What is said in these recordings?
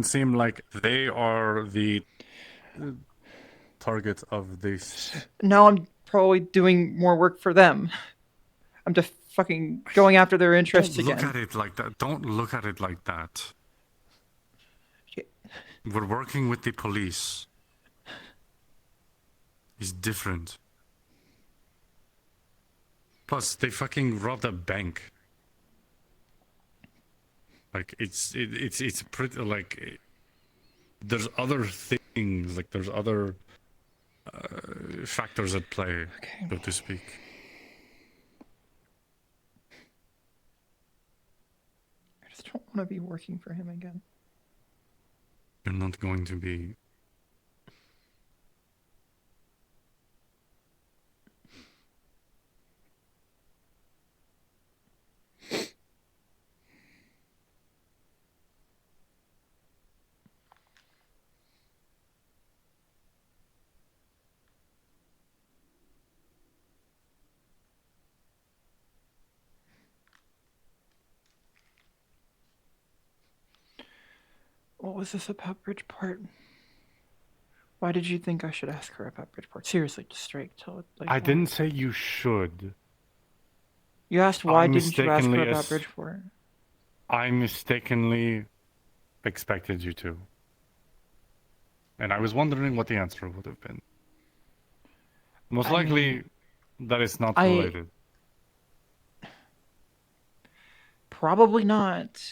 seem like they are the target of this. Now I'm probably doing more work for them. I'm just fucking going after their interests Don't look again. at it like that. Don't look at it like that. We're working with the police. It's different. Plus, they fucking robbed a bank. Like it's pretty like there's other things, like there's other factors at play, Okay. so to speak. I just don't want to be working for him again. You're not going to be. What was this about Bridgeport? Why did you think I should ask her about Bridgeport? Seriously, just straight tell it. Like, I why? didn't say you should. You asked why didn't you ask her about Bridgeport? I mistakenly expected you to. And I was wondering what the answer would have been. Most likely that it's not related. Probably not.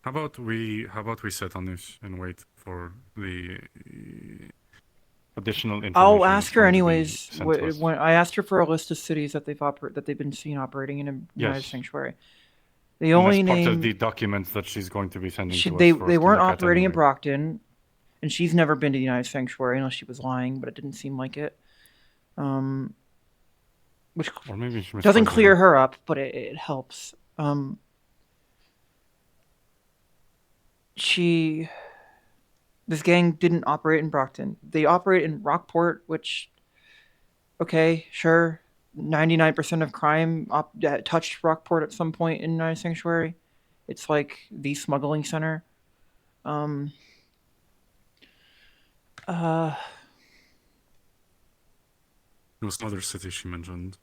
How about we sit on this and wait for the additional information? I'll ask her anyways. When I asked her for a list of cities that they've been seen operating in a United Sanctuary. The only name part of the documents that she's going to be sending to us. They weren't operating in Brockton, and she's never been to the United Sanctuary unless she was lying, but it didn't seem like it. Which or maybe doesn't clear her up, but it helps. This gang didn't operate in Brockton. They operate in Rockport, which, okay, sure, 99% of crime touched Rockport at some point in United Sanctuary. It's like the smuggling center. There was another city she mentioned.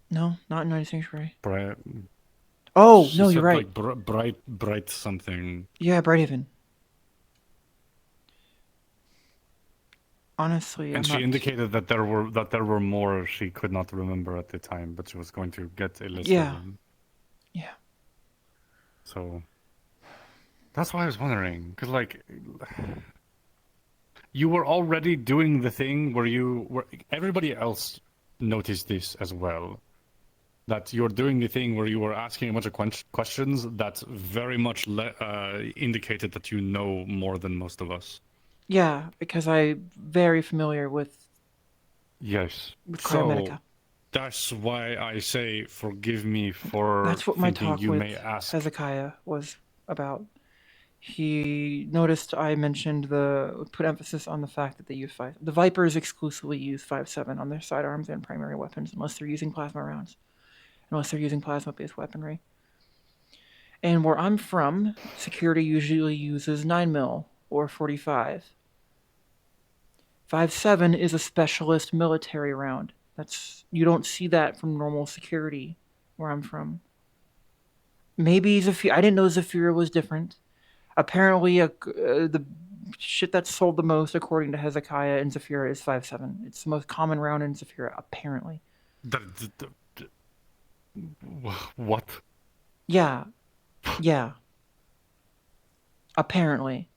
No, not in United Sanctuary. Oh, no, you're right. Like bright something. Yeah, Brighthaven. Honestly, and she indicated that there were more she could not remember at the time, but she was going to get a list of them. Yeah. So that's why I was wondering, because like you were already doing the thing where everybody else noticed this as well. That you're doing the thing where you were asking a bunch of questions that very much indicated that you know more than most of us. Yeah, because I'm very familiar with. Yes. With Cryometica. That's why I say forgive me for. That's what my talk you with may ask. Hezekiah was about. He noticed I mentioned put emphasis on the fact that they use the Vipers exclusively use 5.7 on their sidearms and primary weapons unless they're using plasma rounds, unless they're using plasma-based weaponry. And where I'm from, security usually uses 9mm or 45. 5.7 is a specialist military round. You don't see that from normal security where I'm from. Maybe Zafira. I didn't know Zafira was different. Apparently, the shit that's sold the most, according to Hezekiah in Zafira, is 5.7. It's the most common round in Zafira, apparently. What? Yeah. Apparently.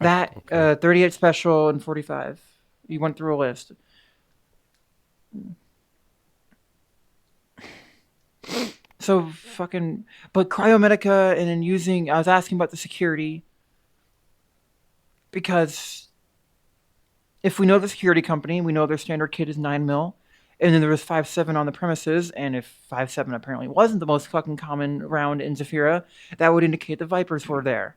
That, okay. 38 special and 45. You went through a list. So fucking, but Cryometica and then I was asking about the security because if we know the security company, we know their standard kit is 9mm, and then there was 5.7 on the premises, and if 5.7 apparently wasn't the most fucking common round in Zafira, that would indicate the Vipers were there.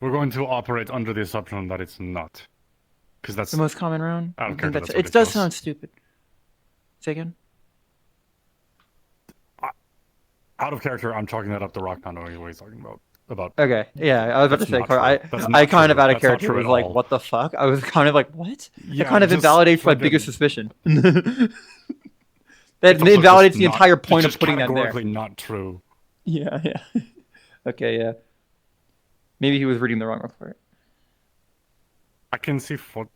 We're going to operate under the assumption that it's not. Because that's the most common round? I don't care. It does sound stupid. Say again? Out of character, I'm chalking that up to Rock not knowing what he's talking about. Okay, yeah, I was about to That's say, not true. That's I not kind of true. out of That's not character true was at like, all. what the fuck? I was kind of like, what? That Yeah, kind of just invalidates my fucking- biggest suspicion. It's That also invalidates just the not- entire point it's of just putting that there. categorically not true. Yeah, yeah. Okay, yeah. Maybe he was reading the wrong report. I can see what.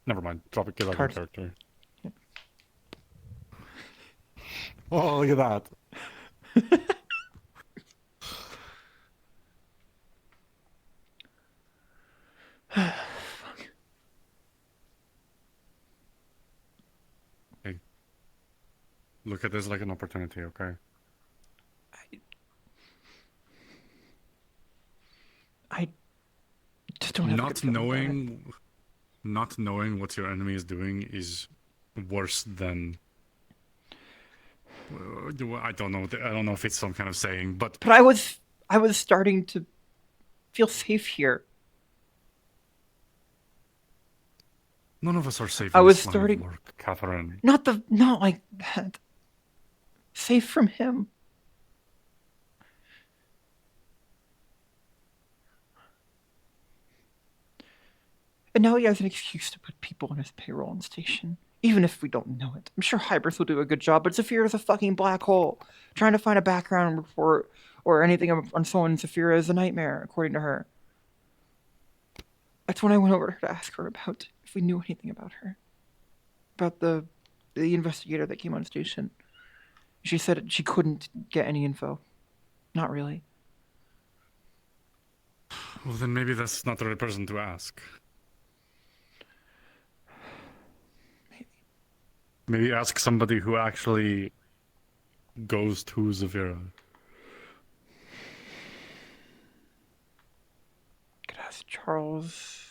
Never mind. Drop it. Get out of Cards. character. Oh, look at that. Hey, look at this like an opportunity, okay? I just don't have a good feeling about it. Not knowing what your enemy is doing is worse than. I don't know. I don't know if it's some kind of saying, but I was starting to feel safe here. none of us are safe. I in was this line of starting work, Catherine. not like that. Safe from him. And now he has an excuse to put people on his payroll and station. Even if we don't know it. I'm sure Hybris will do a good job, but Zafira is a fucking black hole. Trying to find a background report or anything on someone in Zafira is a nightmare, according to her. That's when I went over to her to ask her about if we knew anything about her. About the investigator that came on station. She said she couldn't get any info. Not really. Well, then maybe that's not the right person to ask. Maybe ask somebody who actually goes to Zafira. Could ask Charles,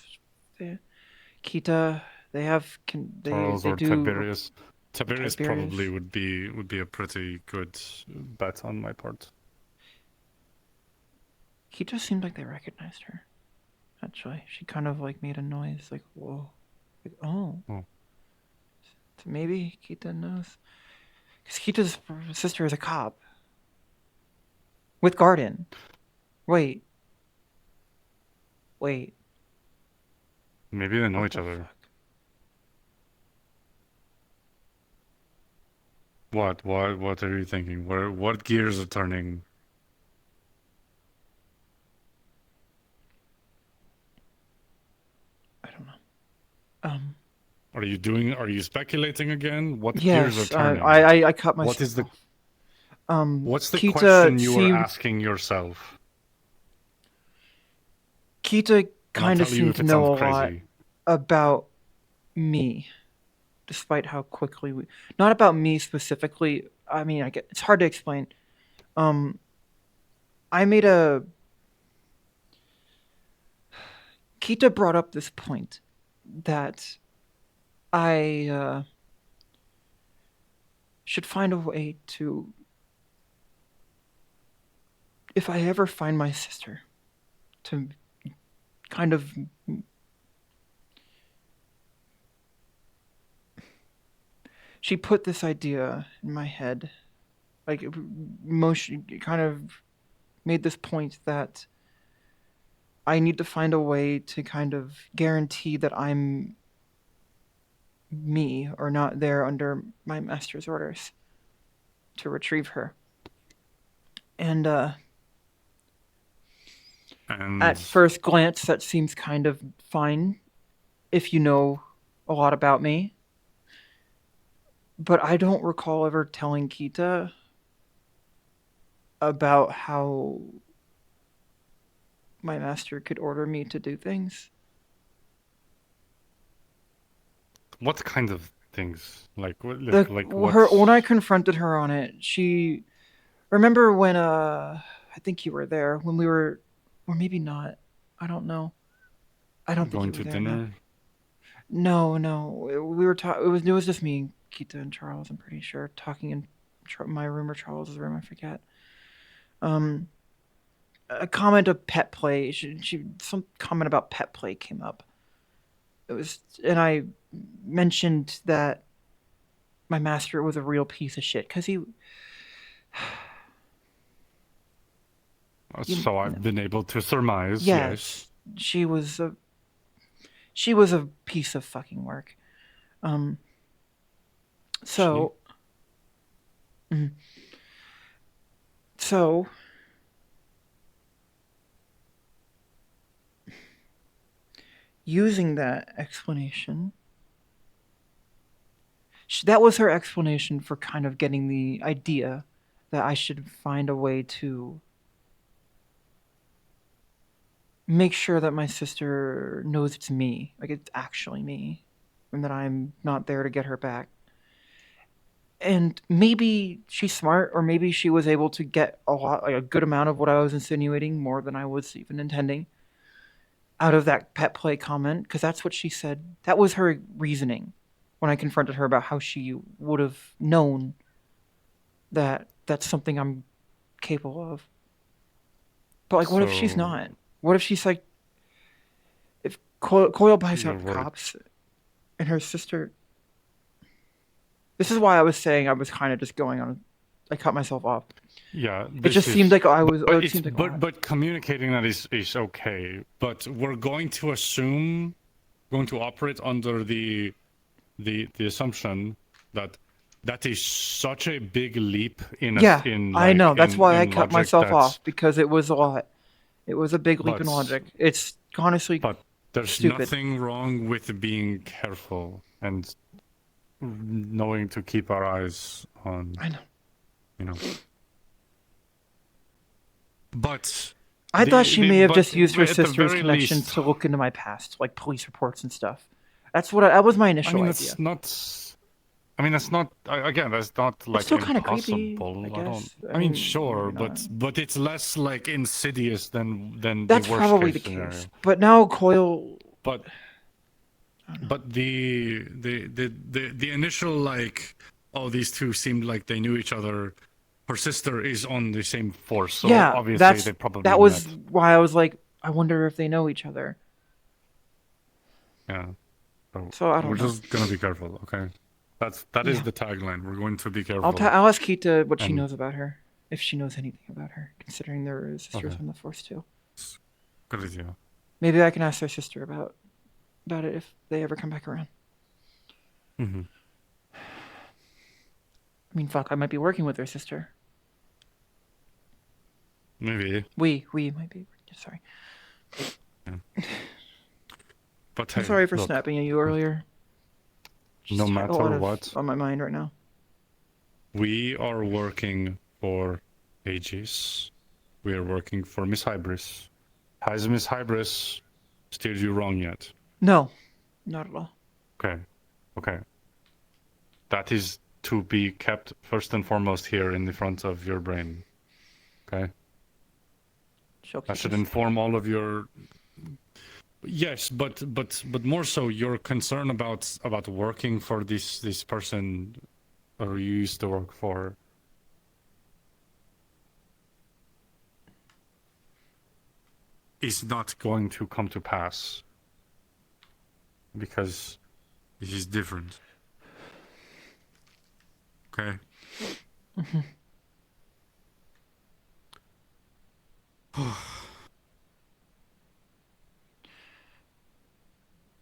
Kita. They have Charles they or do. Tiberius. Tiberius probably would be a pretty good bet on my part. Kita seemed like they recognized her. Actually, she kind of like made a noise, like whoa, like, oh. So maybe Kita knows, because Kita's sister is a cop with Garden. Wait. Maybe they know What each the other. fuck? What are you thinking? What gears are turning? I don't know. Are you speculating again? What Yes, gears are turning? I cut myself. What is the what's the Kita question you were asking yourself? Kita kind of tell you seemed if to it know a sounds lot crazy. about me, despite how quickly we. Not about me specifically. I mean, it's hard to explain. I made a. Kita brought up this point that I should find a way to. If I ever find my sister, to kind of. She put this idea in my head, like kind of made this point that I need to find a way to kind of guarantee that I'm me or not there under my master's orders to retrieve her. And at first glance, that seems kind of fine if you know a lot about me. But I don't recall ever telling Kita about how my master could order me to do things. What kind of things? Like what? When I confronted her on it, she remember when I think you were there when we were, or maybe not. I don't know. I don't think you were there. Going to dinner? No. We were talking. It was just me, Kita, and Charles. I'm pretty sure talking in my room or Charles's room. I forget. A comment of pet play. Some comment about pet play came up. It was, and I mentioned that my master was a real piece of shit because So I've been able to surmise, yes. Yes, she was a piece of fucking work. So, mm, so using that explanation, that was her explanation for kind of getting the idea that I should find a way to make sure that my sister knows it's me, like it's actually me, and that I'm not there to get her back. And maybe she's smart, or maybe she was able to get like a good amount of what I was insinuating, more than I was even intending, out of that pet play comment, because that's what she said. That was her reasoning when I confronted her about how she would have known that that's something I'm capable of. But like, what if she's not? What if she's like, if Coyle buys out cops and her sister? This is why I was saying I was kind of just going on. I cut myself off. Yeah, it just seemed like I was. But communicating that is okay. But we're going to operate under the assumption that that is such a big leap in. I know. That's why I cut myself off, because it was a lot. It was a big leap in logic. It's honestly. But there's stupid. Nothing wrong with being careful and knowing to keep our eyes on. I know. You know. But I thought she may have just used her sister's connection to look into my past, like police reports and stuff. That was my initial idea. That's not. Again, that's not like it's still impossible. Kind of creepy, I guess. I mean, sure, but it's less like insidious than that's the worst probably case the scenario. case. But now Coyle. But the initial like, oh, these two seemed like they knew each other. Her sister is on the same force, so obviously they probably that was why I was like, I wonder if they know each other. Yeah. So I don't know. We're just gonna be careful, okay? That is the tagline. We're going to be careful. I'll ask Kita what she knows about her, if she knows anything about her, considering their sisters on the force too. Good idea. Maybe I can ask their sister about it if they ever come back around. Mm-hmm. I mean, fuck, I might be working with their sister. Maybe. We might be. Sorry. Yeah. But I'm sorry for snapping at you earlier. Just no matter what, on my mind right now. We are working for Aegis. We are working for Miss Hybris. Has Miss Hybris steered you wrong yet? No, not at all. Okay. That is to be kept first and foremost here in the front of your brain. Okay? That should inform all of your... Yes, but more so your concern about working for this person or you used to work for. Is not going to come to pass. Because this is different. Okay? Mm-hmm.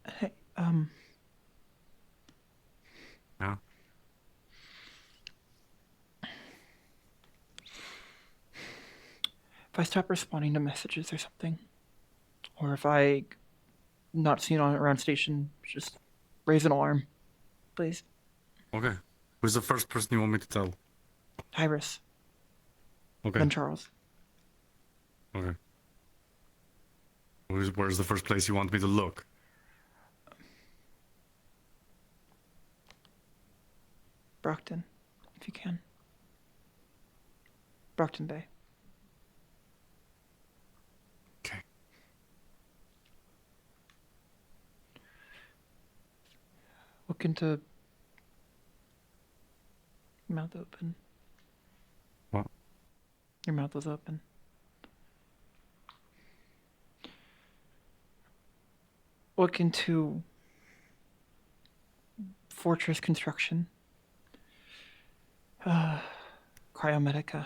Hey, Yeah? If I stop responding to messages or something, or if I not seen on around station, just raise an alarm, please. Okay. Who's the first person you want me to tell? Hybris. Okay. Then Charles. Okay. Where's the first place you want me to look? Brockton, if you can. Brockton Bay. Okay. Look into mouth open. What? Your mouth was open. Look into fortress construction. Cryomedica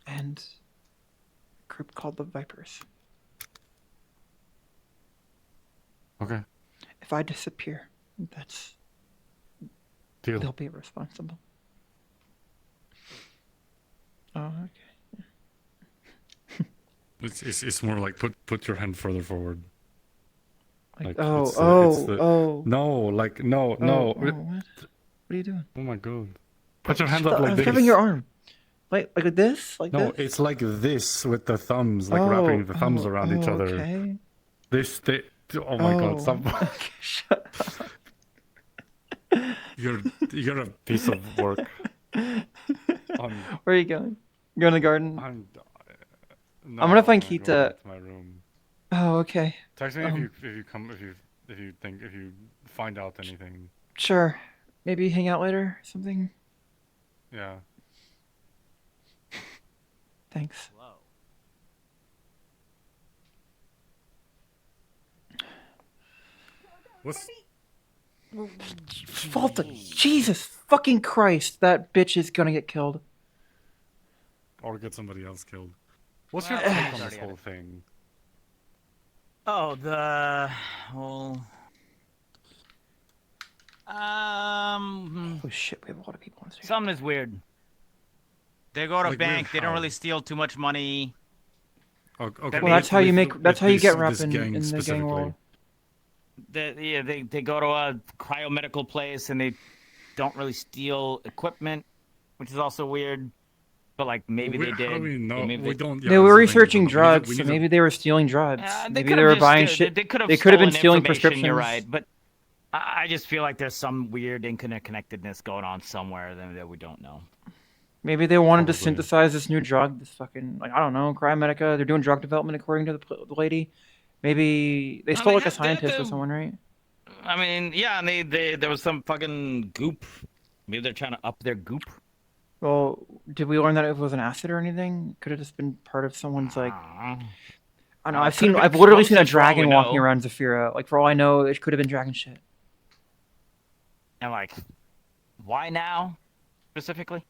and a group called the Vipers. Okay. If I disappear, Deal. they'll be responsible. Oh, okay. It's more like put your hand further forward. Like, No, like no. Oh, what? What are you doing? Oh my god. Put your hand up like I'm this. grabbing your arm. Like this? Like No, this? it's like this with the thumbs, like wrapping the thumbs around each other. Okay. Oh my god, stop. Okay, shut up. You're a piece of work. Where are you going? You going to the garden? No, I'm gonna find I'm gonna go Kita. back to my room. Oh, okay. Text me if you find out anything. Sure. Maybe hang out later or something. Yeah. Thanks. What's Falta, Jesus fucking Christ, that bitch is gonna get killed. or get somebody else killed? What's your Well, take on sorry, this whole thing? Oh, the whole. Oh shit, we have a lot of people on stage. Something is weird. They go to Like, bank. weird They don't how? really steal too much money. Okay, Well, that's how you make. That's how you get rap this in gang the gang specifically. world. They go to a cryomedical place and they don't really steal equipment, which is also weird. But like maybe they did. How do we know? Maybe We don't. Yeah, They were that's the thing, researching we don't know. drugs, We so need to- maybe they were stealing drugs. They Maybe could they have were just buying st- shit. They could have. They could have been stolen stealing information, prescriptions. You're right, but I just feel like there's some weird interconnectedness going on somewhere that we don't know. Maybe they wanted to Probably. synthesize this new drug. This fucking I don't know, Cryomedica. They're doing drug development according to the lady. Maybe they stole mean, like a scientist or the- someone, right? I mean, yeah, and there was some fucking goop. Maybe they're trying to up their goop. Well, did we learn that it was an acid or anything? Could have just been part of someone's like. I don't know. It could've been I've literally seen a explosive for all we dragon walking know. around Zafira. Like for all I know, it could have been dragon shit. And like, why now, specifically?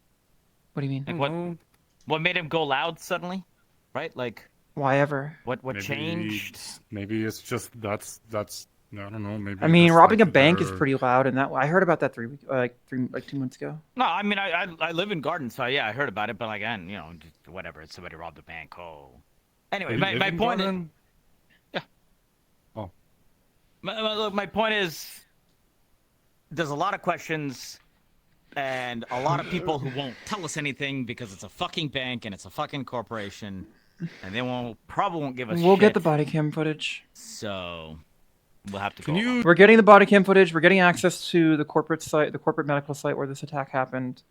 What do you mean? Like what made him go loud suddenly, right? Like Why ever? what Maybe- changed? Maybe it's just that's. I don't know. Maybe. I mean, that's robbing like a bank is their- pretty loud, and that I heard about that 2 months ago. No, I mean I live in Garden, so yeah, I heard about it, but like, and you know, just whatever. It's somebody robbed a bank. Oh, anyway, You my live in point is, Garden? yeah. Oh. My point is, there's a lot of questions, and a lot of people who won't tell us anything because it's a fucking bank and it's a fucking corporation, and they probably won't give us. We'll get shit, the body cam footage. So we'll have to. Can go you? along. We're getting the body cam footage. We're getting access to the corporate site, the corporate medical site where this attack happened,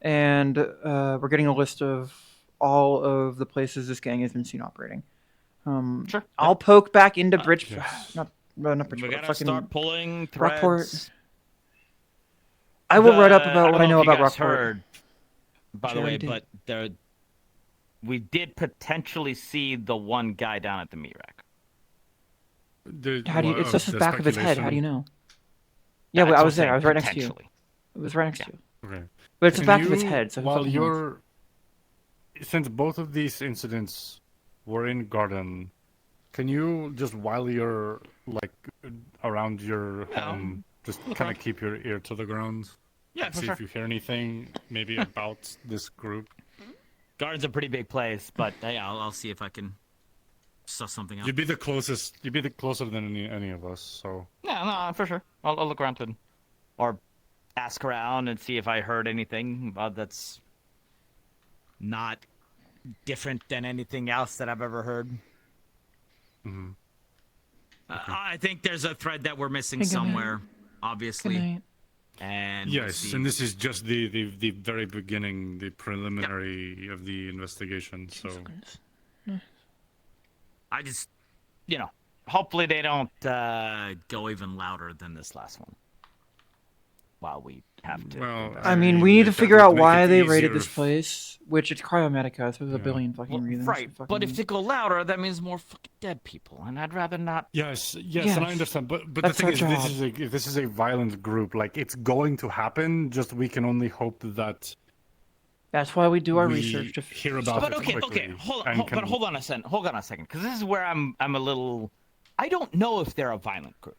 and we're getting a list of all of the places this gang has been seen operating. Sure. I'll poke back into Bridge. yes. Not We Bridgeport. gotta Fucking start pulling Rockport. threads. I will write up I about don't what I know if you about guys Rockport. Heard, by the Sure way, you did. but we did potentially see the one guy down at the meat rack. How do you? It's just the back of his head. How do you know? Yeah, That's but I what was there. I'm I was right next to you. potentially. It was right next to you. Okay. But it's the Can back of his you, head. So who while fucking knows? you're, since both of these incidents were in Garden, can you just while you're like around your home, just kind of keep your ear to the ground? Yeah, for See sure. if you hear anything, maybe about this group. Garden's a pretty big place, but hey, I'll see if I can suss something out. You'd be the closest. You'd be the closer than any of us. So Yeah, no, for sure. I'll look around to, or ask around and see if I heard anything that's not different than anything else that I've ever heard. mhm. I think there's a thread that we're missing Hey, good night. somewhere, Good obviously. night. And we'll Yes, see. and this is just the very beginning, the preliminary of the investigation. So I just, hopefully they don't go even louder than this last one. While we have to. well, I mean, we need to that figure would out make why it they raided easier this place, which it's Cryomedica, so there's a Yeah. billion fucking reasons. Right, to fucking- but if they go louder, that means more fucking dead people, and I'd rather not. Yes, and I Yes. understand, but the That's thing our is, job. this is a violent group. Like it's going to happen. Just we can only hope that That's why we do our we research. To hear about But it okay, quickly. hold and on, can- but hold on a second. Hold on a second, because this is where I'm a little. I don't know if they're a violent group.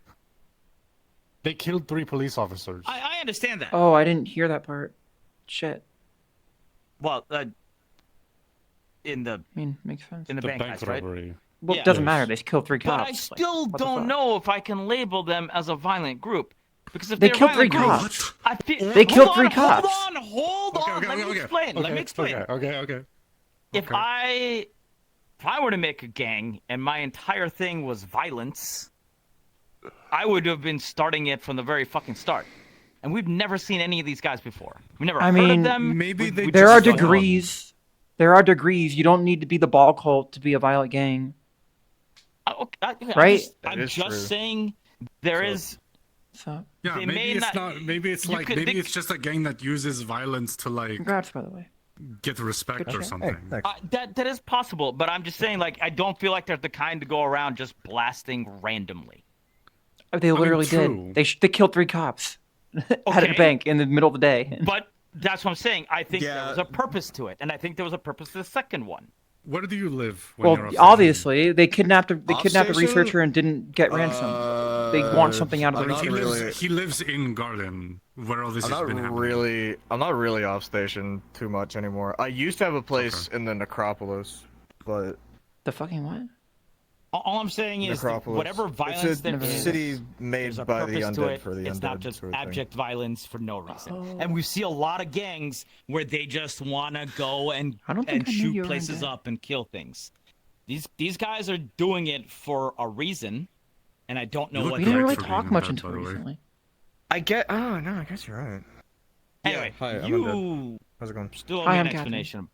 They killed 3 police officers. I understand that. Oh, I didn't hear that part. Shit. Well, in the I mean, makes sense. in the, the bank bank heist, right? robbery. Well, Yeah. it doesn't Yes. matter. They killed 3 cops. But I Like, still what the don't fuck? know if I can label them as a violent group. Because if They they're killed violent 3 group, cops. I feel, They killed 3 Hold cops. on. Let me explain. Let me explain. Okay. If I were to make a gang and my entire thing was violence, I would have been starting it from the very fucking start. And we've never seen any of these guys before. We've never heard mean, of them. maybe they There are just don't degrees. There are degrees. You don't need to be the ball cult to be a violent gang. Right? I'm is just true. saying there is. So, Yeah, They maybe may it's not- not. Maybe it's you like could- maybe they- it's just a gang that uses violence to like congrats, by the way. get respect Good or shit. something. That is possible, but I'm just saying, like, I don't feel like they're the kind to go around just blasting randomly. They literally true. did. They killed 3 cops at a Okay. bank in the middle of the day. But that's what I'm saying. I think there Yeah. was a purpose to it, and I think there was a purpose to the second one. Where do you live? When you're Well, off station? obviously, they kidnapped a Off-station? researcher and didn't get ransom. They want something out of the I'm not He researcher. lives. He lives in Garden, where all this I'm has not been happening. really off station too much anymore. I used to have a place in the necropolis, but The fucking what? All I'm saying is that necropolis. whatever violence it's a there is, city made there's a by the purpose to undead it. for the It's undead not just sort of thing. abject violence for no reason. Oh. And we see a lot of gangs where they just want to go and I don't think I knew you shoot were places undead. up and kill things. These guys are doing it for a reason, and I don't know You what. look We the didn't great really for talk being much undead, until by the way. recently. I get. Oh no, I guess you're right. Anyway, hi, I'm you How's it going? still owe Hi, me I'm an Katherine. explanation,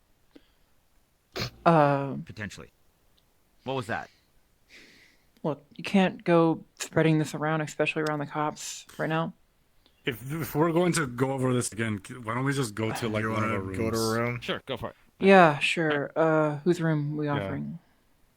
Uh, potentially. What was that? look, you can't go spreading this around, especially around the cops right now. If we're going to go over this again, why don't we just go to like You one of want our to rooms? go to a room? Sure, go for it. Yeah, sure. Whose room we offering?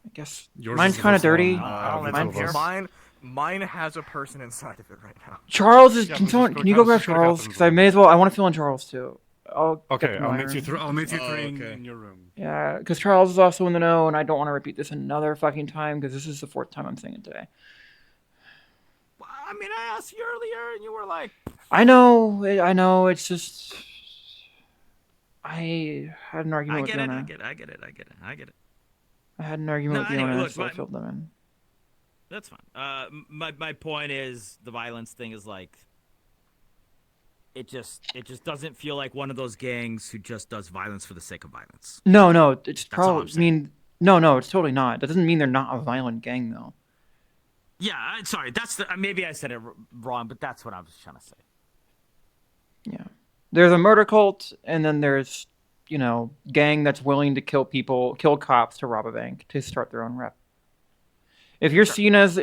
I guess Yours mine's is the kind of first one. dirty. I don't live Mine- in here. Mine- Mine has a person inside of it right now. Charles is. Yeah, Can but someone? just Can you go grab just go to Charles? Catherine's Because I room. may as well. I want to fill in Charles too. I'll get Okay, to I'll my meet you room. through. I'll meet you Oh, three okay. in your room. Yeah, because Charles is also in the know, and I don't want to repeat this another fucking time because this is the 4th time I'm saying it today. I mean, I asked you earlier, and you were like, I know. I know. It's just. I had an argument I with get the it, owner. I get it, I get it, I get it, I get it. I had an argument No, with the anyway, owner, look, so I my- filled them in. That's fine. My point is the violence thing is like, it just doesn't feel like one of those gangs who just does violence for the sake of violence. No, it's all I'm probably. I saying. mean, no, it's totally not. That doesn't mean they're not a violent gang, though. Yeah, sorry, that's the maybe I said it wrong, but that's what I was trying to say. Yeah. There's a murder cult, and then there's, gang that's willing to kill people, kill cops to rob a bank to start their own rep. If you're seen as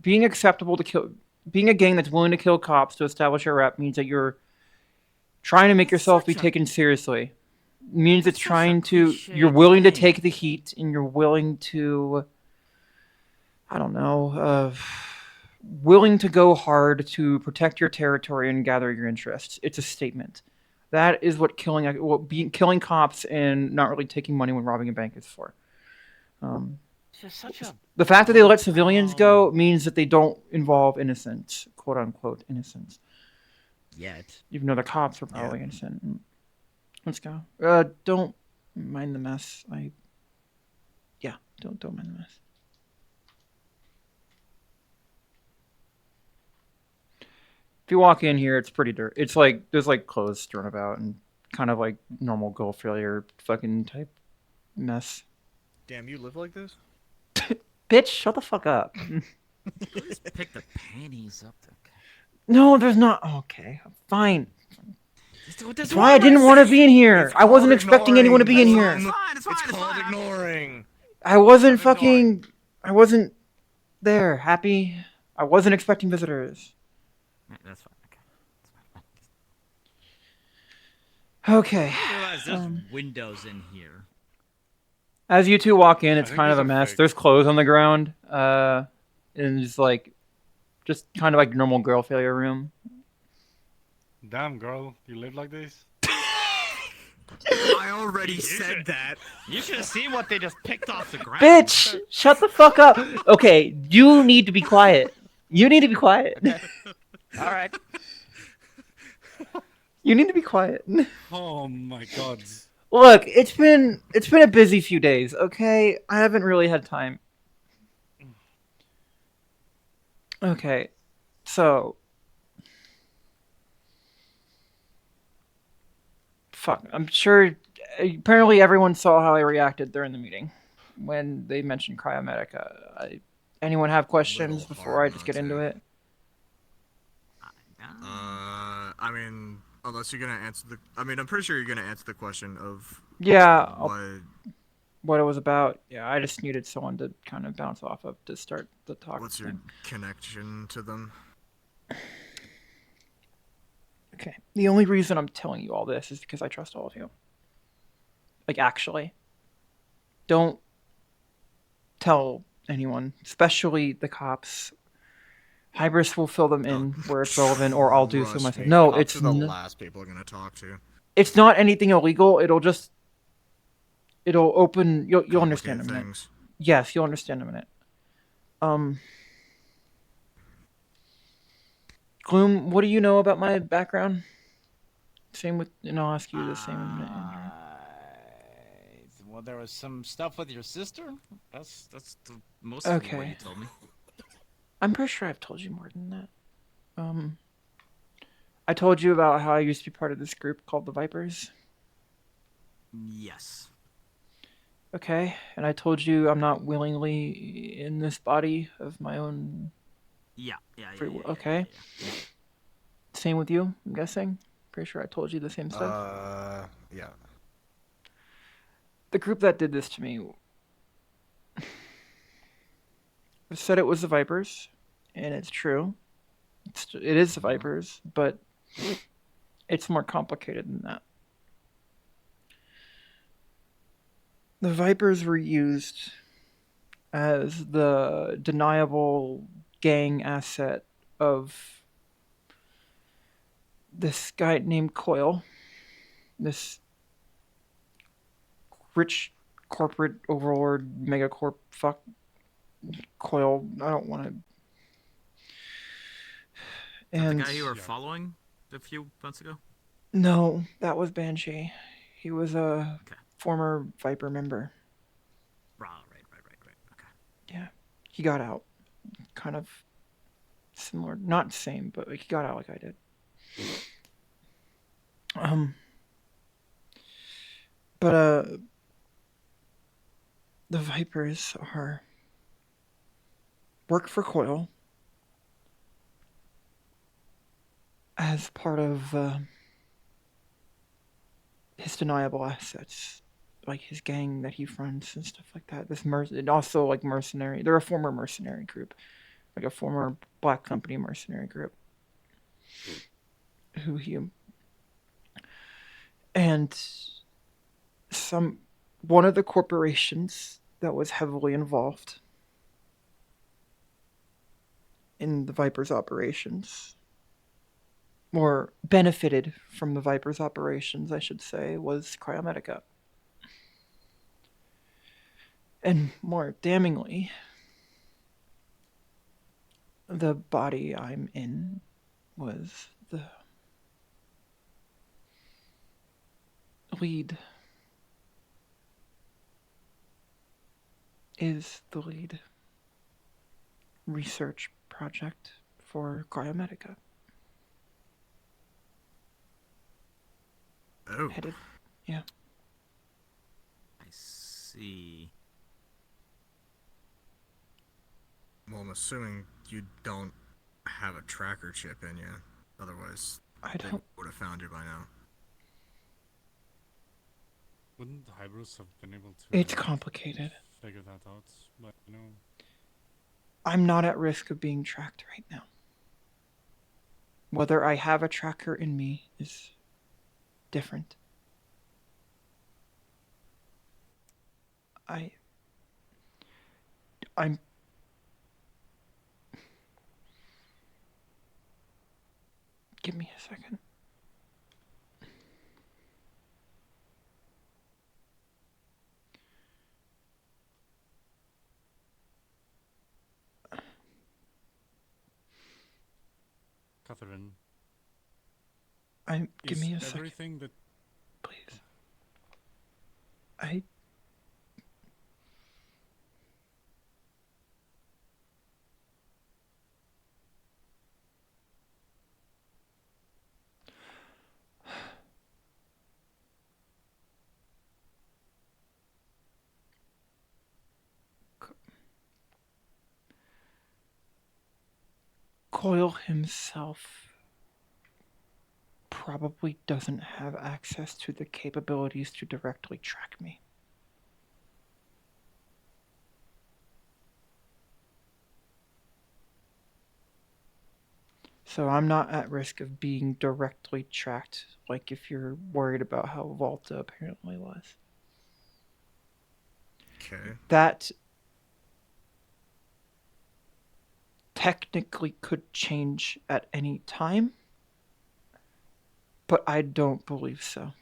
being acceptable to kill, being a gang that's willing to kill cops to establish a rep means that you're trying to make yourself be taken seriously. Means it's trying to, you're willing to take the heat, and you're willing to, I don't know, willing to go hard to protect your territory and gather your interests. It's a statement. That is what killing cops and not really taking money when robbing a bank is for. It's just such a The fact that they let civilians go means that they don't involve innocents, quote unquote innocents. yet. Even though the cops are probably innocent. Let's go. Don't mind the mess. Don't mind the mess. If you walk in here, it's pretty dirty. It's like there's like clothes strewn about and kind of like normal goal failure fucking type mess. Damn, you live like this? Bitch, shut the fuck up. Just pick the panties up. No, there's not. Okay, fine. That's That's why I didn't want to be in here. I wasn't expecting anyone to be in here. It's fine. It's fine. It's It's called fine. ignoring. I wasn't fucking. I wasn't there. Happy. I wasn't expecting visitors. That's fine. Okay. Okay. I realize there's windows in here. As you two walk in, it's think kind of these a are mess. fake. There's clothes on the ground. And it's like, just kind of like normal girl failure room. Damn, girl, you live like this? I already said that. You should have seen what they just picked off the ground. Bitch, shut the fuck up. Okay, you need to be quiet. You need to be quiet. Okay. All right. You need to be quiet. Oh my god. Look, it's been a busy few days, okay? I haven't really had time. Okay. So fuck, I'm sure apparently everyone saw how I reacted during the meeting when they mentioned Cryomedica. Anyone have questions Little before hard I just not get into to. it? I mean, unless you're gonna answer the. I mean, I'm pretty sure you're gonna answer the question of Yeah, what it was about. Yeah, I just needed someone to kind of bounce off of to start the talk. what's your connection to them. Okay. The only reason I'm telling you all this is because I trust all of you. Like, actually. Don't tell anyone, especially the cops. Hybris will fill them in where it's relevant, or I'll do so Trust myself. me, No, cops it's are the last people I'm gonna talk to. it's not anything illegal. It'll open. You'll understand in a Complicate minute. things. Yes, you'll understand in a minute. Gloom, what do you know about my background? Same with, and I'll ask you the same in a minute. Well, there was some stuff with your sister. That's the most of what Okay. you told me. I'm pretty sure I've told you more than that. I told you about how I used to be part of this group called the Vipers. Yes. Okay, and I told you I'm not willingly in this body of my own Yeah. free will. Okay. Same with you, I'm guessing. Pretty sure I told you the same stuff. Yeah. The group that did this to me said it was the Vipers, and it's true. It is the Vipers, but it's more complicated than that. The Vipers were used as the deniable gang asset of this guy named Coil, this rich corporate overlord megacorp fuck Coil. I don't want to. And the guy you were following a few months ago? no, that was Banshee. He was a former Viper member. Right. Okay. Yeah, he got out. Kind of similar, not same, but he got out like I did. But the Vipers work for Coil as part of his deniable assets, like his gang that he fronts and stuff like that. And also like mercenary. They're a former mercenary group, like a former Black Company mercenary group. And one of the corporations that was heavily involved in the Vipers operations, or benefited from the Vipers operations, I should say, was Cryomedica. And more damningly, the body I'm in was the lead research project for Cryomedica. Oh. Yeah. I see. Well, I'm assuming you don't have a tracker chip in you. Otherwise, they would have found you by now. Wouldn't the Hybris have been able to? It's complicated. Figure that out, but I'm not at risk of being tracked right now. Whether I have a tracker in me is different. I'm give me a second. Catherine. Give me a second, Everything that please. I. Coyle himself probably doesn't have access to the capabilities to directly track me. So I'm not at risk of being directly tracked, like if you're worried about how Volta apparently was. Okay. That technically could change at any time, but I don't believe so.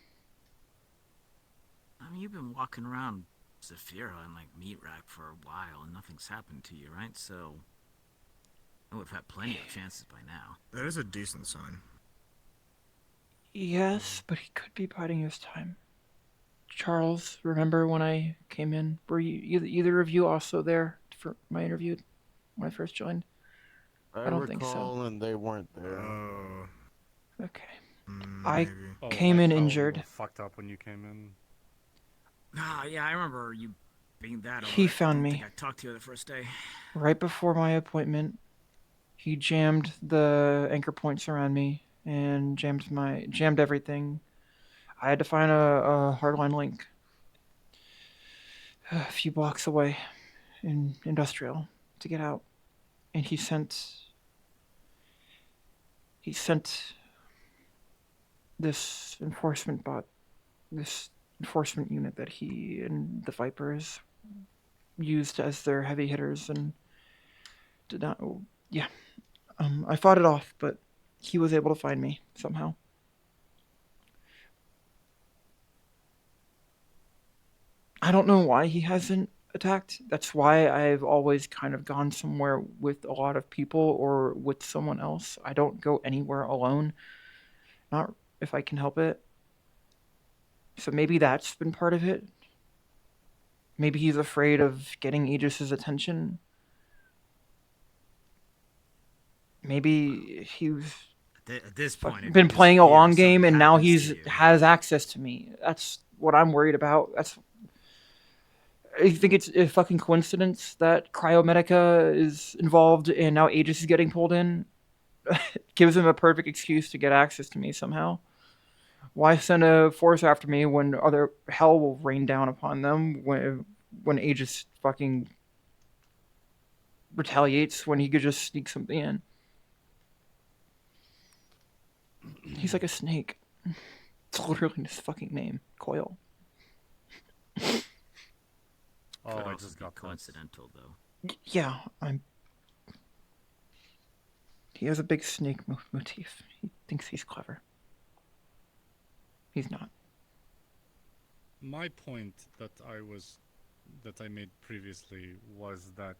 I mean, you've been walking around Zafira and like meat rack for a while and nothing's happened to you, right? So I would have had plenty of chances by now. That is a decent sign. Yes, but he could be biding his time. Charles, remember when I came in? Were you either of you also there for my interview when I first joined? I don't think so. And they weren't there. Oh. Okay. Maybe. Came in how you injured. were fucked up when you came in. Ah, yeah, I remember you being that. He found me. I think I talked to you the first day. Right before my appointment, he jammed the anchor points around me and jammed everything. I had to find a hardline link a few blocks away in Industrial to get out, and he sent this enforcement bot, this enforcement unit that he and the Vipers used as their heavy hitters, and did not. Yeah, I fought it off, but he was able to find me somehow. I don't know why he hasn't attacked. That's why I've always kind of gone somewhere with a lot of people or with someone else. I don't go anywhere alone, not if I can help it. So maybe that's been part of it. Maybe he's afraid of getting Aegis's attention. Maybe he's At this point, been playing a long game and now has access to me. That's what I'm worried about. I think it's a fucking coincidence that Cryomedica is involved and now Aegis is getting pulled in. Gives him a perfect excuse to get access to me somehow. Why send a force after me when other hell will rain down upon them when Aegis fucking retaliates when he could just sneak something in? He's like a snake. It's literally his fucking name, Coil. Oh, Could I also just be got coincidental, though. Yeah, He has a big snake motif. He thinks he's clever. He's not. My point that I made previously was that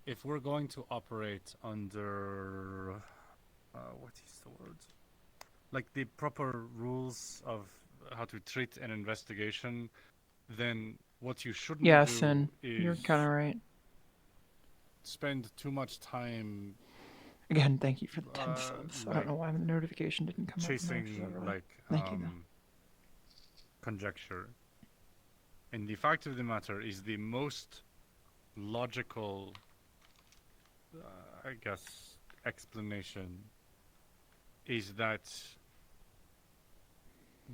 if we're going to operate under what is the word? Like the proper rules of how to treat an investigation, then what you shouldn't Yeah, do Sin, is you're kind of right. spend too much time Again, thank you for the 10 subs. I don't know why the notification didn't come chasing up. like Thank you, though. conjecture. And the fact of the matter is the most logical, I guess, explanation is that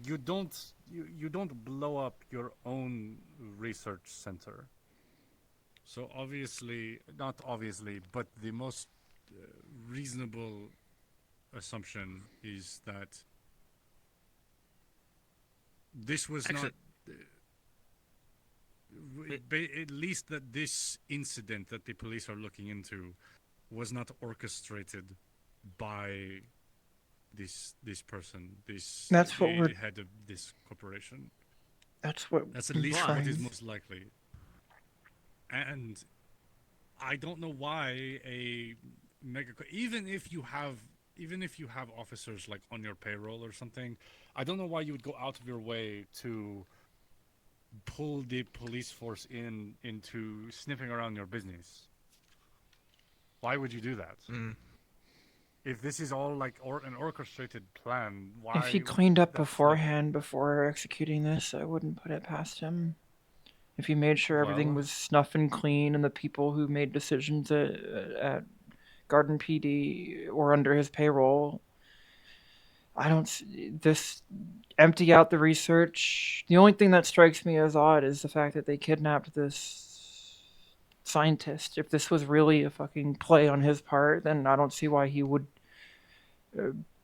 you don't blow up your own research center. So obviously, not obviously, but the most reasonable assumption is that this was Actually, at least that this incident that the police are looking into was not orchestrated by this person, That's what we're head of this corporation. That's at least what is most likely. And I don't know why a even if you have even if you have officers like on your payroll or something, I don't know why you would go out of your way to pull the police force into sniffing around your business. Why would you do that? If this is all like an orchestrated plan, why? If he cleaned up beforehand before executing this, I wouldn't put it past him. If he made sure everything was snuff and clean and the people who made decisions at Garden PD were under his payroll, I don't this empty out the research. The only thing that strikes me as odd is the fact that they kidnapped this scientist. If this was really a fucking play on his part, then I don't see why he would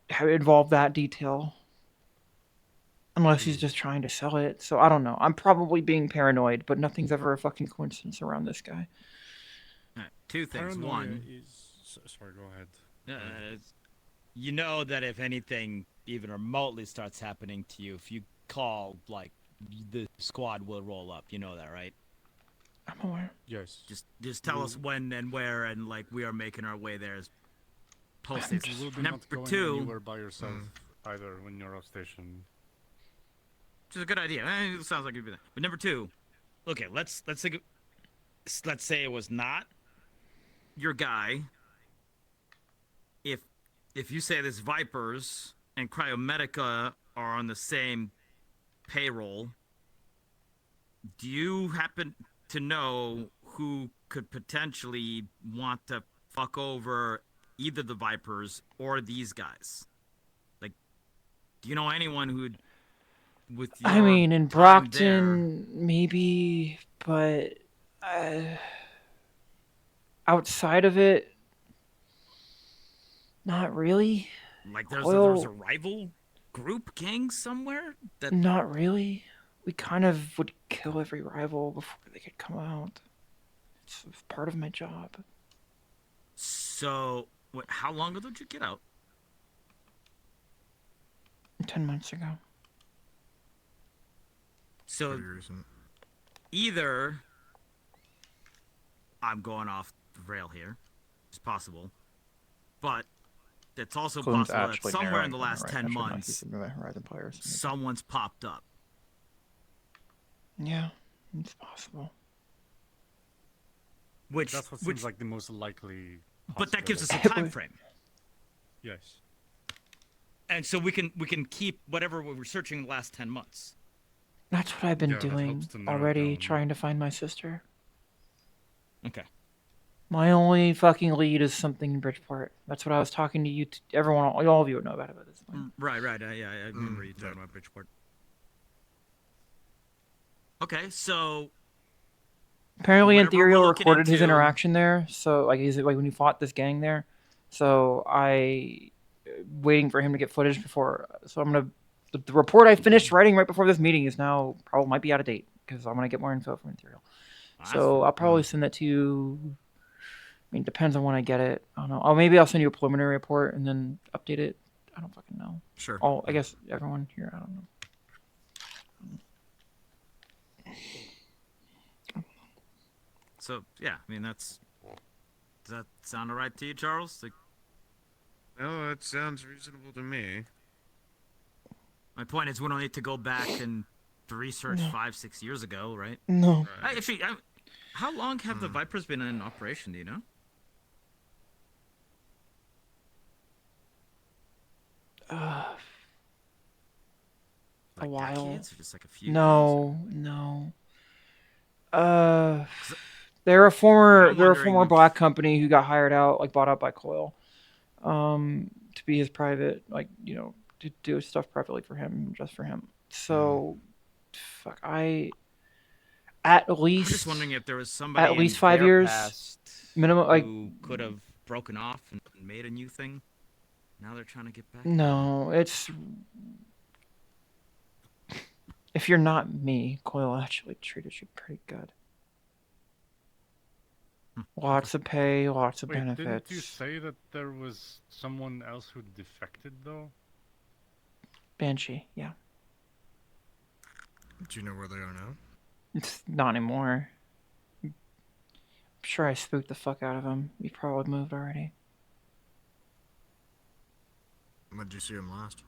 have involved that detail. Unless he's just trying to sell it. So I don't know. I'm probably being paranoid, but nothing's ever a fucking coincidence around this guy. All right, two things. Paranoia One, sorry, go ahead. You know that if anything even remotely starts happening to you, if you call, like, the squad will roll up. You know that, right? I'm aware. Yes. just tell us when and where, and like we are making our way there as posted. You will be Number not going two, anywhere by yourself either when you're off station. which is a good idea. It sounds like you'd be there. But number two, okay, let's say it was not your guy. If you say this Vipers and Cryomedica are on the same payroll, do you happen to know who could potentially want to fuck over either the Vipers or these guys? Like, do you know anyone who'd with your I mean, in time Brockton, maybe, but outside of it, not really. there? Like, there's a rival group gang somewhere that Not really. We kind of would kill every rival before they could come out. It's part of my job. So, how long ago did you get out? 10 months ago. So, Pretty recent. either I'm going off the rail here, it's possible, but it's also Clune's possible that actually somewhere in narrowing the on last right. 10 Actually, no, months, he's the Horizon players. someone's popped up. Yeah, it's possible. Which, That's what seems like the most likely. but that gives us a possibility. time frame, Yes. and so we can keep whatever we're researching the last 10 months. That's what I've been Yeah, that doing helps to narrow it already, down. trying to find my sister. Okay. My only fucking lead is something in Bridgeport. That's what I was talking to you, everyone, all of you would know about it at this point. Right. Yeah, I remember you talking about Bridgeport. Okay, so Apparently, whatever we're Ethereal looking recorded his into- interaction there. So, like, is it like when you fought this gang there? So waiting for him to get footage before. So I'm gonna. The report I finished writing right before this meeting is now probably might be out of date because I'm gonna get more info from Ethereal. So I'll probably send that to you. I mean, depends on when I get it. I don't know. Oh, maybe I'll send you a preliminary report and then update it. I don't fucking know. Sure. Oh, I guess everyone here. I don't know. So yeah, I mean does that sound alright to you, Charles? Like, No, it sounds reasonable to me. my point is, we don't need to go back and research 5-6 years ago, right? No. Actually, how long have the Vipers been in operation? Do you know? A while. Decades or just like a few? No. They're a former I'm wondering if- black company who got hired out, like bought out by Coil, to be his private, like, you know, to do stuff privately for him, just for him. So, fuck, at I'm least just wondering if there was somebody at least in 5 their years past minimum. Like, who could have broken off and made a new thing. Now they're trying to get back. no, it's if you're not me, Coil actually treated you pretty good. Lots of pay, lots of Wait, didn't you benefits. say that there was someone else who defected though? Banshee, yeah. Do you know where they are now? It's not anymore. I'm sure I spooked the fuck out of him. He probably moved already. When did you see him last?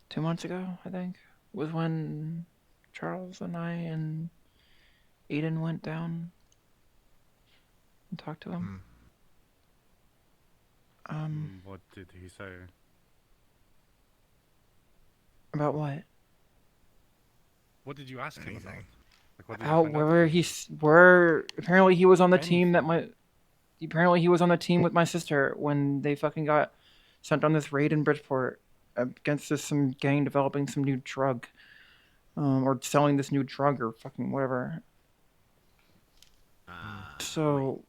2 months ago, I think, was when Charles and I and Aiden went down and talked to him. What did he say? About what? What did you ask him about? Anything. Like, what did you Out find out where about? where apparently he was on the team that Anything. apparently he was on the team with my sister when they fucking got sent on this raid in Bridgeport against some gang developing some new drug, or selling this new drug or fucking whatever. So,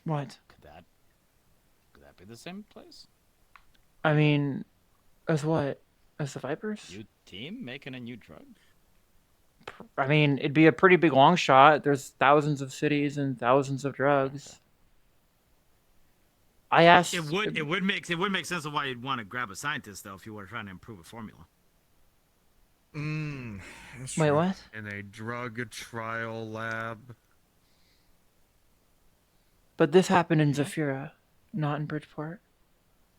what? Could that be the same place? I mean, as what? As the Vipers? New team making a new drug? I mean, it'd be a pretty big long shot. There's thousands of cities and thousands of drugs. I asked. It would make sense of why you'd want to grab a scientist though if you were trying to improve a formula. Wait, what? In a drug trial lab. But this happened in Zafira, not in Bridgeport.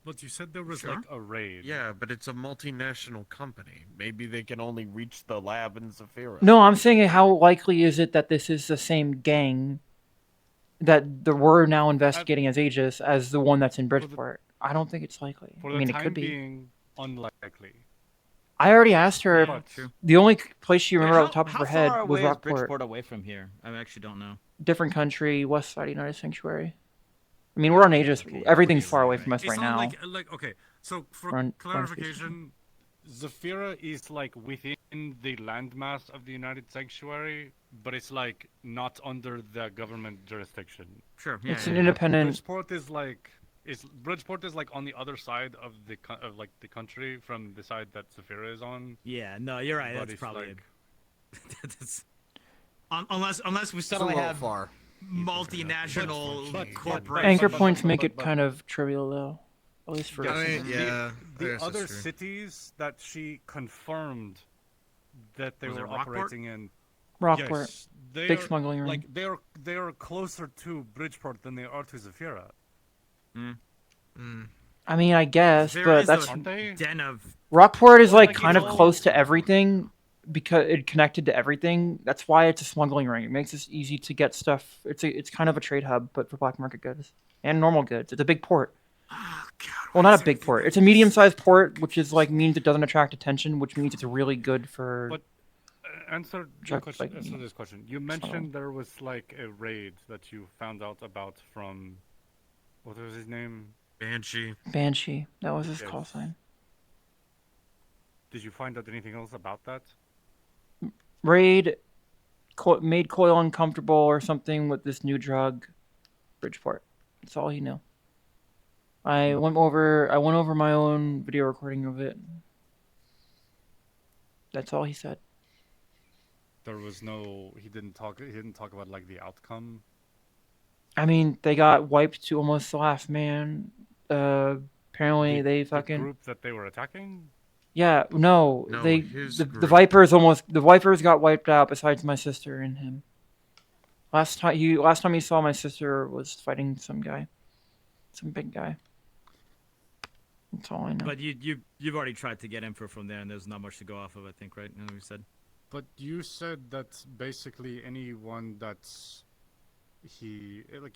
But you said there was Sure. like a raid. Yeah, but it's a multinational company. Maybe they can only reach the lab in Zafira. No, I'm saying how likely is it that this is the same gang that we're now investigating as Aegis as the one that's in Bridgeport? I don't think it's likely. For I the mean, time it could be. being, unlikely. I already asked her. But The only place she remembered Wait, off the top of how her head far was away is Rockport. Bridgeport away from here? I actually don't know. Different country, west side United Sanctuary. I mean, we're on Aegis. Everything's far away from us it's right not now. like okay. So for Run clarification, Zafira is like within the landmass of the United Sanctuary, but it's like not under the government jurisdiction. Sure. Yeah. It's yeah, an yeah. independent. Bridgeport is like Bridgeport is like on the other side of the the country from the side that Zafira is on. Yeah. No, you're right. But That's it's probably like, that's, unless we It's a suddenly little have far. multinational But- corporations. Anchor but- points but- make but- it kind of trivial, though. At least for Yes. us. I mean, yeah. I The guess that's other true. cities that she confirmed that they Was it were Rockport? operating in. Rockport. Yes, they Big are, smuggling ring. like they are closer to Bridgeport than they are to Zafira. I mean, I guess, There but is that's a Aren't they? den of Rockport is like Like, kind of it's all- close to everything because it connected to everything. That's why it's a smuggling ring. It makes it easy to get stuff. It's kind of a trade hub, but for black market goods and normal goods. It's a big port. oh god. Well, not a big port. It's a medium-sized port, which is like means it doesn't attract attention, which means it's really good for. But answer your Check, question. like, Answer this question. You mentioned there was like a raid that you found out about from what was his name? Banshee. Banshee. That was his Yes. call sign. Did you find out anything else about that? Raid made Coyle uncomfortable or something with this new drug. Bridgeport. That's all he knew. I went over my own video recording of it. That's all he said. There was no. He didn't talk. He didn't talk about like the outcome. I mean, they got wiped to almost the last man. Apparently they The fucking group that they were attacking. yeah. No, No, they his the group. Vipers got wiped out. Besides my sister and him. Last time he saw my sister was fighting some guy, some big guy. That's all I know. But you've already tried to get info from there, and there's not much to go off of. I think, right? And we said. But you said that basically anyone that's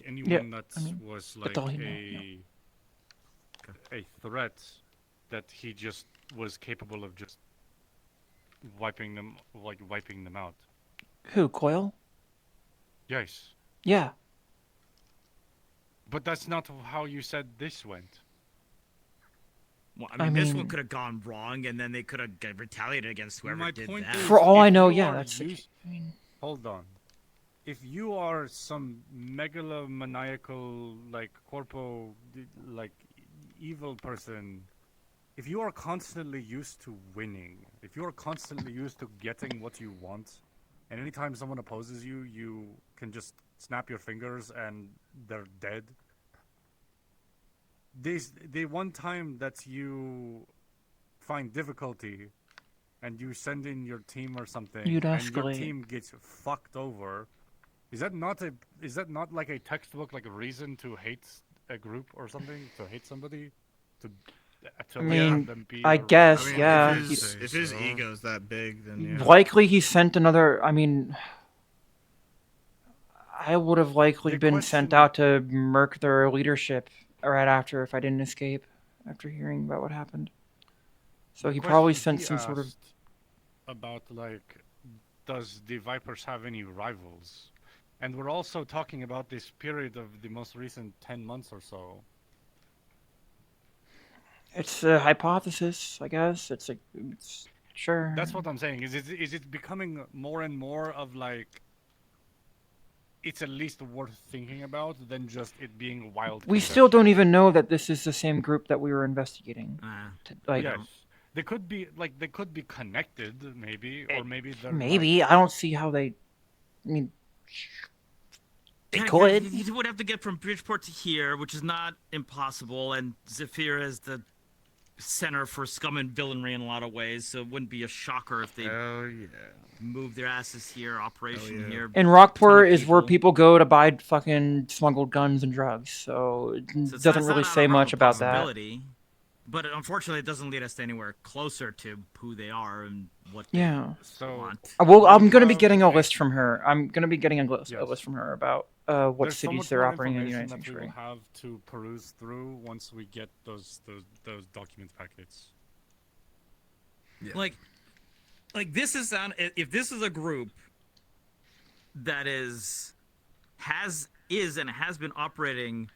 anyone that I mean, was that's like all he knew, a threat that he just was capable of just wiping them out. Who, Coyle? Yes. Yeah. But that's not how you said this went. Well, I this one mean- could have gone wrong, and then they could have retaliated against whoever My did point that. is- For all if I know, you yeah, are that's. used- I mean, Hold on. If you are some megalomaniacal, like like evil person, if you are constantly used to winning, if you are constantly used to getting what you want, and anytime someone opposes you, you can just snap your fingers and they're dead. The one time that you find difficulty and you send in your team or something You'd and your escalate. team gets fucked over, is that not like a textbook like a reason to hate a group or something to hate somebody? To I have mean, them be I a guess, I mean, yeah. if his ego's that big, then yeah. Likely he sent another. I mean, I would have likely The been sent question- out to murk their leadership right after if I didn't escape after hearing about what happened. So the he probably question sent he some sort of. asked about like, does the Vipers have any rivals? And we're also talking about this period of the most recent 10 months or so. It's a hypothesis, I guess. It's sure. That's what I'm saying. Is it becoming more and more of like, it's at least worth thinking about than just it being wild. We still conjecture? don't even know that this is the same group that we were investigating. Like, Yes, they could be connected, maybe, or maybe they're maybe I don't see how they. I mean, they Yeah, could. You would have to get from Bridgeport to here, which is not impossible, and Zephyr is the center for scum and villainry in a lot of ways, so it wouldn't be a shocker if they move their asses here, operation here. And Rockport is where people go to buy fucking smuggled guns and drugs, so it It's doesn't not really out of say the realm much of about that. possibility, but unfortunately, it doesn't lead us to anywhere closer to who they are and what they Yeah. want. Well, I'm gonna be getting a list from her. I'm gonna be getting a list Yes. from her about what There's so cities much they're more operating in the United information States. that we will Right? have to peruse through once we get those document packets. Yeah. Like this is on. If this is a group that has and has been operating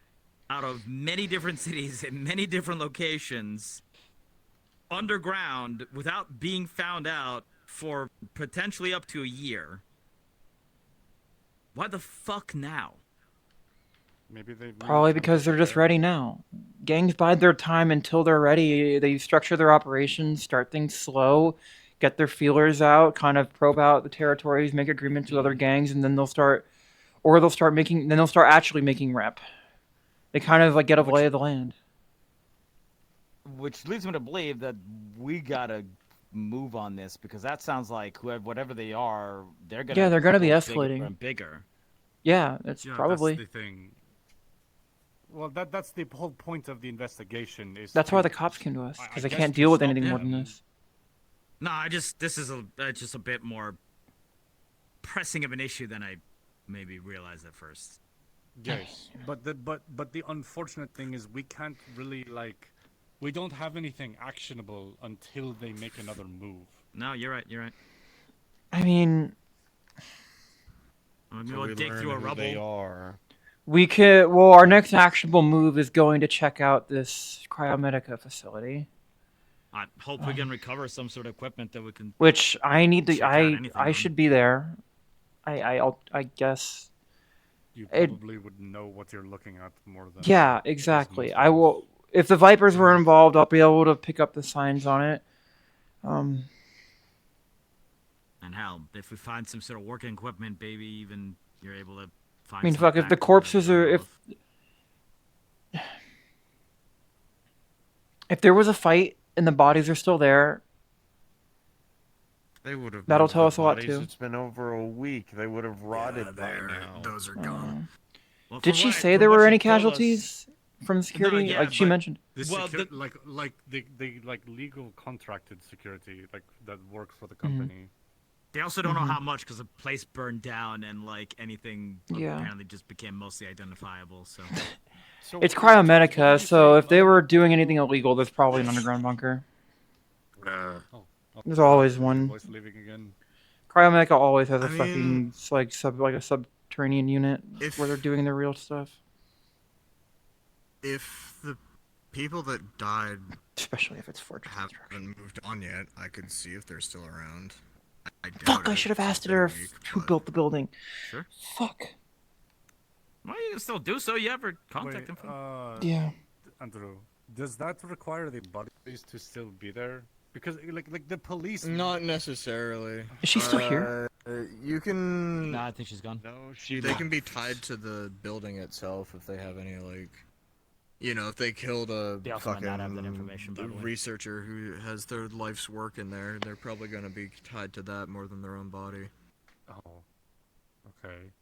out of many different cities in many different locations underground without being found out for potentially up to a year, why the fuck now? Maybe they Probably because they're just ready now. Gangs bide their time until they're ready. They structure their operations, start things slow, get their feelers out, kind of probe out the territories, make agreements with other gangs, and then they'll start actually making rep. They kind of like get a lay of the land. Which leads me to believe that we gotta move on this because that sounds like whatever they are, they're gonna They're gonna be go escalating. bigger and bigger. Yeah, that's probably. That's the thing. Well, that's the whole point of the investigation. That's why the cops came to us because they can't deal with anything more than this. No, this is just a bit more pressing of an issue than I maybe realized at first. Yes, but the unfortunate thing is we can't really we don't have anything actionable until they make another move. No, you're right. You're right. I mean, we'll dig through a rubble. They are. we could. Well, our next actionable move is going to check out this Cryomedica facility. I hope we can recover some sort of equipment that we can. Which I need to. check out anything I on. should be there. I guess. You probably would know what you're looking at more than. Yeah, exactly. I will. If the Vipers were involved, I'll be able to pick up the signs on it. And hell, if we find some sort of working equipment, baby, even you're able to find. I mean, some fuck. If the back corpses there, are if there was a fight and the bodies are still there, They would have. That'll moved tell the us a lot, bodies. too. It's been over a week. They would have rotted by now. Those are gone. Well, did from she what- say from there what were she any told us- casualties from security? yeah, Like she but- mentioned. Well, the legal contracted security that works for the company. They also don't know how much because the place burned down and anything Yeah. apparently just became mostly identifiable. So So It's what did Cryomedica, you so say if they about- were doing anything illegal, there's probably an underground bunker. There's always one. Voice leaving again. Cryomedica always has a I mean- fucking a subterranean unit where they're doing their real stuff. If the people that died Especially if it's fortress haven't moved on yet, I could see if they're still around. I doubt Fuck, I it. should have asked It's her been a week, who but- built the building. Sure. Fuck. well, you can still do so. You ever contact Wait, them? Yeah. Andrew, does that require the bodies to still be there? Because like the police. Not necessarily. Is she still here? You can. Nah, I think she's gone. No, she. They can be tied to the building itself if they have any if they killed a They also might not have that information, by the way. researcher who has their life's work in there, they're probably gonna be tied to that more than their own body. Oh. Okay.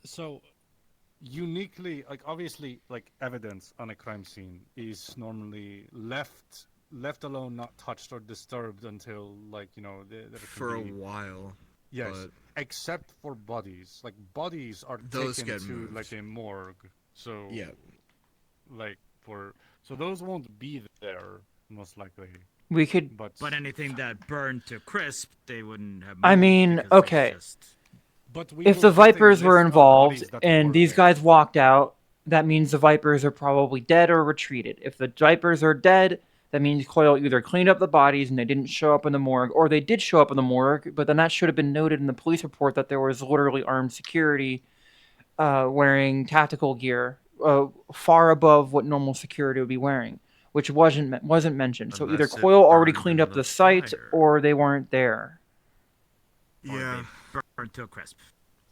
So uniquely, like obviously, like evidence on a crime scene is normally left alone, not touched or disturbed until there can For a be... while. Yes, but except for bodies. Like bodies are those taken get to moved. like a morgue. So Yeah. So those won't be there most likely. We could. But anything that burned to crisp, they wouldn't have moved. I mean, because it's okay. just- But If will the put a Vipers were list of involved bodies that and were these there. guys walked out, that means the Vipers are probably dead or retreated. If the Vipers are dead, that means Coyle either cleaned up the bodies and they didn't show up in the morgue, or they did show up in the morgue, but then that should have been noted in the police report that there was literally armed security wearing tactical gear far above what normal security would be wearing, which wasn't mentioned. So either Unless it Coyle already burned cleaned in up the the site, fire. or they weren't there. or Yeah. they burned to a crisp.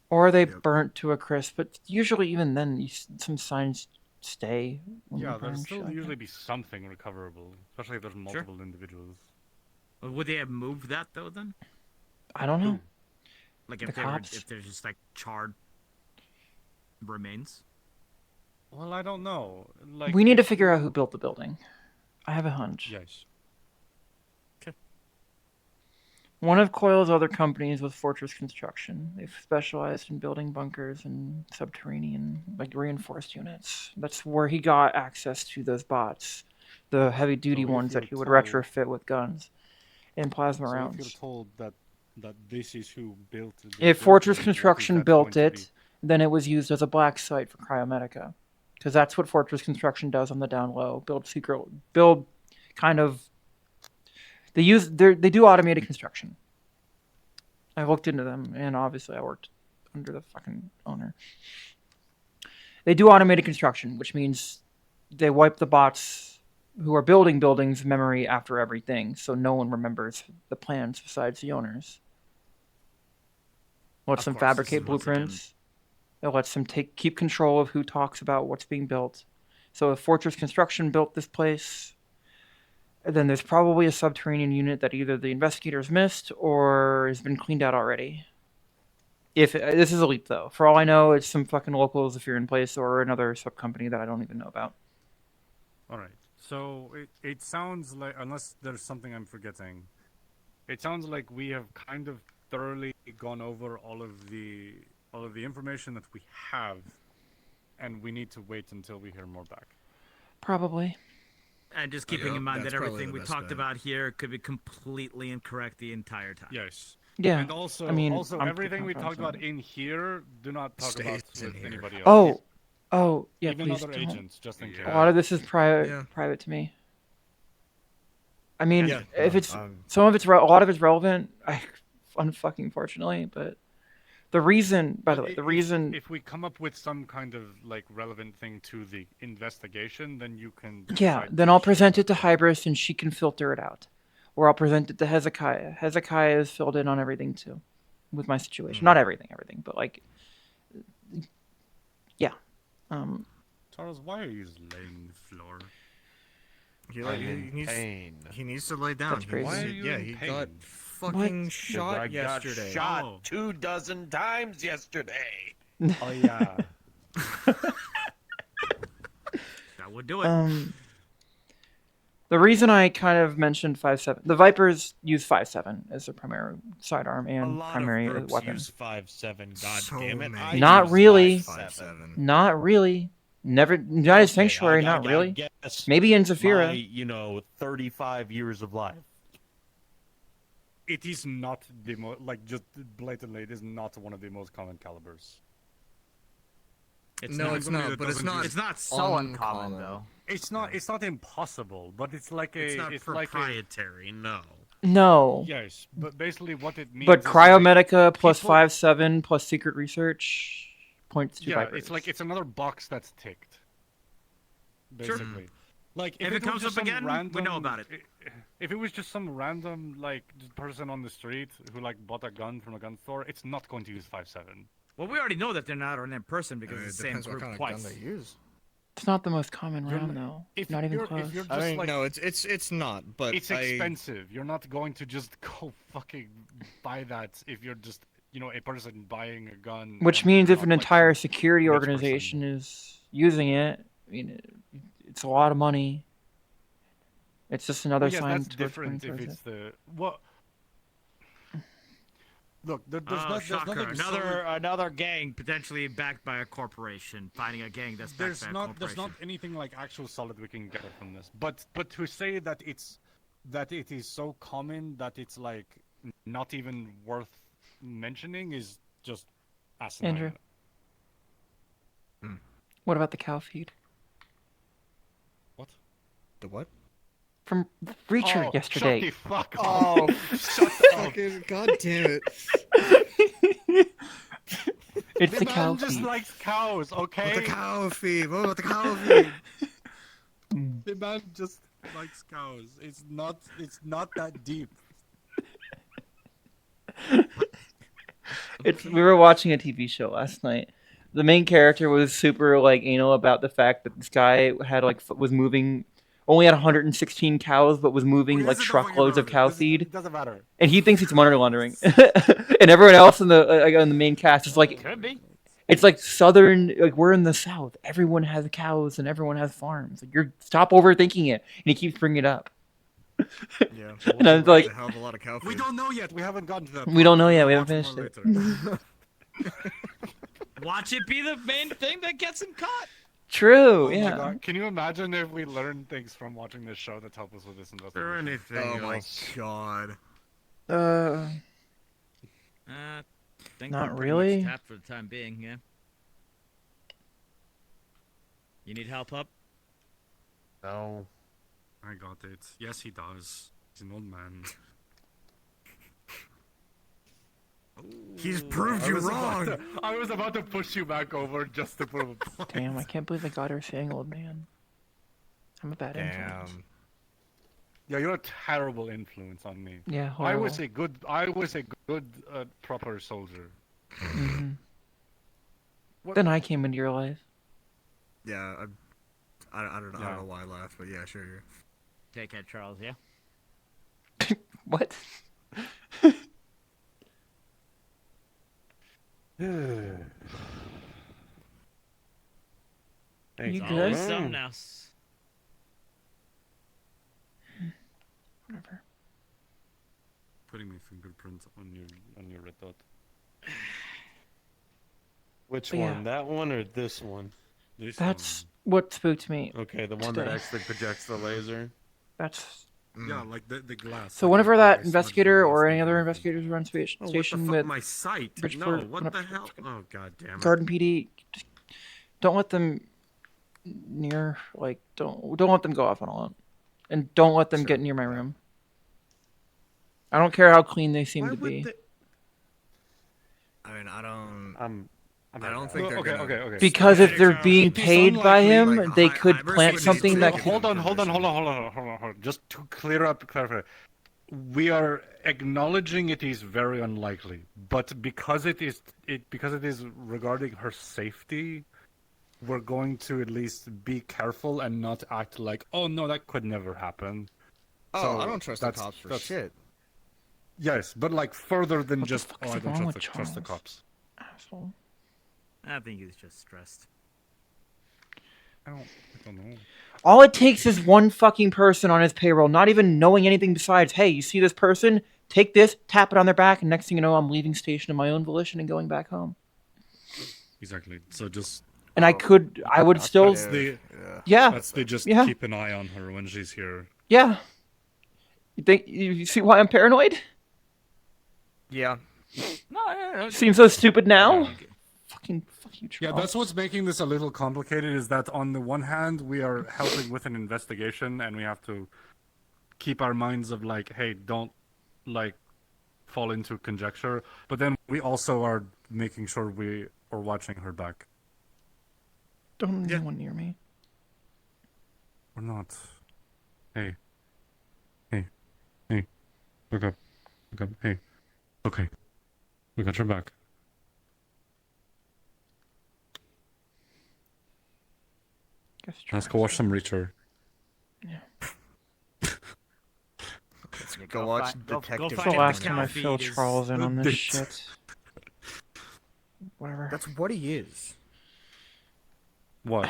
Or they Yep. burnt to a crisp, but usually even then, some signs stay. When you Yeah, burn there'll shit still like usually that. be something recoverable, especially if there's multiple individuals. Would they have moved that though? Then, I don't know. like The if cops? if there's just like charred remains. Well, I don't know. Like We need to figure out who built the building. I have a hunch. Yes. One of Coyle's other companies was Fortress Construction. They've specialized in building bunkers and subterranean, like reinforced units. That's where he got access to those bots, the heavy-duty So if ones that you're he would told- retrofit with guns and plasma So if you're rounds. told that this is who built the If Fortress building, what is Construction that built going to it, then it was used as a black site for Cryomedica, because that's what Fortress Construction does on the down low. Build kind of. They do automated construction. I looked into them, and obviously I worked under the fucking owner. They do automated construction, which means they wipe the bots who are building buildings memory after everything, so no one remembers the plans besides the owners. Lets them Of course, this fabricate is once again- blueprints. It lets them keep control of who talks about what's being built. So if Fortress Construction built this place, then there's probably a subterranean unit that either the investigators missed or has been cleaned out already. If this is a leap, though, for all I know, it's some fucking locals if you're in place, or another sub company that I don't even know about. All right. So it sounds like, unless there's something I'm forgetting, it sounds like we have kind of thoroughly gone over all of the information that we have, and we need to wait until we hear more back. Probably. And just keeping Yep, in mind that's that probably everything the we best talked bet. about here could be completely incorrect the entire time. Yes. Yeah. And also, I mean, I'm everything we talked about confident. in here, do not talk about Stays in with here. anybody else. Oh, yeah. Even Please other don't. agents, just in case. A lot of this is private. Yeah. Private to me. I mean, Yeah, if no, it's some of it's a lot of it's relevant, unfucking fortunately, but the reason, by the way, the reason. If we come up with some kind of like relevant thing to the investigation, then you can. Yeah, decide then to I'll share present it that to with- Hybris and she can filter it out. Or I'll present it to Hezekiah. Hezekiah is filled in on everything too, with my situation. Not everything, but like, yeah. Charles, why are you just laying on the floor? He needs to lay down. That's crazy. Why are you in he pain? got fucking What? shot I got yesterday. shot Oh. 24 times yesterday. Oh yeah. That would do it. The reason I kind of mentioned 5.7, the Vipers use 5.7 as their primary sidearm A and lot primary of verps weapon. use 5.7. God So damn it! many. I Not use really. 5.7. Not really. Never. United Okay, Sanctuary, I not really. guess Maybe in my, Zafira. 35 years of life. It is not the most, like, just blatantly, it is not one of the most common calibers. No, it's not. But it's not. It's not so uncommon uncommon. though. It's not impossible, but it's like a. It's not like a, proprietary. No. No. yes, but basically what it means. But is, like, Cryomedica plus people- 5.7 plus secret research points to Yeah, Vipers. it's like it's another box that's ticked. Basically. Like If it was comes just up some again, random, we know about it. If it was just some random like person on the street who like bought a gun from a gun store, it's not going to use 5.7. Well, we already know that they're not in person because It it's the same depends what group kind of twice. gun they use. It's not the most common You're round, n- though. If Not even you're, close. If you're just I mean, like, no, it's not. But it's expensive. You're not going to just go fucking buy that if you're just you know, a person buying a gun. Which and means if not, an like, entire some security rich organization person. is using it, I mean, it's a lot of money. It's just another Well, yes, sign that's towards different pointing if towards it's the what. Look, there's Shocker. nothing Another gang potentially backed by a corporation. Finding a gang that's backed by a corporation. there's not anything like actual solid we can get from this. But to say that it is so common that it's like not even worth mentioning is just asinine. Andrew. What about the cow feed? What? The what? From Reacher yesterday. Shut the fuck up. Oh, Shut up. fucking god damn it! It's the man cow just feed. likes cows, okay? What the cow feed? What about the cow feed? The man just likes cows. It's not that deep. We were watching a TV show last night. The main character was super like anal about the fact that this guy had like was moving, only had 116 cows, but was moving like truckloads of cow feed. It doesn't matter. And he thinks it's money laundering. And everyone else in the main cast is like, Could be. it's like southern, like we're in the South. Everyone has cows and everyone has farms. Like, stop overthinking it. And he keeps bringing it up. Yeah. And I was like, A hell of a lot of cow feed. We don't know yet. We haven't gotten to that. we don't know yet. We We'll haven't watch finished more it. later. Watch it be the main thing that gets him caught. True. Oh my Yeah. God. Can you imagine if we learned things from watching this show that help us with this Or investigation? anything Oh my else. god. Think Not we're pretty really. much tapped for the time being, yeah. You need help up? No. I got it. Yes, he does. He's an old man. He's proved you wrong. I was about to push you back over just to prove a point. Damn, I can't believe I got her saying old man. I'm a bad influence. Damn. Yeah, you're a terrible influence on me. Yeah, I horrible. was a good proper soldier. Mhm. What- Then I came into your life. Yeah, I don't know. I Yeah. don't know why I laughed, but yeah, sure. Take it, Charles, yeah? What? Thanks. You Always good? something else. Whatever. Putting my fingerprint on your red dot. Which But yeah. one? That one or this one? That's what spooked me. Okay, the one that Today. actually projects the laser. That's Yeah, like the glass. so. like Whenever the that smudgy investigator glass or thing any other happens. investigators run station Oh, what the fuck? with My sight? No, Bridgeport- what the hell? Oh god damn it. Garden PD, just don't let them near. Like, don't let them go off on a lot, and don't let them Sure, get near my yeah. room. I don't care how clean they seem Why to would be. they- I mean, I don't I don't think they're okay, gonna... okay. Because if they're Charles. being It's paid by unlikely, him, like, they high- could high-risk plant would something need that. to Hold on. permission. Just to clarify. We are acknowledging it is very unlikely, but because it is regarding her safety, we're going to at least be careful and not act like, oh no, that could never happen. Oh, So I don't trust the that's- cops for that's- shit. Yes, but like further than What the just, fuck oh, is I don't wrong trust with trust the Charles? cops. Asshole. I think he's just stressed. I don't know. All it takes is one fucking person on his payroll, not even knowing anything besides, hey, you see this person? Take this, tap it on their back, and next thing you know, I'm leaving station of my own volition and going back home. Exactly. So just And I would still, that's the yeah, that's the just Yeah. keep an eye on her when she's here. yeah. You see why I'm paranoid? Yeah. No, Seems so stupid now. Fucking fuck you, Yeah, Charles. that's what's making this a little complicated, is that on the one hand, we are helping with an investigation, and we have to keep our minds of like, hey, don't like fall into conjecture. But then we also are making sure we are watching her back. Don't let anyone near me. We're not. Hey. Look up. Hey. Okay. We got your back. Guess Let's Charles- go watch some Reacher. Go watch find- go Detective That's find the it. last The time I cow filled feed is- Charles in on this the- shit. whatever. That's what he is. What?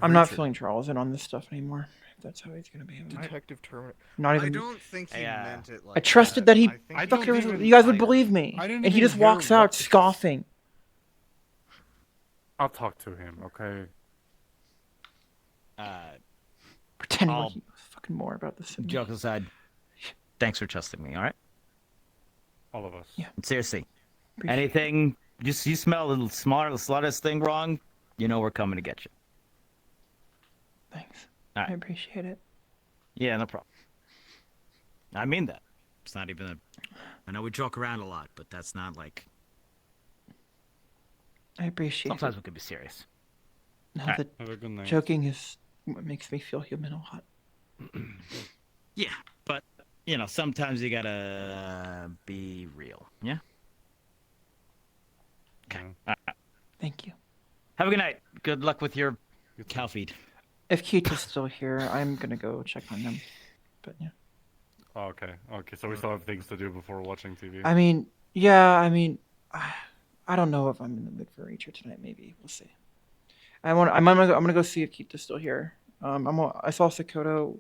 I'm not Reacher. feeling Charles in on this stuff anymore. If that's how he's gonna be. Detective Terminator. Not I even. don't think he Yeah. meant it like I trusted that he. I Fucker don't was, even- you guys would I- believe me, I didn't and he even just hear walks out what- scoffing. I'll talk to him, okay? Pretending I'll- like he knows fucking more about this. than me. Joke aside, thanks for trusting me. All right. All of us. Yeah. Seriously, Appreciate it. anything you smell the slightest thing wrong, you know we're coming to get you. Thanks. All right. I appreciate it. Yeah, no problem. I mean that. It's not even a. I know we joke around a lot, but that's not like. I appreciate Sometimes it. we could be serious. Now Alright. that Have a good night. joking is what makes me feel human a lot. Yeah, but sometimes you gotta be real. Yeah. Okay. Yeah. Thank you. Have a good night. Good luck with your cow feed. If Keita's still here, I'm gonna go check on them. But yeah. Oh, okay. Okay, so we still have things to do before watching TV. I mean, yeah. I mean, I don't know if I'm in the mood for Reacher tonight. Maybe we'll see. I'm gonna go see if Keita's still here. I saw Sakoto.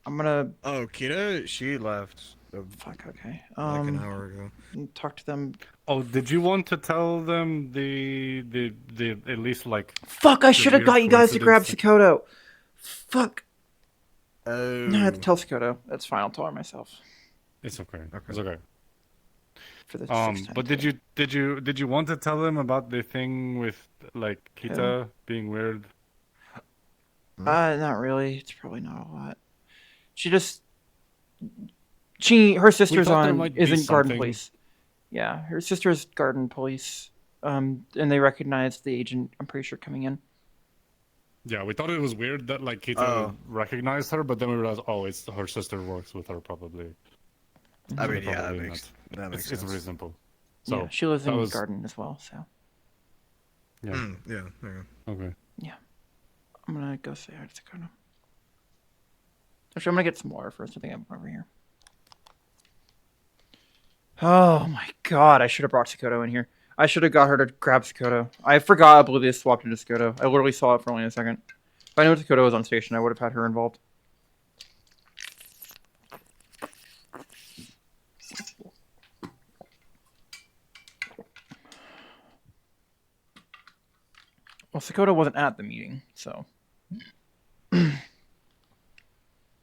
I'm gonna. Oh, Kita, she left Fuck. Okay. like an hour ago. Talk to them. Oh, did you want to tell them the at least like? Fuck! I should have weird got you guys to grab coincidence Sakoto. Fuck. Oh. No, I have to tell Sakoto. That's fine. I'll tell her myself. It's okay. It's okay. For the sixth time But today. did you want to tell them about the thing with like Kita being weird? Not really. It's probably not a lot. Her sister's thought there on might be isn't garden something. police. Yeah, her sister's garden police. And they recognized the agent. I'm pretty sure coming in. Yeah, we thought it was weird that like Kita Oh. recognized her, but then we realized, oh, it's her sister works with her probably. I mean, So yeah, that probably makes not. sense. It's reasonable. So Yeah, she lives that in was- garden as well. So Yeah. Yeah, yeah. Okay. I'm gonna go say hi to Sakoto. Actually, I'm gonna get some water first. I think I'm over here. Oh my god! I should have brought Sakoto in here. I should have got her to grab Sakoto. I forgot Oblivious swapped into Sakoto. I literally saw it for only a second. If I knew Sakoto was on station, I would have had her involved. Well, Sakoto wasn't at the meeting, so.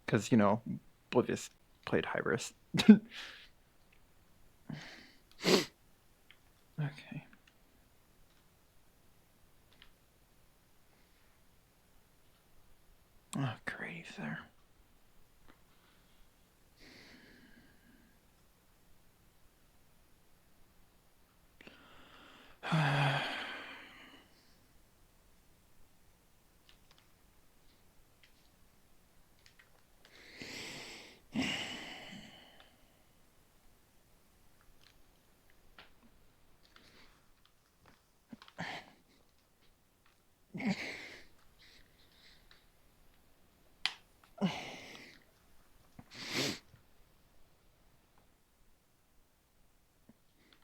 Because, Oblivious played Hybris. Okay. Oh, great, he's there.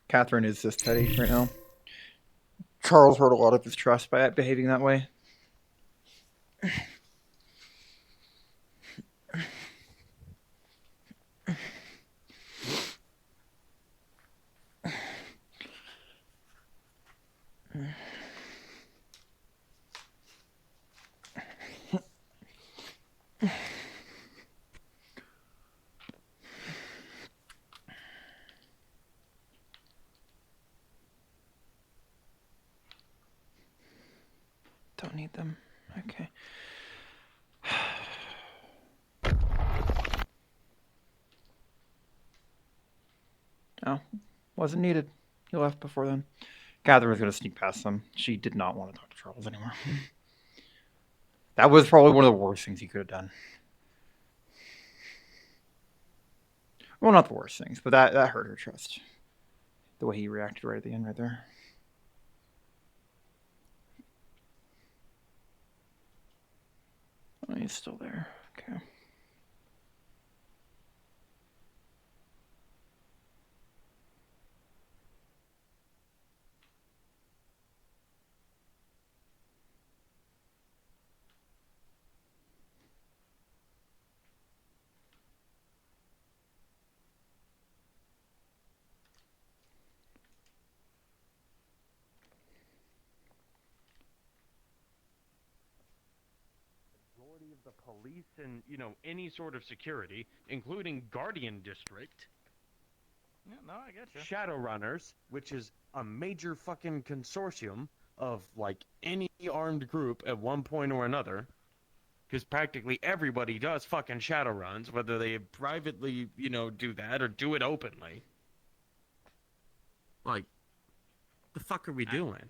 Katherine is this petty right now. Charles hurt a lot of his trust by behaving that way. Don't need them. Okay. Oh, wasn't needed. He left before then. Catherine was going to sneak past them. She did not want to talk to Charles anymore. That was probably one of the worst things he could have done. Well, not the worst things, but that hurt her trust. The way he reacted right at the end, right there. Oh, he's still there. Okay. the police and, you know, any sort of security, including Guardian District. Yeah, no, I get you. Shadowrunners, which is a major fucking consortium of, like, any armed group at one point or another. Because practically everybody does fucking Shadowruns, whether they privately, you know, do that or do it openly. Like, the fuck are we doing?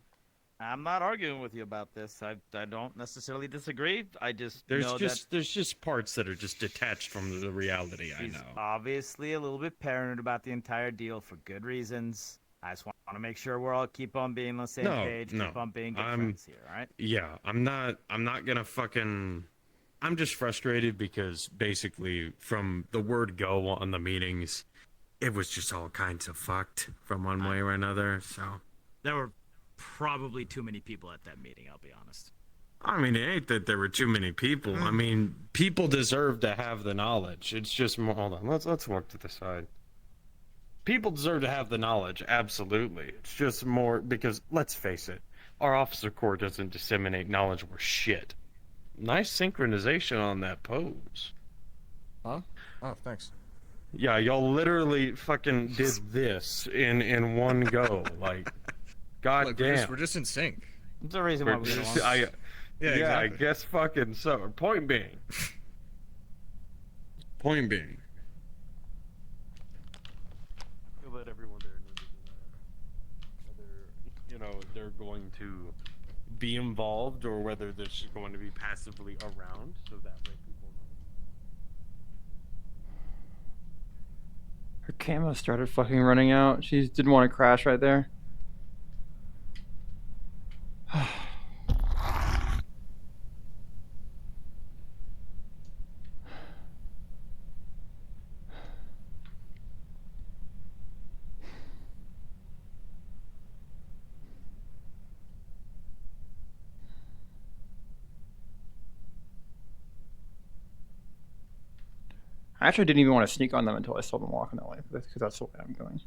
I'm not arguing with you about this. I don't necessarily disagree. I just There's know just there's just parts that are just detached from the reality. that I he's know. obviously a little bit paranoid about the entire deal for good reasons. I just want to make sure we're all keep on being on the same page, keep on being good friends here, all right? Yeah, I'm not gonna fucking. I'm just frustrated because basically from the word go on the meetings, it was just all kinds of fucked from one way or another. So There were probably too many people at that meeting, I'll be honest. I mean, it ain't that there were too many people. I mean, people deserve to have the knowledge. It's just more. Hold on, let's walk to the side. People deserve to have the knowledge, absolutely. It's just more because let's face it, our officer corps doesn't disseminate knowledge worth shit. Nice synchronization on that pose. Huh? Oh, thanks. Yeah, y'all literally fucking did this in one go. Like, god Look, damn. we're just in sync. There's a reason why we get along. I Exactly. guess fucking so. Point being. Point being. I feel that everyone there needed to know whether, you know, they're going to be involved or whether they're just going to be passively around, so that way people know. Her camo started fucking running out. She didn't want to crash right there. I actually didn't even want to sneak on them until I saw them walking that way, because that's the way I'm going.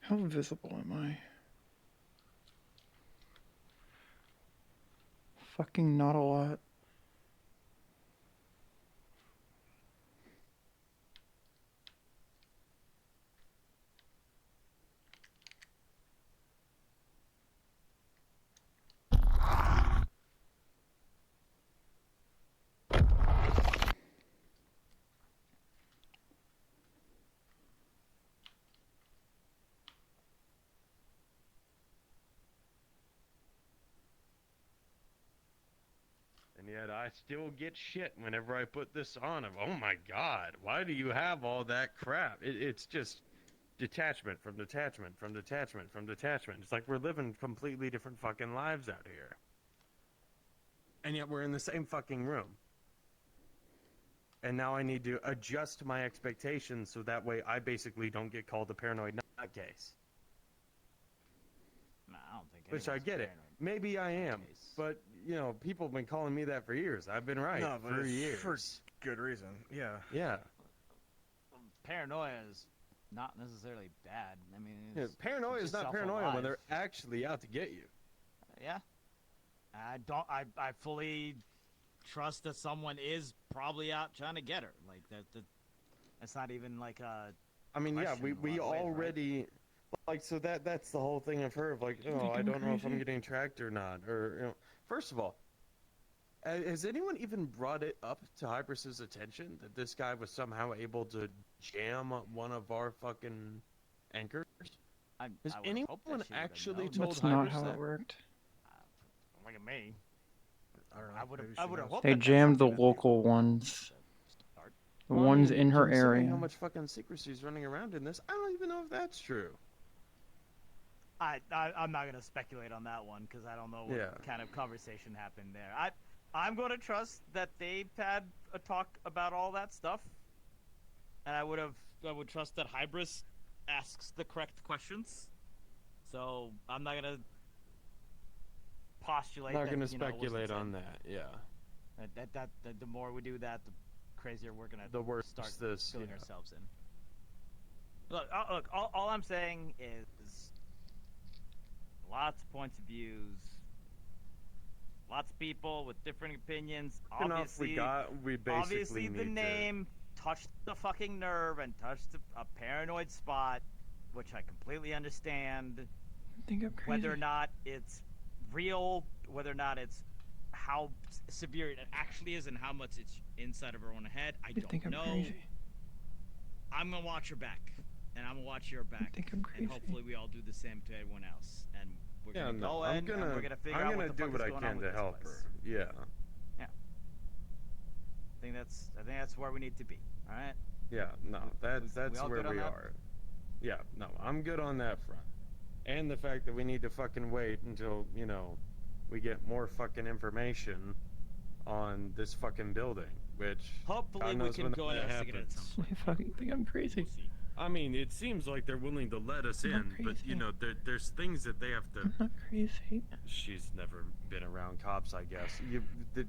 How visible am I? Fucking not a lot. And yet I still get shit whenever I put this on of, oh my god, why do you have all that crap? It's just detachment from detachment from detachment from detachment. It's like we're living completely different fucking lives out here. And yet we're in the same fucking room. And now I need to adjust my expectations so that way I basically don't get called a paranoid nutcase. No, I don't think Which I anyone's get it. paranoid. Maybe I am. Nutcase. But, you know, people have been calling me that for years. I've been right No, but for it's years. for good reason. Yeah. Yeah. Paranoia is not necessarily bad. I mean, Yeah, it's paranoia it's is just not paranoia when self-alive. they're actually out to get you. Yeah. I fully trust that someone is probably out trying to get her. Like that's not even like a. I mean, yeah, Question we in a lot of ways, right? already like so that's the whole thing of her of like, oh, I don't know if I'm getting tracked or not, or you know. First of all, has anyone even brought it up to Hybrus's attention that this guy was somehow able to jam one of our fucking anchors? Has I would anyone hope that she would have actually known. told That's not Hybrus how that? it worked. Look at me. I don't know. I would have. Maybe I she would have knows. hoped They that that's jammed the something that local people would ones. start. The Well, I ones mean, in her considering area. how much fucking secrecy is running around in this, I don't even know if that's true. I'm not gonna speculate on that one because I don't know what Yeah. kind of conversation happened there. I'm gonna trust that they've had a talk about all that stuff, and I would trust that Hybris asks the correct questions. So I'm not gonna postulate. Not that, gonna was speculate on insane. that. Yeah. That the more we do that, the crazier we're gonna start filling ourselves in. Look, all I'm saying is lots of points of views, lots of people with different opinions. Obviously, we basically the name touched the fucking nerve and touched a paranoid spot, which I completely understand. I think I'm crazy. Whether or not it's real, whether or not it's how severe it actually is, and how much it's inside of our own head, I don't know. Crazy. I'm gonna watch your back, and I'm gonna watch your back, I think I'm crazy. and hopefully we all do the same to everyone else. And we're Yeah, gonna go I'm in, and we're gonna figure out what the do fuck what is I going can on with to this help place. her. Yeah. I think that's where we need to be. All right. Yeah. No, that's all where good on we that? are. Yeah. No, I'm good on that front. And the fact that we need to fucking wait until we get more fucking information on this fucking building, which Hopefully God we knows can when go that investigate it at happens. some point. I fucking think I'm crazy. We'll see. I mean, it seems like they're willing to let us I'm in, but crazy. there's things that they have to. I'm not crazy. She's never been around cops, I guess.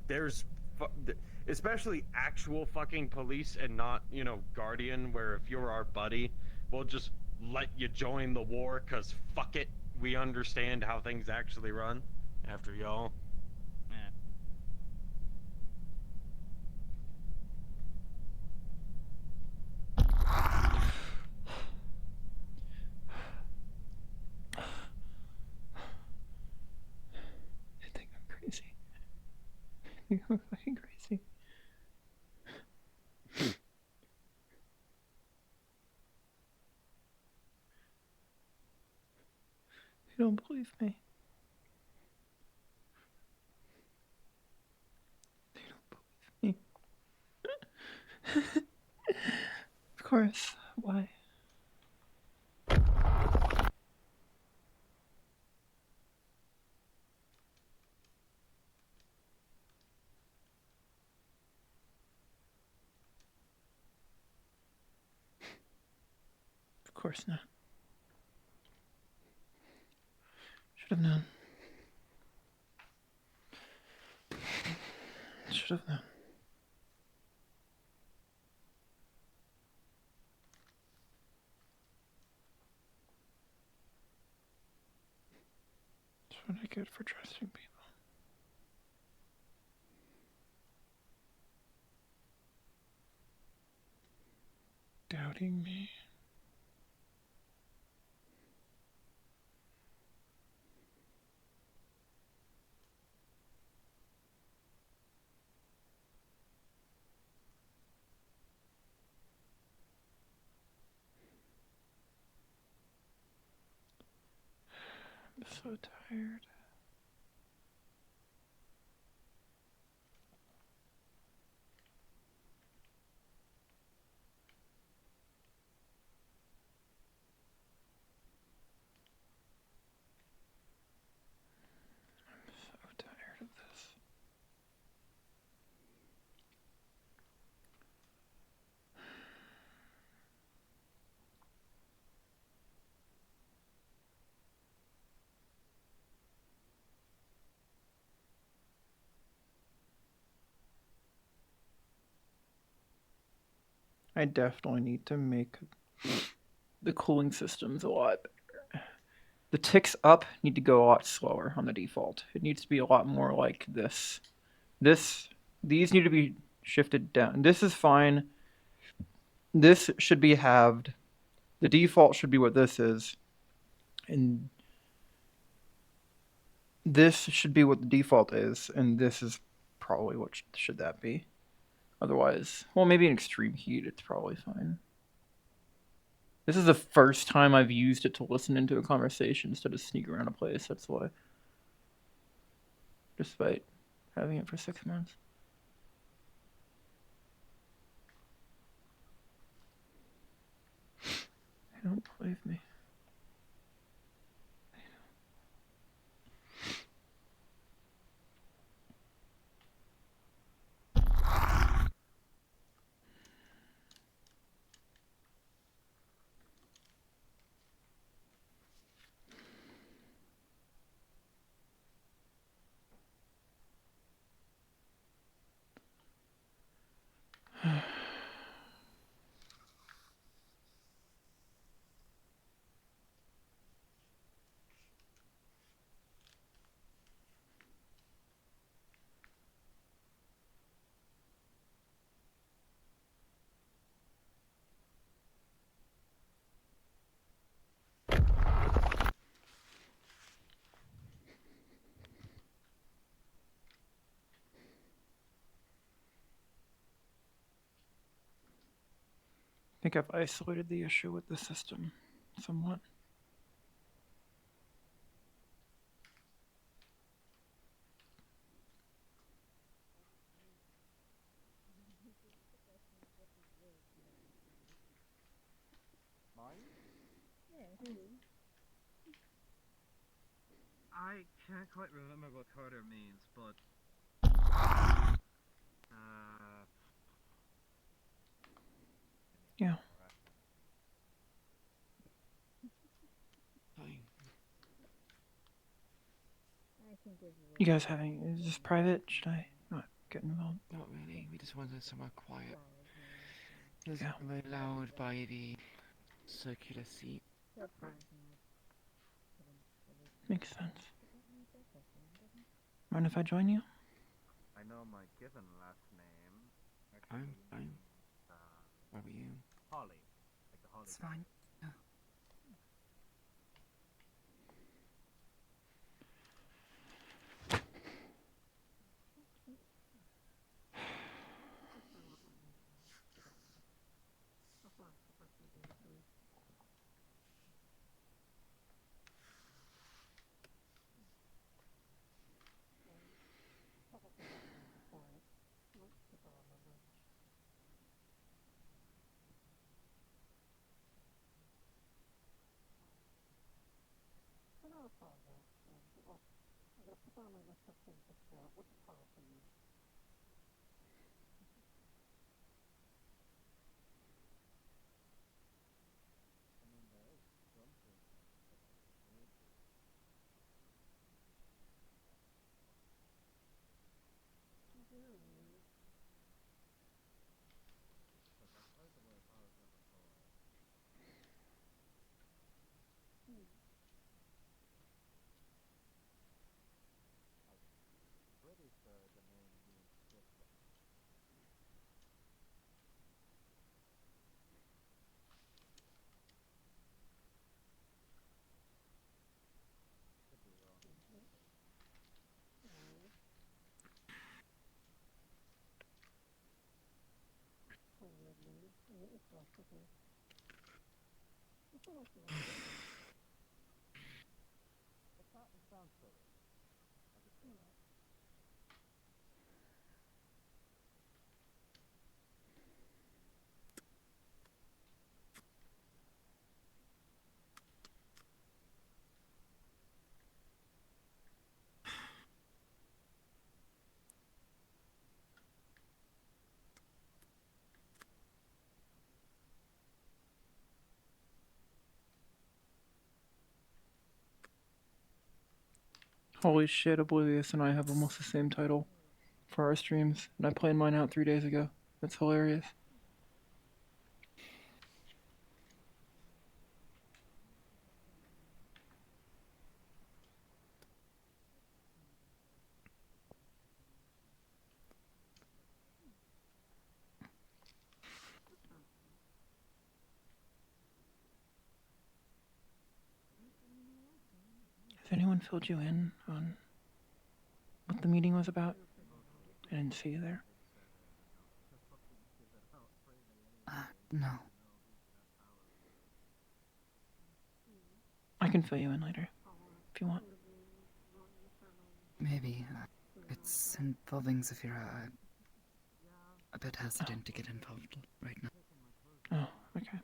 There's especially actual fucking police and not Guardian, where if you're our buddy, we'll just let you join the war, cause fuck it, we understand how things actually run. After y'all. Yeah. I think I'm crazy. I think I'm fucking crazy. They don't believe me. They don't believe me. Of course. Why? Of course not. Should have known. Should have known. That's what I get for trusting people. Doubting me. I'm so tired. I'm so tired of this. I definitely need to make the cooling systems a lot better. The ticks up need to go a lot slower on the default. It needs to be a lot more like this. These need to be shifted down. This is fine. This should be halved. The default should be what this is. And this should be what the default is. And this is probably what should that be. Otherwise, well, maybe in extreme heat, it's probably fine. This is the first time I've used it to listen into a conversation instead of sneak around a place. That's why. Despite having it for 6 months. They don't believe me. I think I've isolated the issue with the system somewhat. I can't quite remember what Carter means, but Yeah. Fine. You guys having, is this private? Should I not get involved? Not really. We just wanted somewhere quiet. It's Yeah. very loud by the circular seat. Makes sense. Mind if I join you? I know my given last name. I'm fine. Where were you? Holly. Like the Holly. It's fine. Yeah. Holy shit, Oblivious and I have almost the same title for our streams, and I planned mine out 3 days ago. That's hilarious. Has anyone filled you in on what the meeting was about? I didn't see you there. No. I can fill you in later, if you want. Maybe. It's involving Zafira. I'm a bit hesitant to get involved right now. Oh, okay.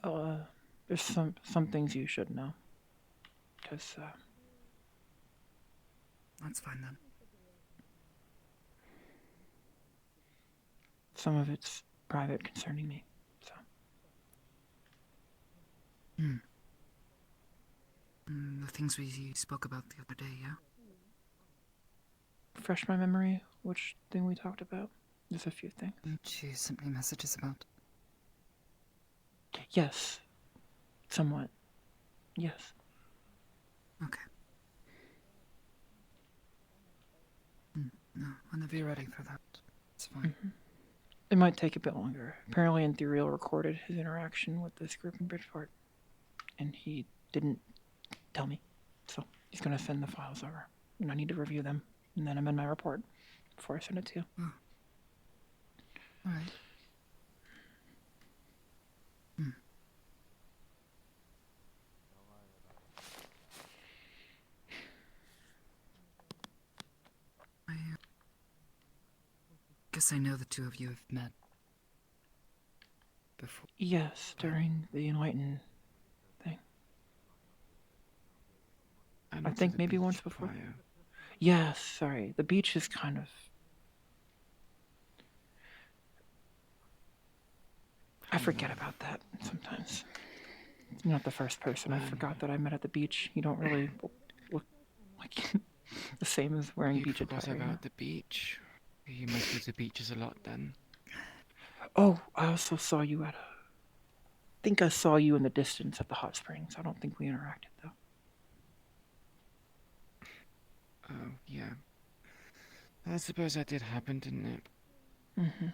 Well, there's some things you should know. Because, That's fine then. some of it's private concerning me, so. The things we spoke about the other day, yeah? Refresh my memory. Which thing we talked about? There's a few things. Didn't you send me messages about? Yes. Somewhat. Yes. Okay. No, whenever you're ready for that, it's fine. It might take a bit longer. Apparently, Ethereal recorded his interaction with this group in Bridgeport, and he didn't tell me. So he's going to send the files over, and I need to review them, and then amend my report before I send it to you. Oh. All right. I guess I know the two of you have met before. Yes, during the Enlighten thing. I think maybe once before. Prior. Yes, sorry. The beach is kind of... I forget about that sometimes. You're not the first person I forgot that I met at the beach. You don't really look like the same as wearing beach attire. What about the beach? You must go to beaches a lot then. Oh, I also saw you at a... I think I saw you in the distance at the hot springs. I don't think we interacted, though. Oh, yeah. I suppose that did happen, didn't it? Mm-hmm.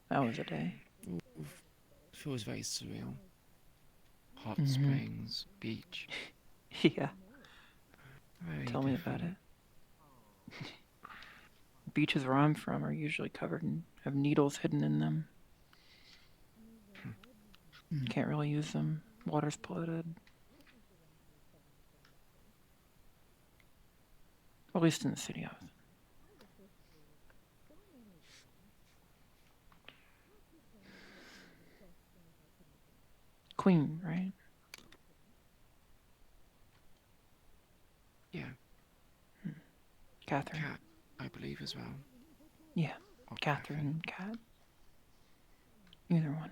That was a day. Feels very surreal. Hot Mhm. springs, beach. Yeah. Very Tell me about different. it. Beaches where I'm from are usually covered and have needles hidden in them. Can't really use them. Water's polluted. At least in the city I was. Queen, right? Yeah. Katherine. Cat, I believe as well. Yeah. Or Katherine, Cat. Either one.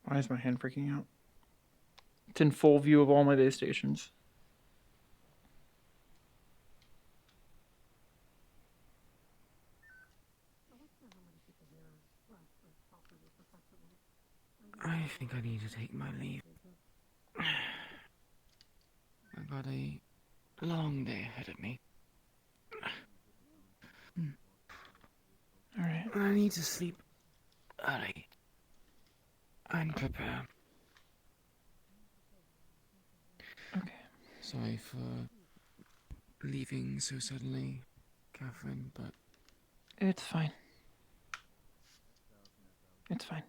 Why is my hand freaking out? It's in full view of all my base stations. I think I need to take my leave. I've got a long day ahead of me. Alright. I need to sleep early and prepare. Okay. Sorry for leaving so suddenly, Catherine, but It's fine. It's fine.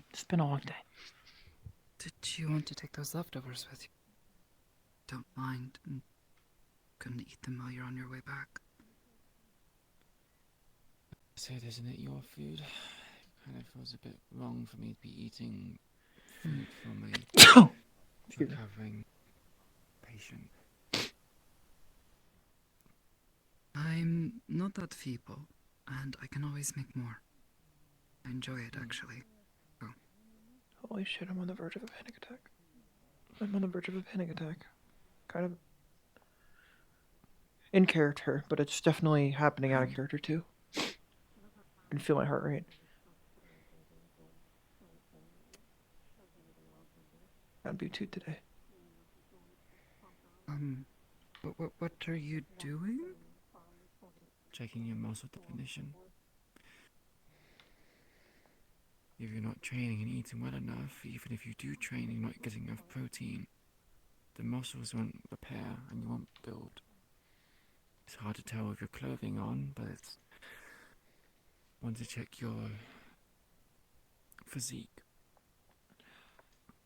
It's been a long day. Did you want to take those leftovers with you? Don't mind. Couldn't eat them while you're on your way back. said, isn't it your food? Kind of feels a bit wrong for me to be eating food from a recovering patient. I'm not that feeble, and I can always make more. I enjoy it, actually. So. Holy shit, I'm on the verge of a panic attack. I'm on the verge of a panic attack. Kind of in character, but it's definitely happening out of character too. I can feel my heart rate. I'd be too today. What are you doing? Checking your muscle definition. If you're not training and eating well enough, even if you do train and you're not getting enough protein, the muscles won't repair and you won't build. It's hard to tell with your clothing on, but it's... Want to check your physique.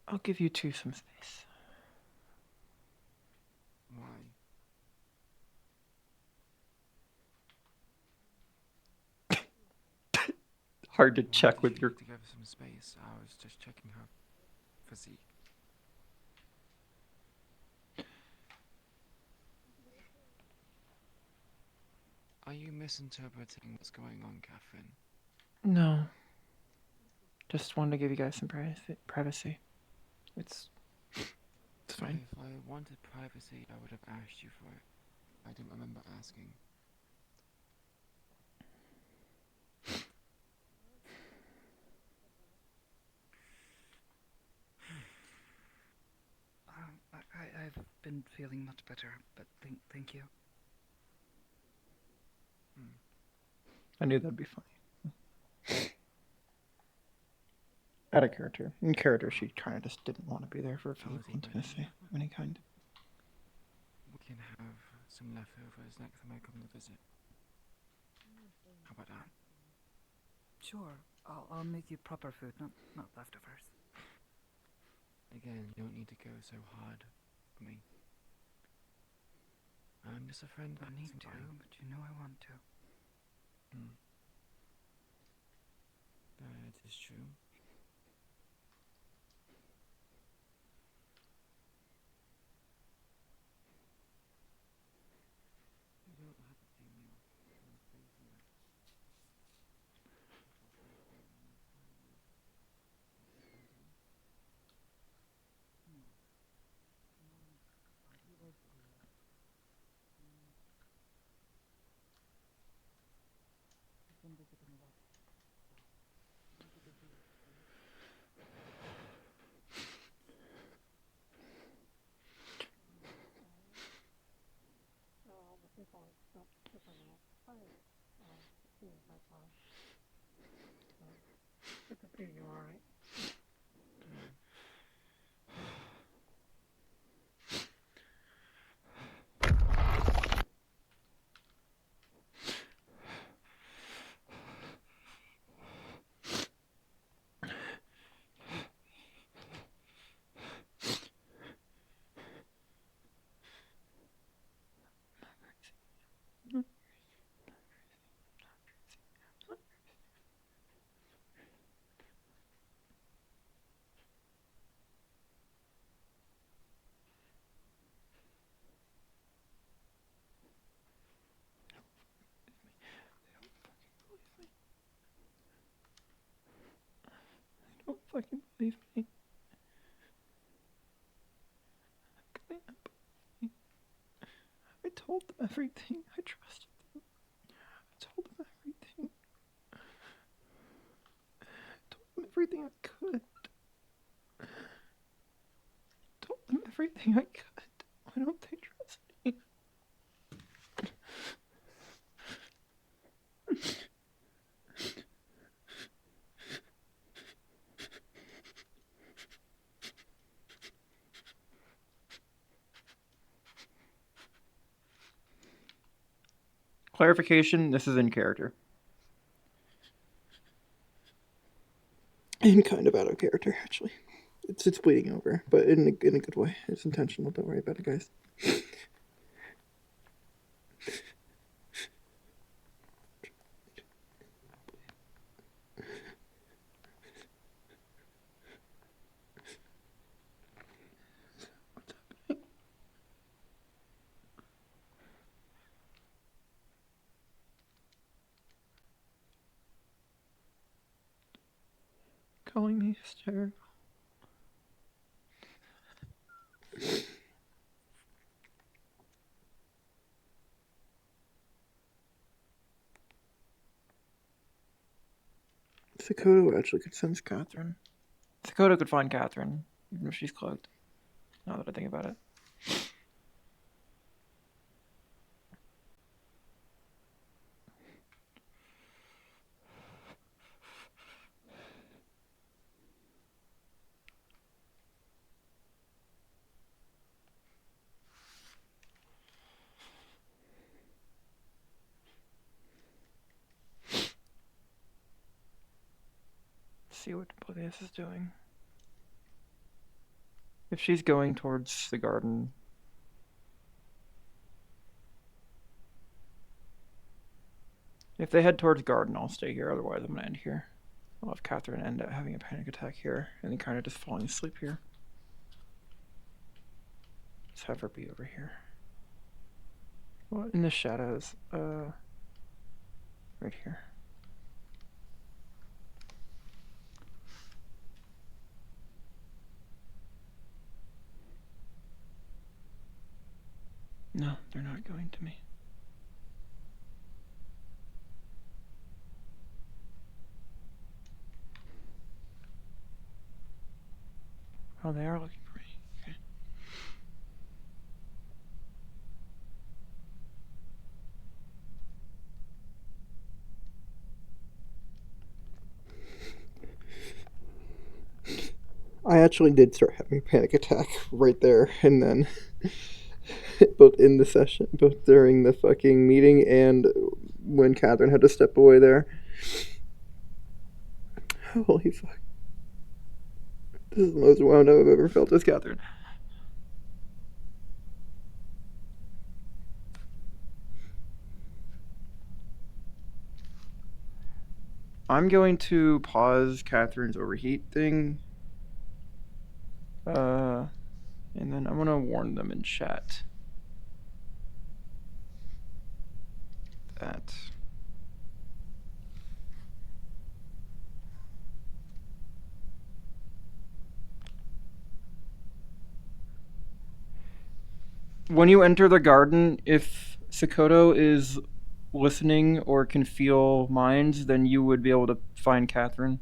I'll give you two some space. Why? Hard to Why check did with you your... need to give her some space? I was just checking her physique. Are you misinterpreting what's going on, Catherine? No. Just wanted to give you guys some privacy. It's fine. If I wanted privacy, I would have asked you for it. I didn't remember asking. I've been feeling much better, but thank you. I knew that'd be funny. Out of character. In character, she kind of just didn't want to be there for physical intimacy of any kind. We can have some leftovers next time I come to visit. How about that? Sure, I'll make you proper food, not leftovers. Again, you don't need to go so hard for me. I'm just a friend. I need to, but you know I want to. That is true. You don't have to pay me off. I'm crazy. Don't fucking believe me. I told them everything. I trusted them. I told them everything. I told them everything I could. I told them everything I could. Why don't they trust me? Clarification, this is in character. And kind of out of character, actually. It's bleeding over, but in a good way. It's intentional, don't worry about it, guys. Calling me hysterical. Sakoto actually could sense Katherine. Sakoto could find Katherine, even if she's cloaked. Now that I think about it. See what Bodeas is doing. If she's going towards the garden. If they head towards garden, I'll stay here. Otherwise, I'm gonna end here. I'll have Catherine end up having a panic attack here, and then kind of just falling asleep here. Let's have her be over here. Well, in the shadows, right here. No, they're not going to me. Oh, they are looking for me. Okay. I actually did start having a panic attack right there, and then both in the session, both during the fucking meeting and when Catherine had to step away there. Holy fuck. This is the most wound up I've ever felt as Catherine. I'm going to pause Catherine's overheat thing. And then I'm gonna warn them in chat that when you enter the garden, if Sakoto is listening or can feel minds, then you would be able to find Catherine.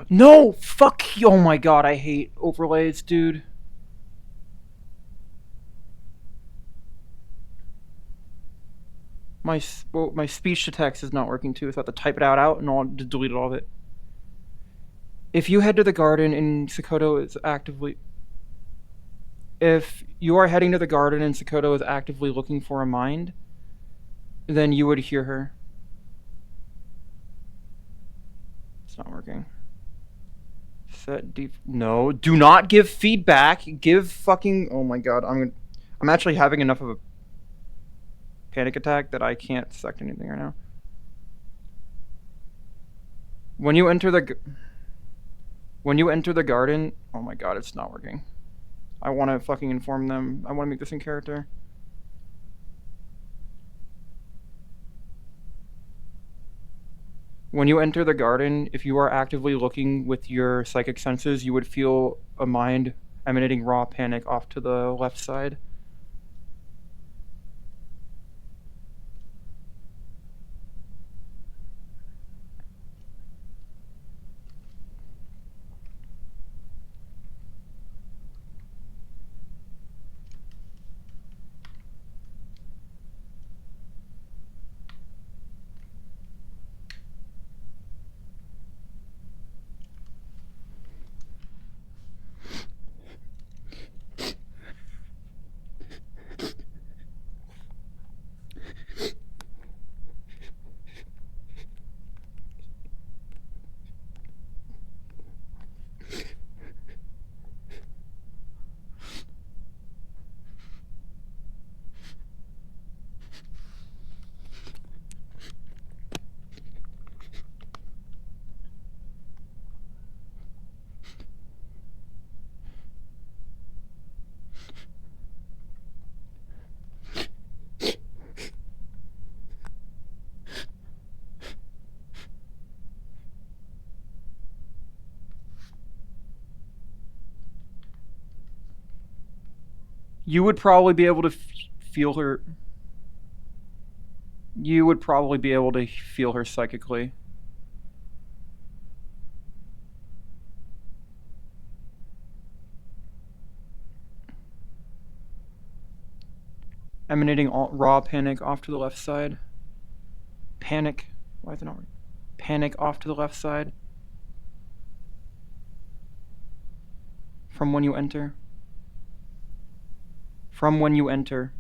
No! Fuck you! Oh my god, I hate overlays, dude. My speech to text is not working too, so I have to type it out and I'll delete all of it. If you head to the garden and Sakoto is actively... If you are heading to the garden and Sakoto is actively looking for a mind, then you would hear her. It's not working. Set deep... No, do not give feedback. Give fucking... Oh my god, I'm actually having enough of a panic attack that I can't select anything right now. When you enter the garden... Oh my god, it's not working. I want to fucking inform them. I want to make this in character. When you enter the garden, if you are actively looking with your psychic senses, you would feel a mind emanating raw panic off to the left side. You would probably be able to feel her. You would probably be able to feel her psychically. Emanating raw panic off to the left side. Panic. Why is it not? Panic off to the left side. From when you enter. From when you enter.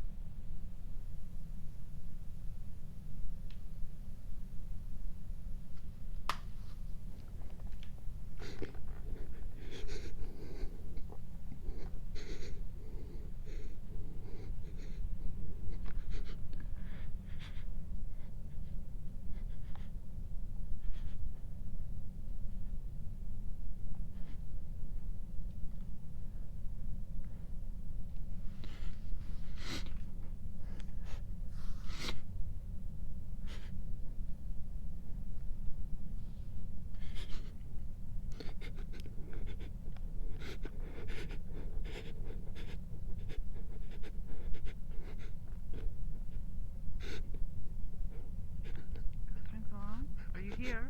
Are you here?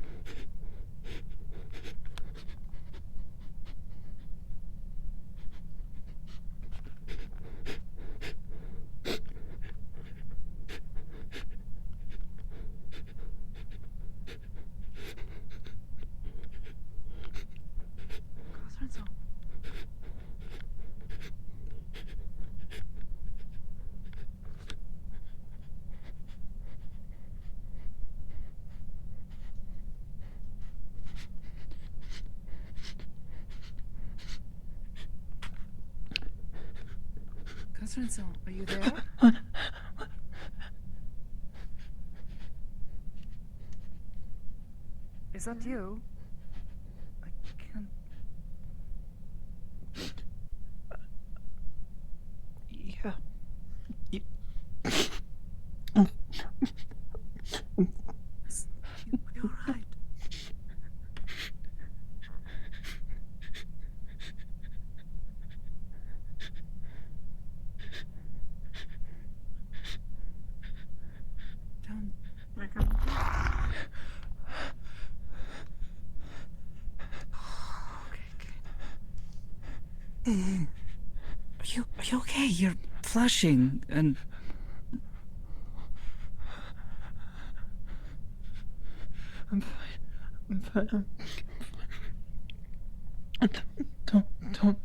Katherine, are you there? Is that you? I can't. Yeah. You're right. Don't wake up. Okay. Are you okay? You're flushing and. I'm fine. I'm fine. Don't.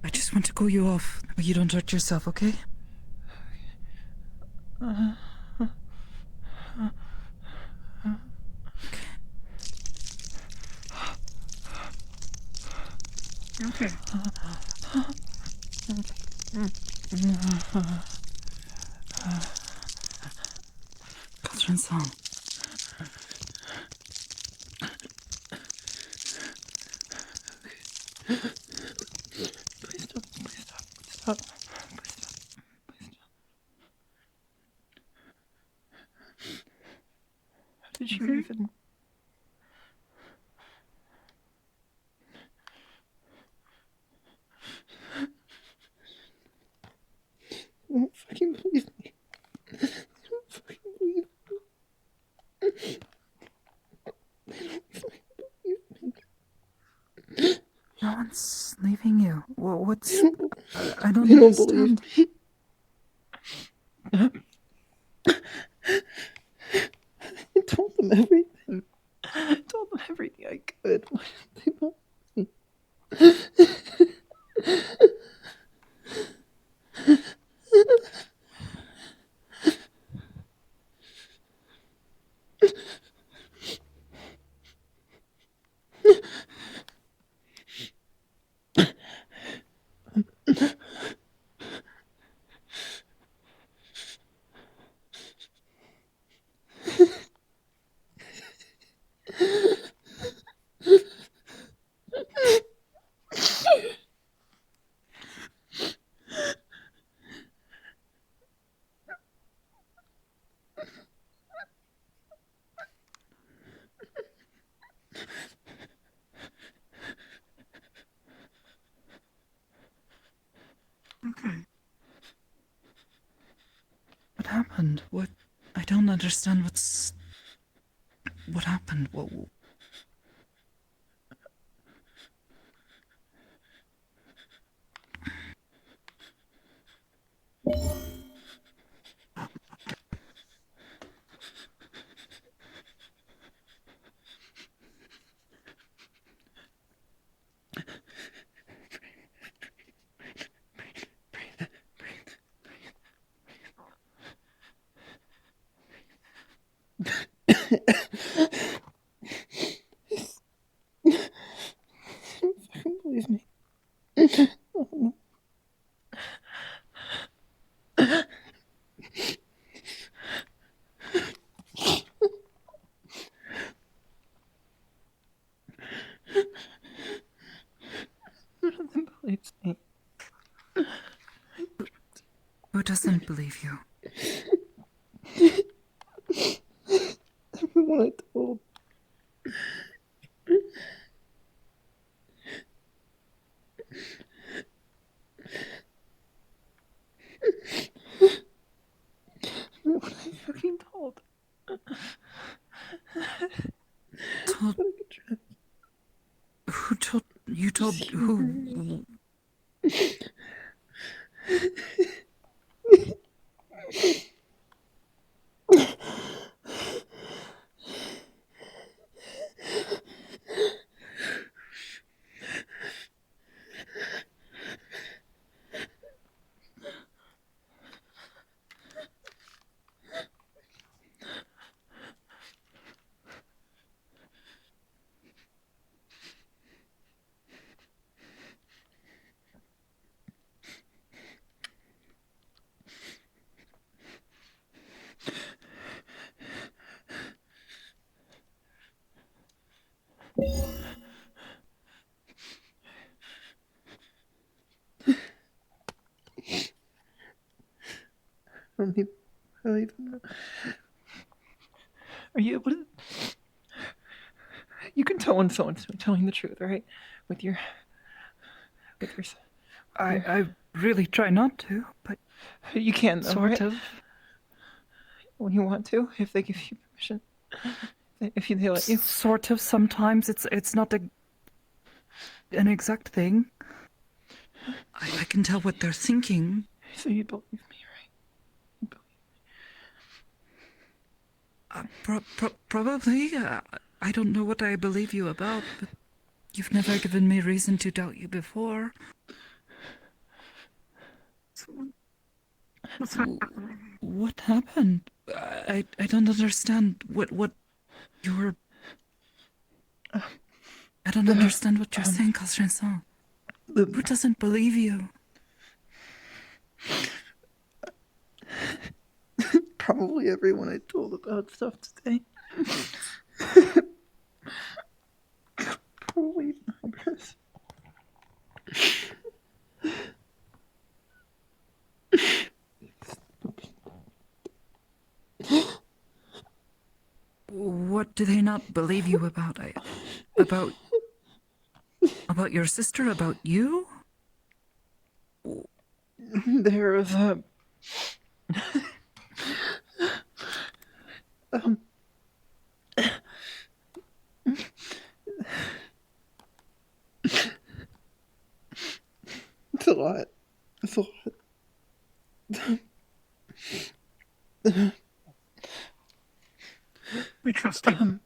I just want to cool you off, but you don't hurt yourself, okay? Okay. Katherine song. Please stop. Please stop. Stop. Please stop. Please stop. How did you even? You don't fucking believe me. You don't fucking believe me. They don't fucking believe me. No one's leaving you. What's... I don't They don't understand. believe me. I told them everything. I told them everything I could. Why didn't they believe me? happened? What? I don't understand what happened. What? Believe me. Believes me. Who doesn't believe you? Everyone I told. Everyone I fucking told. Told? Who told? You told who? I don't even know. Are you able to... You can tell when someone's telling the truth, right? With your... I really try not to, but... You can, though, Sort right? of. When you want to, if they give you permission. If they let you. Sort of. Sometimes it's not an exact thing. I can tell what they're thinking. So you believe me, right? Probably. I don't know what I believe you about, but you've never given me reason to doubt you before. What happened? I don't understand what you're... I don't understand what you're saying, Katherine. Who doesn't believe you? Probably everyone I told about stuff today. Probably numbers. What do they not believe you about? About your sister? About you? There's a... It's a lot. It's a lot. We trust you.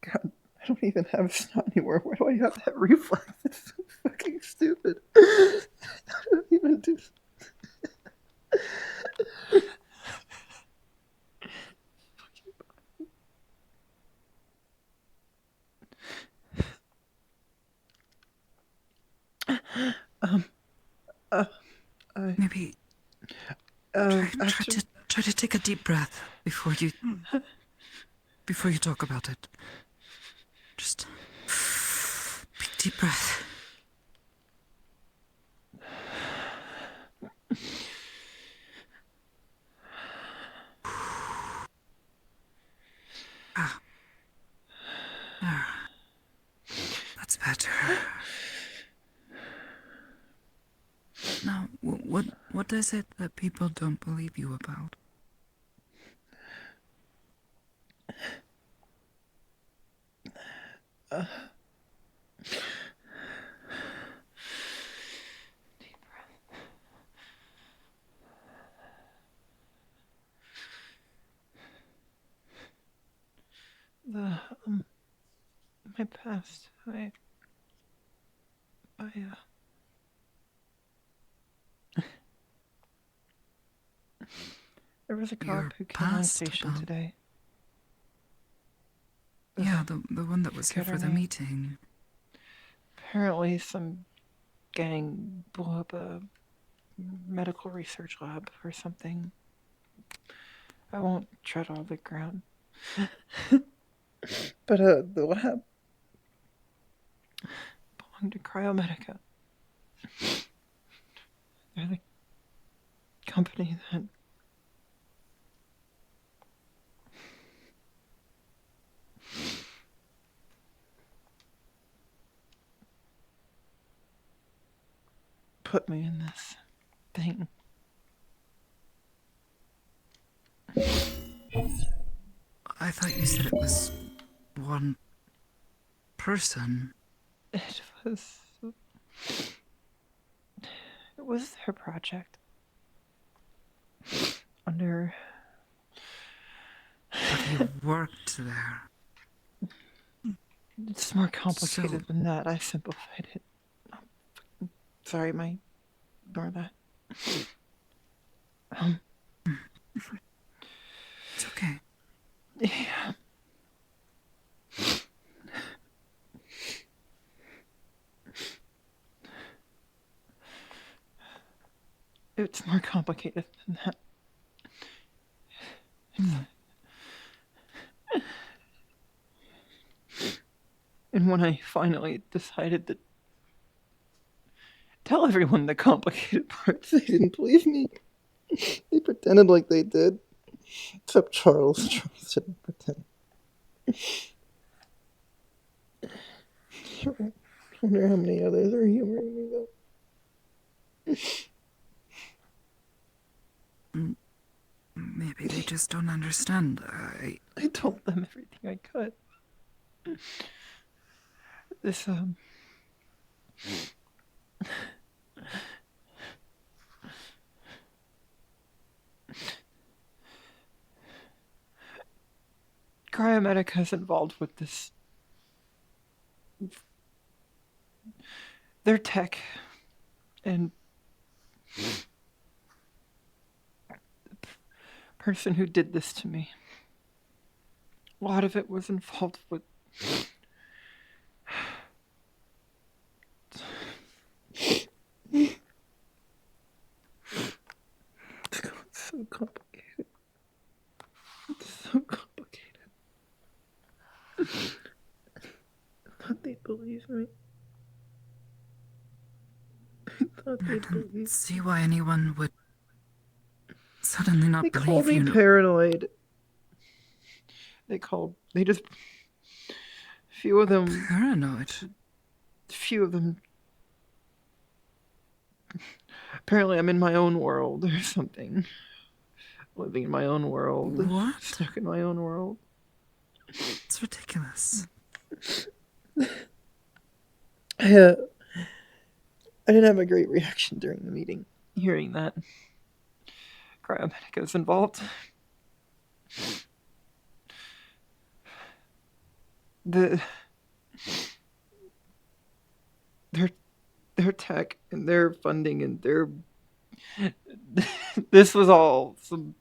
God, I don't even have snot anymore. Why do I have that reflex? It's so fucking stupid. I don't even do... Maybe try to take a deep breath before you talk about it. Just Deep breath. There. That's better. Now, what is it that people don't believe you about? Deep breath. My past. There was a cop who came on station today. Yeah, the one that was here for the meeting. Apparently some gang blew up a medical research lab or something. I won't tread all the ground. But the lab belonged to Cryomedica. They're the company that put me in this thing. I thought you said it was one person. It was their project. Under... But you worked there. It's more complicated than that. I simplified it. Sorry, ignore that. It's okay. Yeah. It's more complicated than that. And when I finally decided to tell everyone the complicated parts, they didn't believe me. They pretended like they did. Except Charles. Charles didn't pretend. I wonder how many others are humoring me, though. Maybe they just don't understand. I told them everything I could. This, Cryomedica is involved with this. Their tech and the person who did this to me. A lot of it was involved with it's so complicated. It's so complicated. I thought they'd believe me. I thought they'd believe me. See why anyone would suddenly not They believe called me you. paranoid. They just, few of them. Paranoid? Few of them. Apparently I'm in my own world or something. Living in my own world. What? Stuck in my own world. It's ridiculous. I didn't have a great reaction during the meeting, hearing that Cryomedica is involved. Their tech and their funding and their this was all some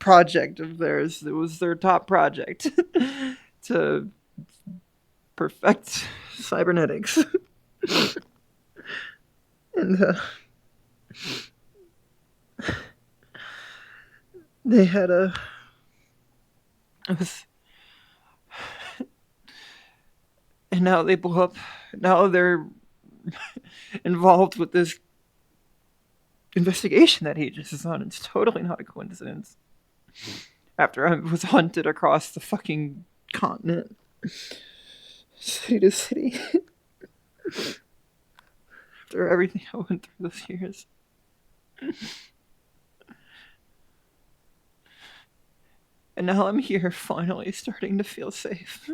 project of theirs. It was their top project to perfect cybernetics. And they had And now they blew up. Now they're involved with this investigation that Aegis is on. It's totally not a coincidence. After I was hunted across the fucking continent, city to city. After everything I went through those years. And now I'm here, finally starting to feel safe.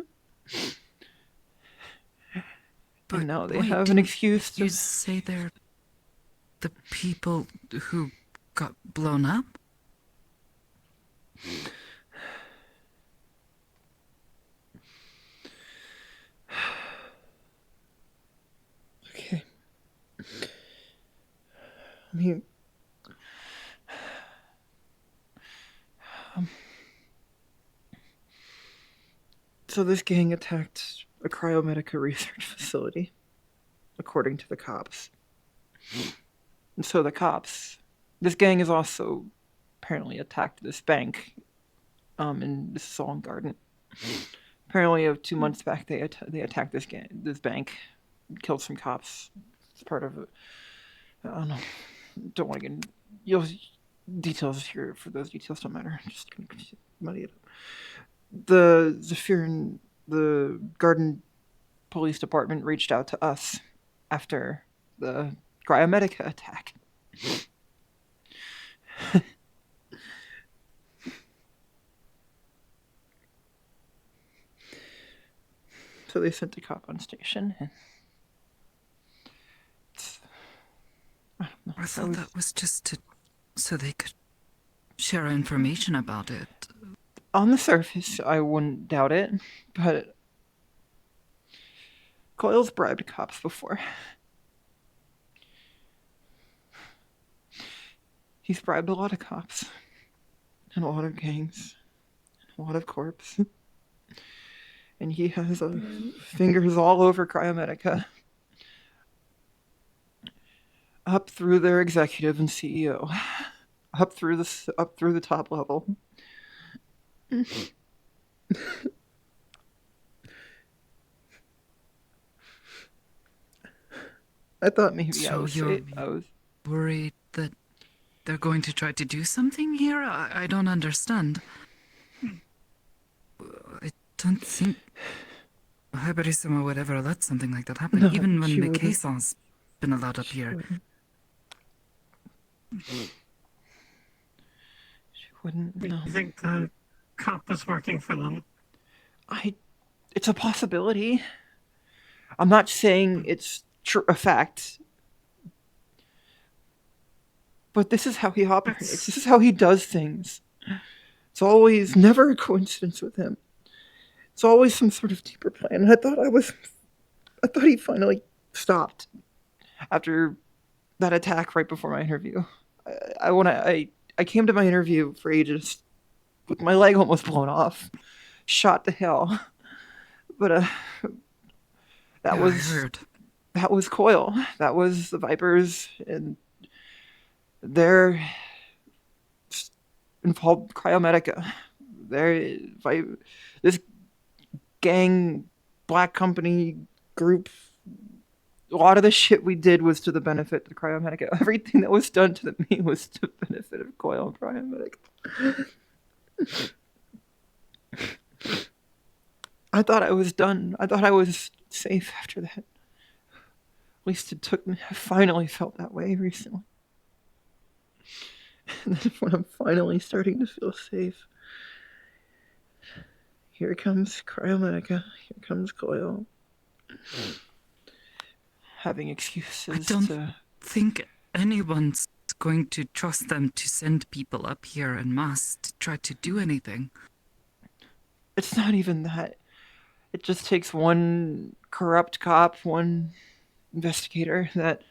But and now they wait, have an excuse to... You say they're the people who got blown up? Okay. I mean... So this gang attacked a cryomedica research facility, according to the cops. And so the cops, this gang has also apparently attacked this bank, in this is all in Garden. Apparently, 2 months back, they attacked this bank, killed some cops. It's part of it. I don't know. Don't want to get details here. For those details don't matter. I'm just gonna muddy it up. The Zephyr, the Garden Police Department reached out to us after the Cryomedica attack. So they sent a cop on station, and I don't know. I thought that was just so they could share information about it. On the surface, I wouldn't doubt it, but Coyle's bribed cops before. He's bribed a lot of cops, and a lot of gangs, and a lot of corps. And he has fingers all over Cryomedica. Up through their executive and CEO. Up through the top level. I thought maybe so I was worried that they're going to try to do something here? I don't understand. I don't think Hyperisima would ever let something like that happen, No, even when she the wouldn't. Caisson's been allowed up here. She wouldn't. No. You think the cop is working for them? It's a possibility. I'm not saying it's a fact. But this is how he operates. This is how he does things. It's always never a coincidence with him. It's always some sort of deeper plan. And I thought he finally stopped after that attack right before my interview. I came to my interview for Aegis with my leg almost blown off, shot to hell. But that was Coil. That was the Vipers, and they're involved Cryomedica. This gang, black company group. A lot of the shit we did was to the benefit of Cryomedica. Everything that was done to me was to the benefit of Coil and Cryomedica. I thought I was done. I thought I was safe after that. At least it took me. I finally felt that way recently. And then when I'm finally starting to feel safe, here comes Cryomedica. Here comes Coil. Having excuses I don't think anyone's going to trust them to send people up here en masse to try to do anything. It's not even that. It just takes one corrupt cop, one investigator that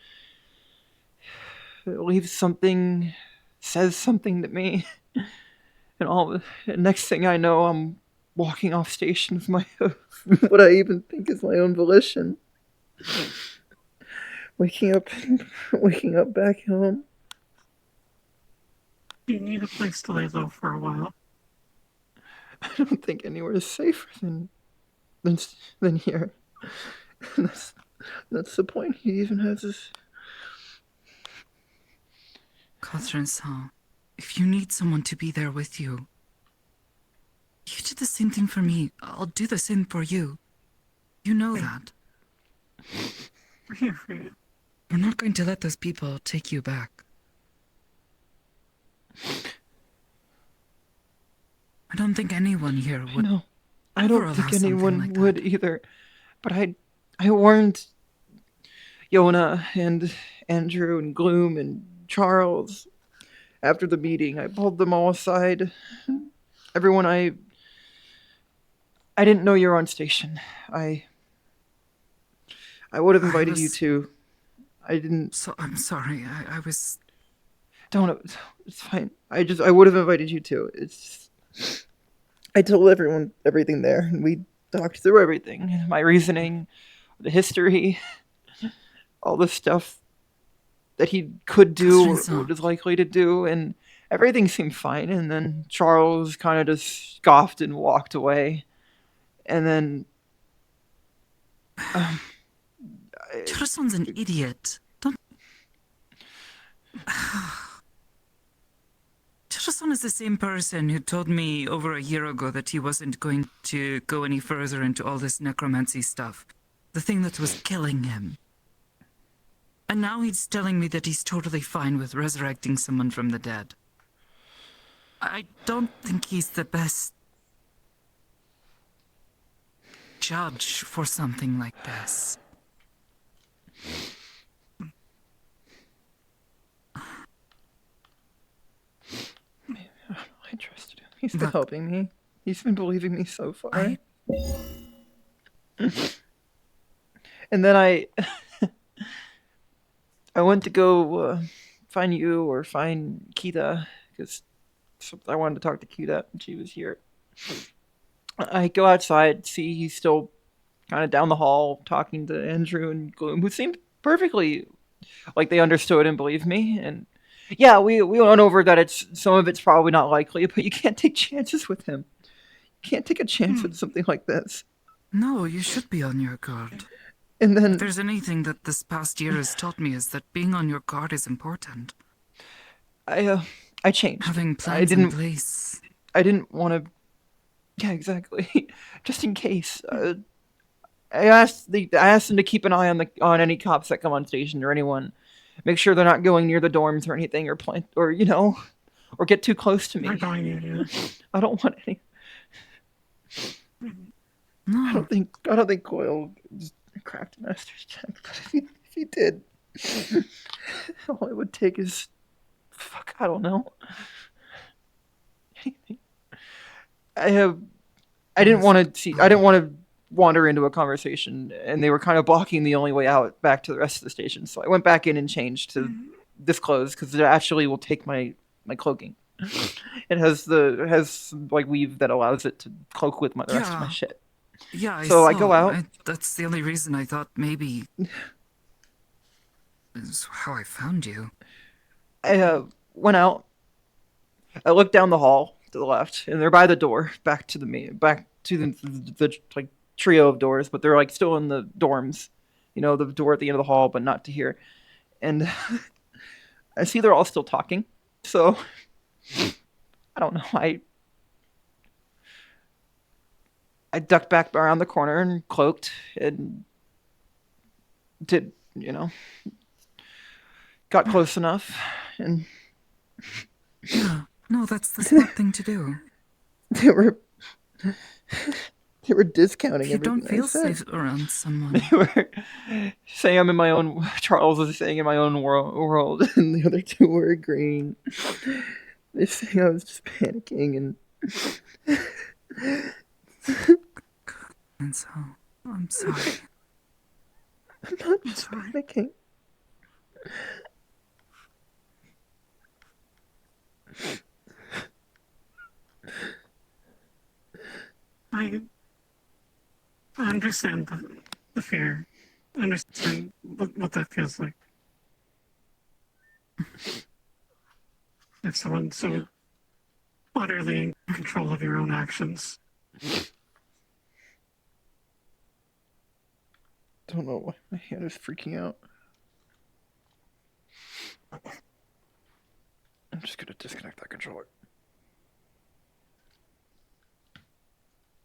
leaves something, says something to me, and next thing I know, I'm walking off station with my what I even think is my own volition. Waking up back home. You need a place to lay low for a while. I don't think anywhere is safer than here. That's the point. He even has this. Katherine-san, if you need someone to be there with you, you did the same thing for me. I'll do the same for you. You know that. We're not going to let those people take you back. I don't think anyone here would. No, I ever don't allow think something anyone like would either. But I warned Yona and Andrew and Gloom and Charles after the meeting. I pulled them all aside. Everyone, I didn't know you were on station. I would have invited you too. I didn't. So I'm sorry. I was. Don't. It's fine. I would have invited you too. It's. I told everyone everything there, and we talked through everything. My reasoning, the history, all the stuff that he could do or was likely to do, and everything seemed fine. And then Charles kind of just scoffed and walked away. And then Charles-san's an idiot. Don't. Charles-san is the same person who told me over a year ago that he wasn't going to go any further into all this necromancy stuff. The thing that was killing him. And now he's telling me that he's totally fine with resurrecting someone from the dead. I don't think he's the best judge for something like this. I trusted him. He's been helping me. He's been believing me so far. And then I went to go find you or find Kita because I wanted to talk to Kita and she was here. I go outside, see he's still kind of down the hall talking to Andrew and Gloom, who seemed perfectly like they understood and believed me. And yeah, we went over that some of it's probably not likely, but you can't take chances with him. You can't take a chance with something like this. No, you should be on your guard. And then if there's anything that this past year has taught me is that being on your guard is important. I changed. Having plans in place. I didn't want to. Yeah, exactly. Just in case. I asked them to keep an eye on any cops that come on station or anyone. Make sure they're not going near the dorms or anything, or or get too close to me. I don't want any. No. I don't think Coyle cracked a master's check, but if he did, all it would take is I don't know. Anything. I didn't want to wander into a conversation, and they were kind of blocking the only way out back to the rest of the station. So I went back in and changed to this clothes because it actually will take my cloaking. It has like weave that allows it to cloak with the rest of my shit. Yeah, so I go out. That's the only reason I thought maybe is how I found you. I went out. I looked down the hall to the left, and they're by the door back to the like trio of doors, but they're like still in the dorms. You know, the door at the end of the hall, but not to here. And I see they're all still talking. So I don't know. I ducked back around the corner and cloaked and got close enough and yeah, no, that's the smart thing to do. They were discounting if you everything don't feel I said. safe around someone. They were saying I'm in my own. Charles was saying in my own world, and the other two were agreeing. They're saying I was just panicking and. And so, I'm sorry. I'm not just panicking. I understand the fear. I understand what that feels like. If someone's so utterly in control of your own actions. Don't know why my hand is freaking out. I'm just gonna disconnect that controller.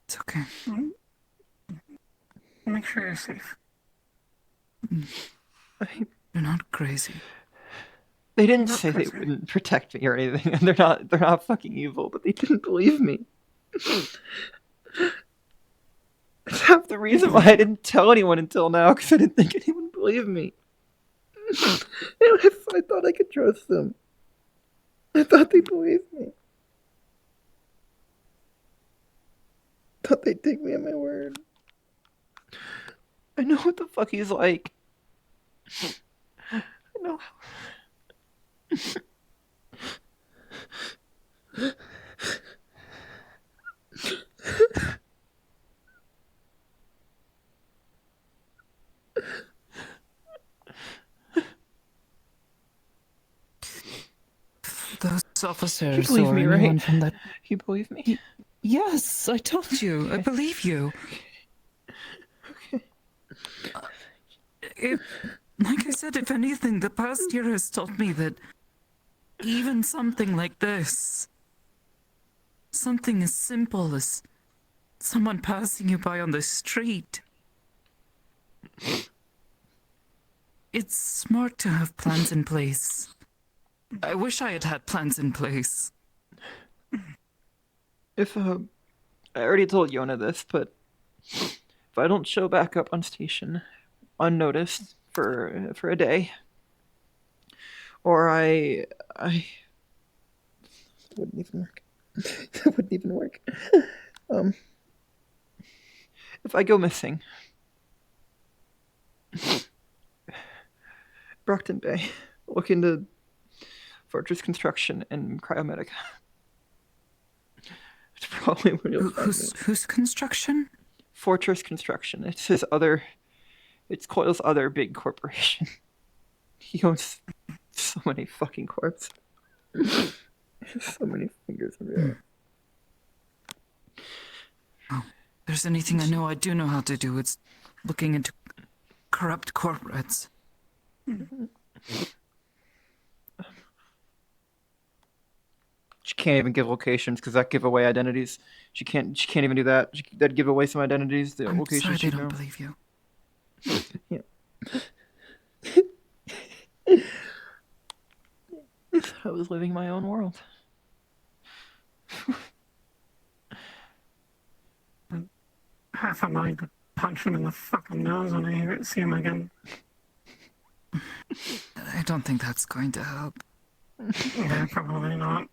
It's okay. Make sure you're safe. You're not crazy. They didn't say they wouldn't protect me or anything. They're not fucking evil, but they didn't believe me. That's half the reason why I didn't tell anyone until now, because I didn't think anyone would believe me. I thought I could trust them. I thought they believed me. I thought they'd take me at my word. I know what the fuck he's like. I know how. Those officers You believe or me, anyone right? from that... You believe me? Yes, I told you. I believe you. Like I said, if anything, the past year has taught me that even something like this, something as simple as someone passing you by on the street, it's smart to have plans in place. I wish I had had plans in place. If, I already told Yona this, but if I don't show back up on station unnoticed for a day, or I wouldn't even work. That wouldn't even work. If I go missing, Brockton Bay, look into Fortress Construction and Cryomedica. It's probably where you'll find me. Whose construction? Fortress Construction. It's it's Coyle's other big corporation. He owns so many fucking corps. So many fingers everywhere. Oh, if there's anything I know I do know how to do, it's looking into corrupt corporates. She can't even give locations because that give away identities. She can't even do that. That'd give away some identities. The I'm locations sorry she they don't knows. believe you. Yeah. I was living my own world. Half a mind to punch him in the fucking nose when I see him again. I don't think that's going to help. Yeah, probably not.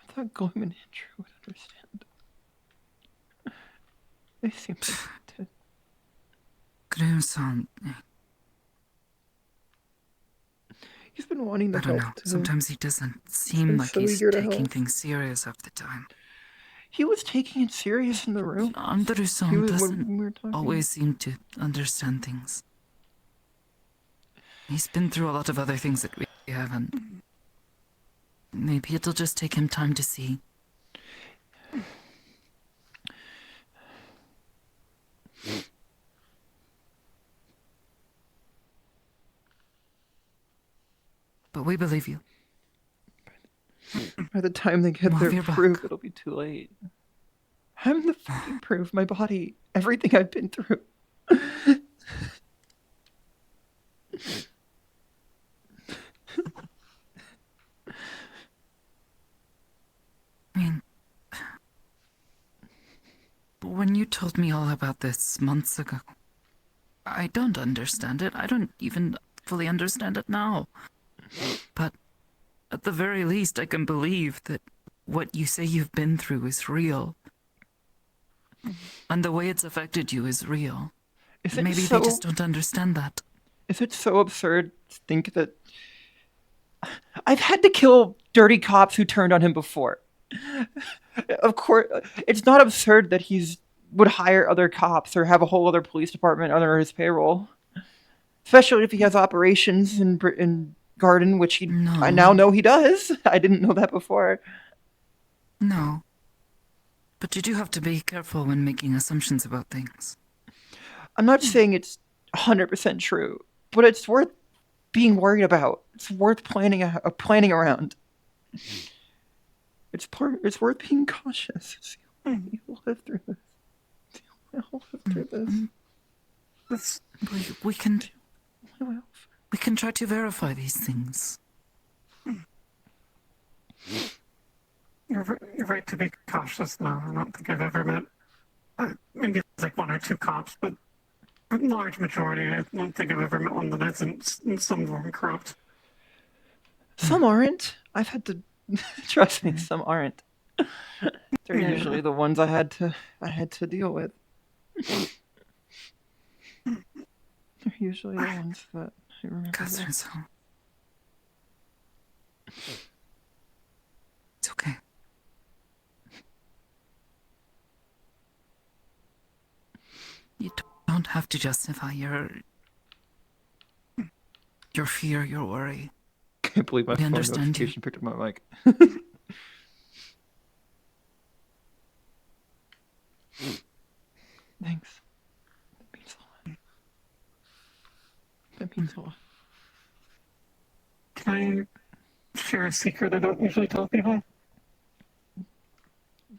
I thought Goldman and Andrew would understand. They seem to. Graham-san, He's been wanting to I don't know. help too. Sometimes he doesn't been seem like so he's eager to taking help. things serious half the time. He was taking it serious in the room. Andrew-san He was- when doesn't we were talking. always seem to understand things. He's been through a lot of other things that we haven't. Maybe it'll just take him time to see. But we believe you. By the time they get We'll their have your back. proof, it'll be too late. I'm the fucking proof. My body, everything I've been through. I mean, when you told me all about this months ago, I don't understand it. I don't even fully understand it now. But at the very least, I can believe that what you say you've been through is real. And the way it's affected you is real. Is it Maybe so- they just don't understand that. Is it so absurd to think that I've had to kill dirty cops who turned on him before? Of course, it's not absurd that would hire other cops or have a whole other police department under his payroll. Especially if he has operations in Garden, which I now know he does. I didn't know that before. No. But you do have to be careful when making assumptions about things. I'm not saying it's 100% true, but it's worth being worried about. It's worth planning around. It's worth being cautious. You'll live through this. You'll live through this. We can try to verify these things. You're right to be cautious now. I don't think I've ever met, maybe it's like one or two cops, but a large majority, I don't think I've ever met one that isn't in some form corrupt. Some aren't. I've had to trust me. Some aren't. They're usually the ones I had to deal with. They're usually the ones that I remember. Catherine's home. It's okay. You don't have to justify your fear, your worry. I can't believe my We phone understand you. notification picked up my mic. Thanks. That means a lot. That means a lot. Can I share a secret I don't usually tell people?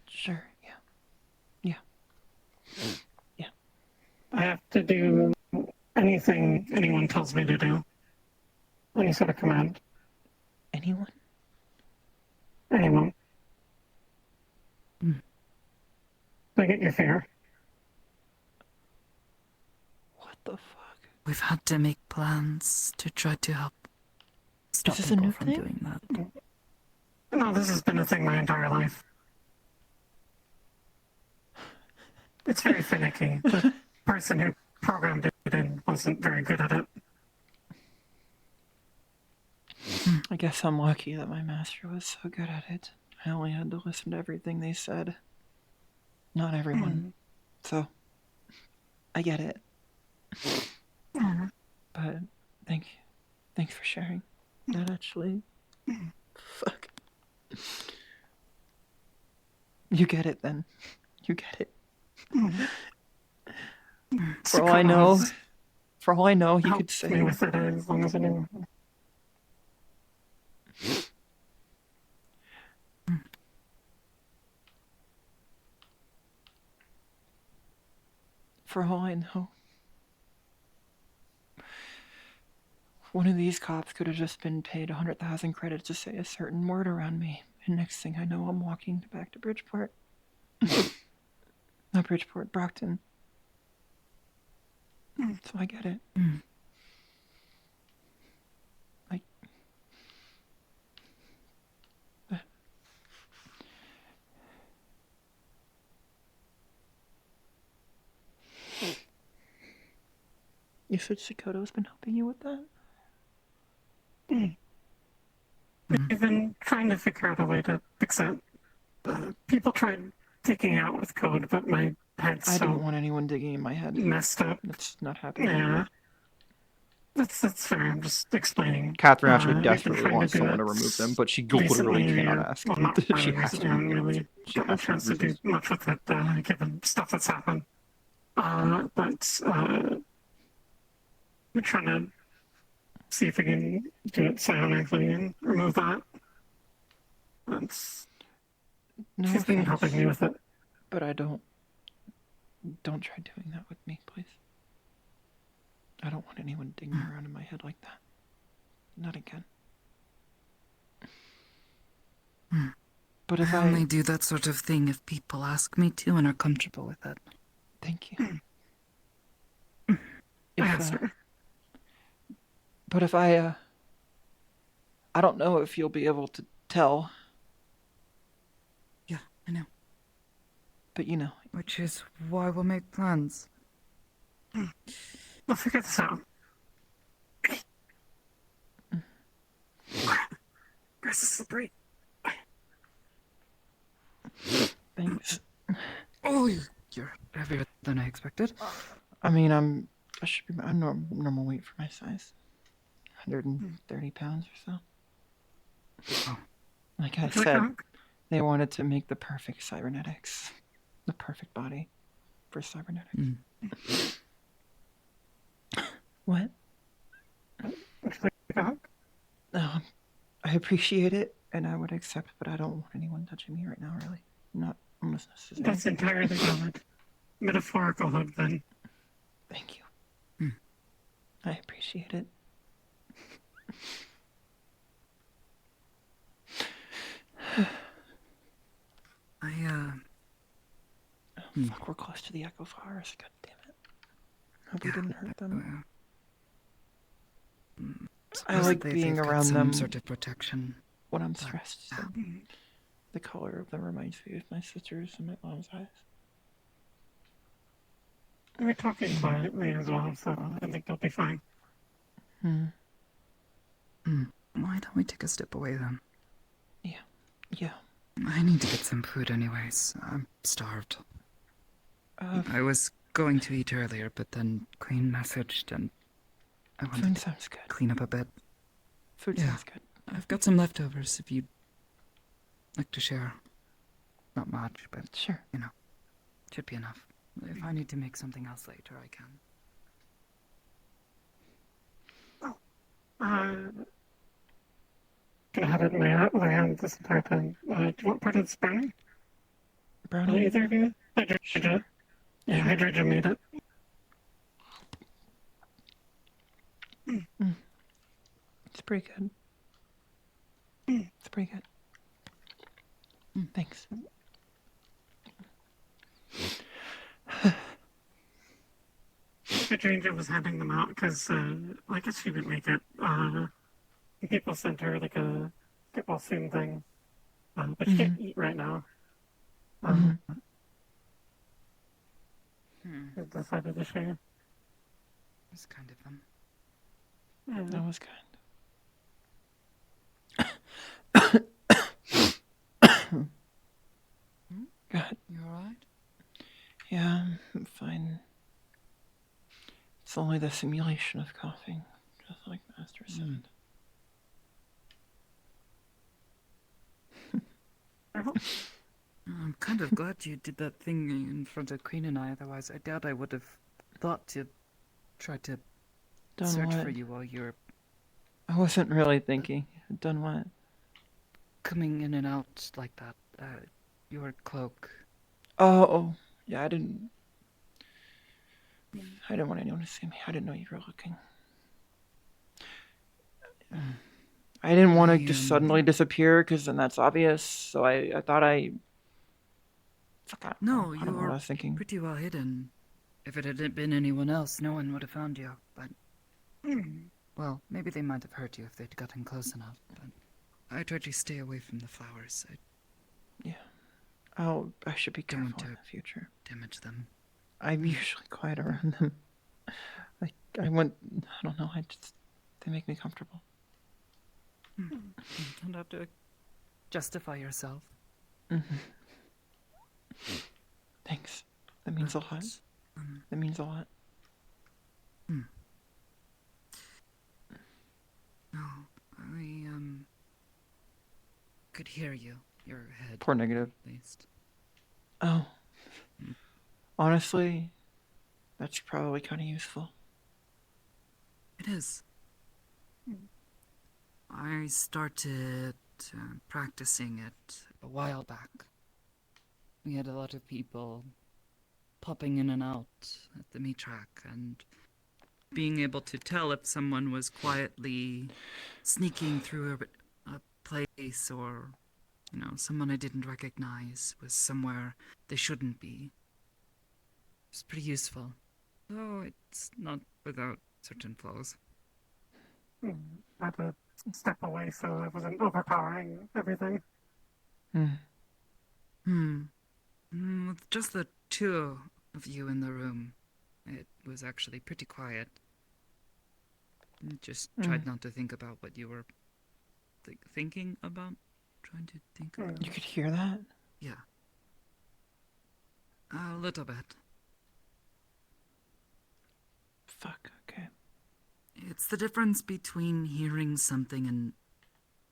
Sure, yeah. I have to do anything anyone tells me to do. Any sort of command. Anyone? Anyone. I get your fear. What the fuck? We've had to make plans to try to help stop Is this a people new from thing? doing that. No, this has been a thing my entire life. It's very finicky. The person who programmed it in wasn't very good at it. I guess I'm lucky that my master was so good at it. I only had to listen to everything they said. Not everyone. So, I get it. But, thanks for sharing. That actually... Fuck. You get it then. You get it. For all I know, he could say... Me with it as long as I knew. For all I know, one of these cops could have just been paid 100,000 credits to say a certain word around me, and next thing I know, I'm walking back to Bridgeport. Not Bridgeport, Brockton. So I get it. You said Shikoto's been helping you with that? We've been trying to figure out a way to fix it. People tried digging out with code, but my head's I so don't want anyone digging in my head. messed up. That's not happening. Yeah. That's fair. I'm just explaining. Catherine actually We've been desperately trying wants do someone to that remove them, but she literally recently, cannot ask. Well, not She really has recently, to. I haven't really She gotten a has to chance to do much with it, given stuff that's happened. But we're trying to see if we can do it psionically and remove that. No She's been offense, helping me with it. but I don't try doing that with me, please. I don't want anyone digging around in my head like that. Not again. But if I only do that sort of thing if people ask me to and are comfortable with it. Thank you. But if I don't know if you'll be able to tell. Yeah, I know. But you know. Which is why we'll make plans. We'll figure this out. Grass is slippery. Thanks. Oh, you're heavier than I expected. I mean, That should be my normal weight for my size. 130 pounds or so. Like I said, they wanted to make the perfect cybernetics. The perfect body for cybernetics. What? I appreciate it, and I would accept, but I don't want anyone touching me right now, really. Not unless necessary. That's entirely valid. Metaphorical hug, then. Thank you. I appreciate it. Fuck, we're close to the Echo Flowers. God damn it. Hope we didn't hurt them. I like being around some them sort of protection when I'm stressed. So the color of them reminds me of my sister's and my mom's eyes. We're talking quietly as well, so I think they'll be fine. Why don't we take a step away then? Yeah. I need to get some food anyways. I'm starved. I was going to eat earlier, but then Queen messaged and I wanted to clean up a bit. Food sounds good. I've got some leftovers if you'd like to share. Not much, but sure. You know, should be enough. If I need to make something else later, I can. Gonna have it in my hand this entire time. Do you want part of this brownie? Brownie? Either of you? Hydrogen. Yeah, Hydrogen made it. It's pretty good. It's pretty good. Thanks. Hydrogen was handing them out because I guess she didn't make it. People sent her like a get well soon thing, but she can't eat right now. Decided to share. It's kind of them. That was kind. God. You alright? Yeah, I'm fine. It's only the simulation of coughing, just like Master said. I'm kind of glad you did that thing in front of Queen and I, otherwise I doubt I would have thought to try to search for you while you were... I wasn't really thinking. Done what? Coming in and out like that. Your cloak. Oh, yeah, I didn't want anyone to see me. I didn't know you were looking. I didn't want to just suddenly disappear, because then that's obvious, so I thought I... No, I you don't know what I were was thinking. pretty well hidden. If it hadn't been anyone else, no one would have found you, but... Well, maybe they might have hurt you if they'd gotten close enough, but... I tried to stay away from the flowers. I should be careful in the future. Damage them. I'm usually quiet around them. I don't know, they make me comfortable. You don't have to justify yourself. Thanks. That means a lot. That means a lot. No, I could hear you. Your head. Poor negative. At least. Oh. Honestly, that's probably kind of useful. It is. I started practicing it a while back. We had a lot of people popping in and out at the meat track, and being able to tell if someone was quietly sneaking through a place, or, you know, someone I didn't recognize was somewhere they shouldn't be. It's pretty useful, though it's not without certain flaws. I had to step away so I wasn't overpowering everything. With just the two of you in the room, it was actually pretty quiet. Just tried not to think about what you were thinking about. Trying to think about. You could hear that? Yeah. A little bit. Fuck. Okay. It's the difference between hearing something and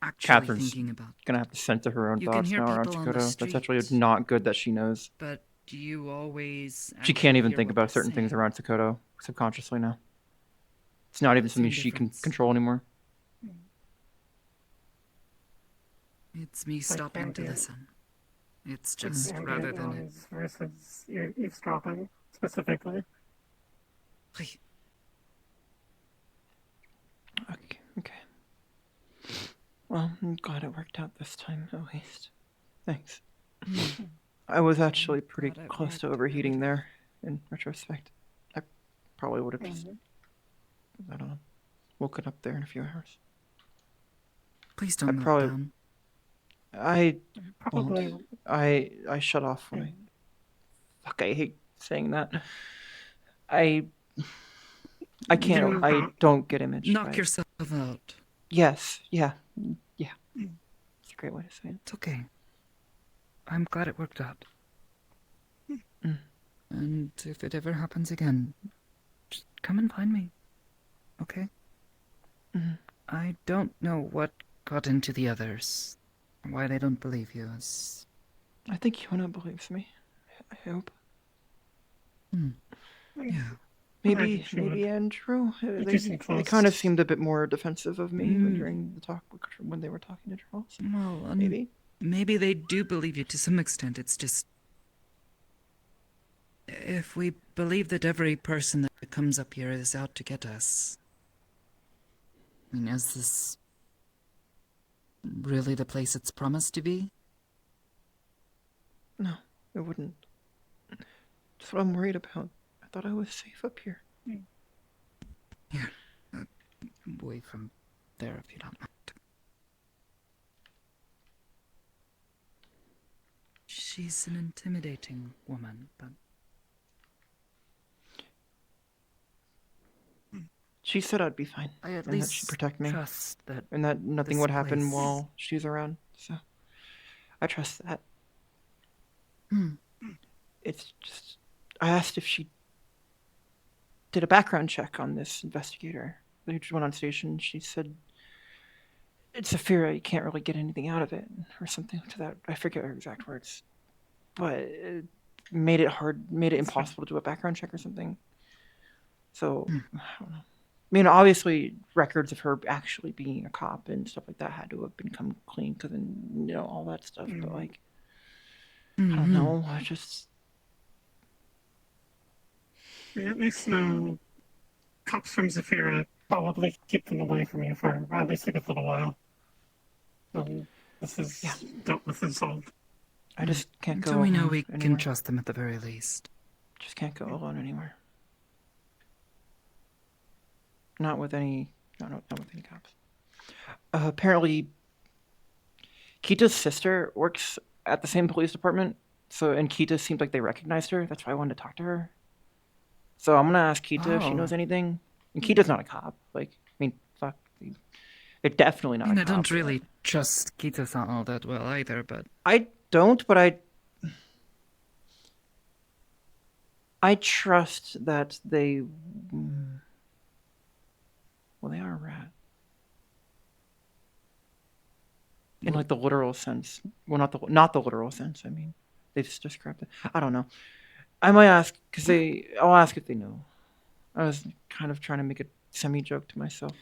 actually Catherine's thinking about. gonna have to censor her own You can thoughts hear now around people on the Dakota. That's actually street. not good that she knows. But do you always? She can't actually even hear think what about they're certain things saying? around Dakota subconsciously now. It's not even Same something she can difference. control anymore. It's me Like stopping to ambient- listen. It's just ambient rather than it. noise versus eavesdropping specifically. Okay. Well, I'm glad it worked out this time, at least. Thanks. I was actually pretty Glad it close to worked overheating there, in retrospect. I probably would have just, I don't know, woken up there in a few hours. Please don't melt probably, down. I Probably. won't. I shut off when I... Fuck, I hate saying that. I can't, I don't get imaged. Knock yourself out. Yes, yeah. It's a great way to say it. It's okay. I'm glad it worked out. Mm. And if it ever happens again, just come and find me. Okay? Mhm. I don't know what got into the others. Why they don't believe you is... I think Yona believes me. I hope. Yeah. Maybe Andrew. They kind of seemed a bit more defensive of me during the talk when they were talking to Charles. Well, maybe. Maybe they do believe you to some extent. It's just... If we believe that every person that comes up here is out to get us... I mean, is this really the place it's promised to be? No, it wouldn't. That's what I'm worried about. I thought I was safe up here. Here, away from there if you don't mind. She's an intimidating woman, but... She said I'd be fine. I at and least that she'd protect me. trust that and that nothing this would happen place- while she's around. So I trust that. It's just I asked if she did a background check on this investigator who just went on station. She said it's a fear you can't really get anything out of it or something to that. I forget her exact words, but it made it impossible to do a background check or something. So I don't know. I mean, obviously, records of her actually being a cop and stuff like that had to have become clean because, all that stuff. But like, I don't know. I just At least no cops from Zafira probably keep them away from you for at least a good little while. This is dealt with and solved. I just can't go. So we know alone we anywhere. can trust them at the very least. Just can't go alone anywhere. Not with any cops. Apparently, Kita's sister works at the same police department. And Kita seemed like they recognized her. That's why I wanted to talk to her. So I'm gonna ask Kita if she knows anything. And Kita's not a cop. Fuck. They're definitely not. I mean, a I cop. don't really trust Kita all that well either, but... I don't, but I trust that they... Well, they are a rat. In like the literal sense. Well, not the literal sense. I mean, they just described it. I don't know. I might ask I'll ask if they know. I was kind of trying to make a semi-joke to myself,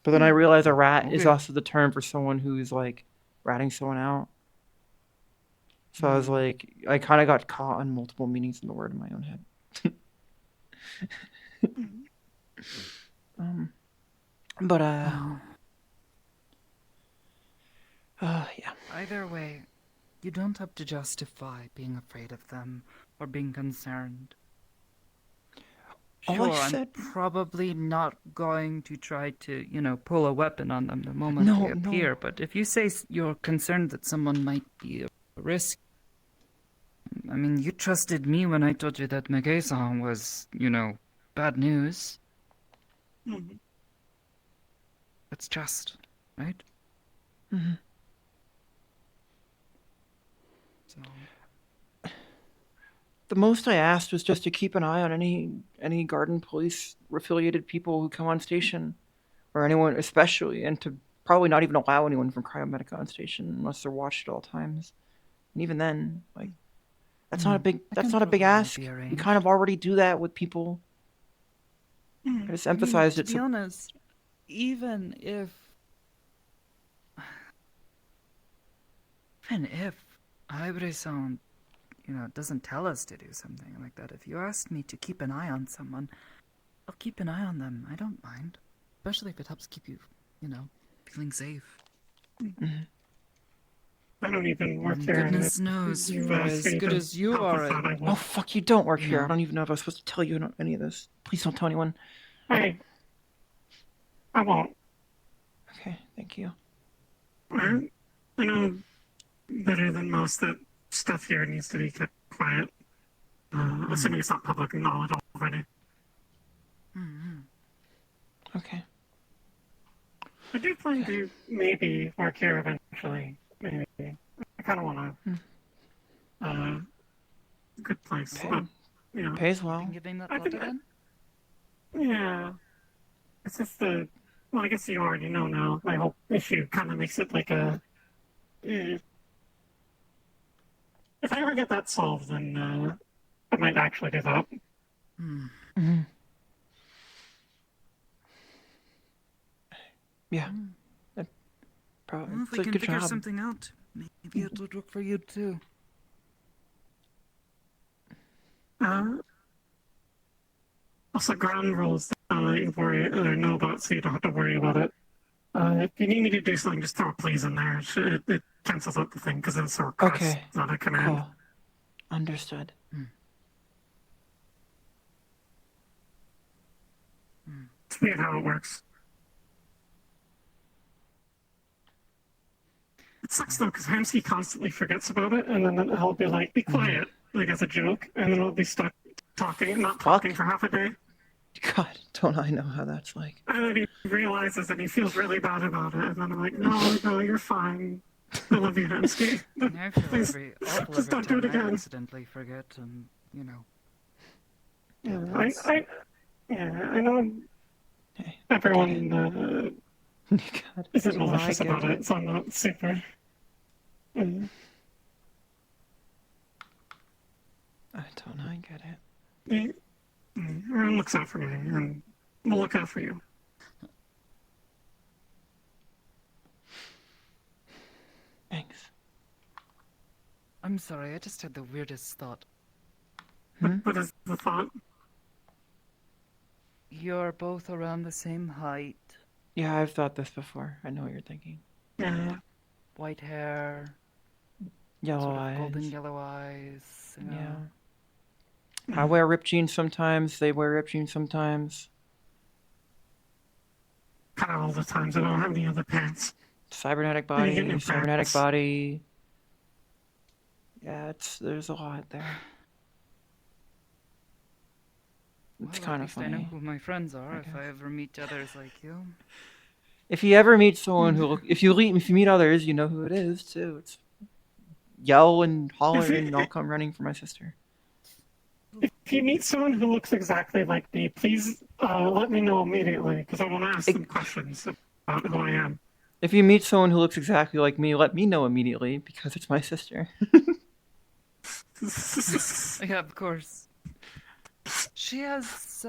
but then I realized a rat is also the term for someone who's like ratting someone out. So I was like, I kind of got caught on multiple meanings in the word in my own head. Yeah. Either way, you don't have to justify being afraid of them or being concerned. All Sure, I said- I'm probably not going to try to, pull a weapon on them the moment No, they no. appear, but if you say you're concerned that someone might be a risk, I mean, you trusted me when I told you that Megason was, bad news. That's trust, right? Mm-hmm. So... The most I asked was just to keep an eye on any garden police affiliated people who come on station, or anyone especially, and to probably not even allow anyone from Cryomedica on station unless they're watched at all times. And even then, like, that's not a big ask. We kind of already do that with people. I just emphasized it. To be honest, even if Hybrid Sound, doesn't tell us to do something like that, if you ask me to keep an eye on someone, I'll keep an eye on them. I don't mind. Especially if it helps keep you, feeling safe. I don't even work here. Goodness knows, for as good as you are. Oh, fuck, you don't work here. I don't even know if I was supposed to tell you any of this. Please don't tell anyone. Hey, I won't. Okay, thank you. I know better than most that stuff here needs to be kept quiet. Assuming it's not public knowledge already. Okay. I do plan to maybe work here eventually. Maybe. I kind of want to. Good place. But, Pays well. Giving that thought again? Yeah. It's just well, I guess you already know now. My whole issue kind of makes it like a. If I ever get that solved, then I might actually do that. Yeah. Probably. Well, if we can figure something out, maybe it would work for you too. Also, ground rules that you know about, so you don't have to worry about it. If you need me to do something, just throw a please in there. It cancels out the thing because it's a request, Okay. not a command. Cool. Understood. It's weird how it works. It sucks though, because Hamsky constantly forgets about it, and then I'll be like, be quiet, like as a joke, and then I'll be stuck not talking for half a day. God, don't I know how that's like. And then he realizes and he feels really bad about it, and then I'm like, no, you're fine. I love you, Hamsky. I feel Please, awful just don't do it every time I again. accidentally forget, and Yeah, I know everyone isn't malicious about it, so I'm not super. I don't know, I get it. Everyone looks out for me, and we'll look out for you. Thanks. I'm sorry, I just had the weirdest thought. What is the thought? You're both around the same height. Yeah, I've thought this before. I know what you're thinking. Yeah. White hair. Yellow sort of eyes. Golden yellow eyes. Yeah. I wear ripped jeans sometimes. They wear ripped jeans sometimes. Kind of all the times. I don't have any other pants. Cybernetic body. Cybernetic body. Yeah, there's a lot there. It's kind of funny. I know who my friends are if I ever meet others like you. If you ever meet someone if you meet others, you know who it is too. It's yell and holler and I'll come running for my sister. If you meet someone who looks exactly like me, please let me know immediately, because I want to ask them questions about who I am. If you meet someone who looks exactly like me, let me know immediately, because it's my sister. Yeah, of course. She has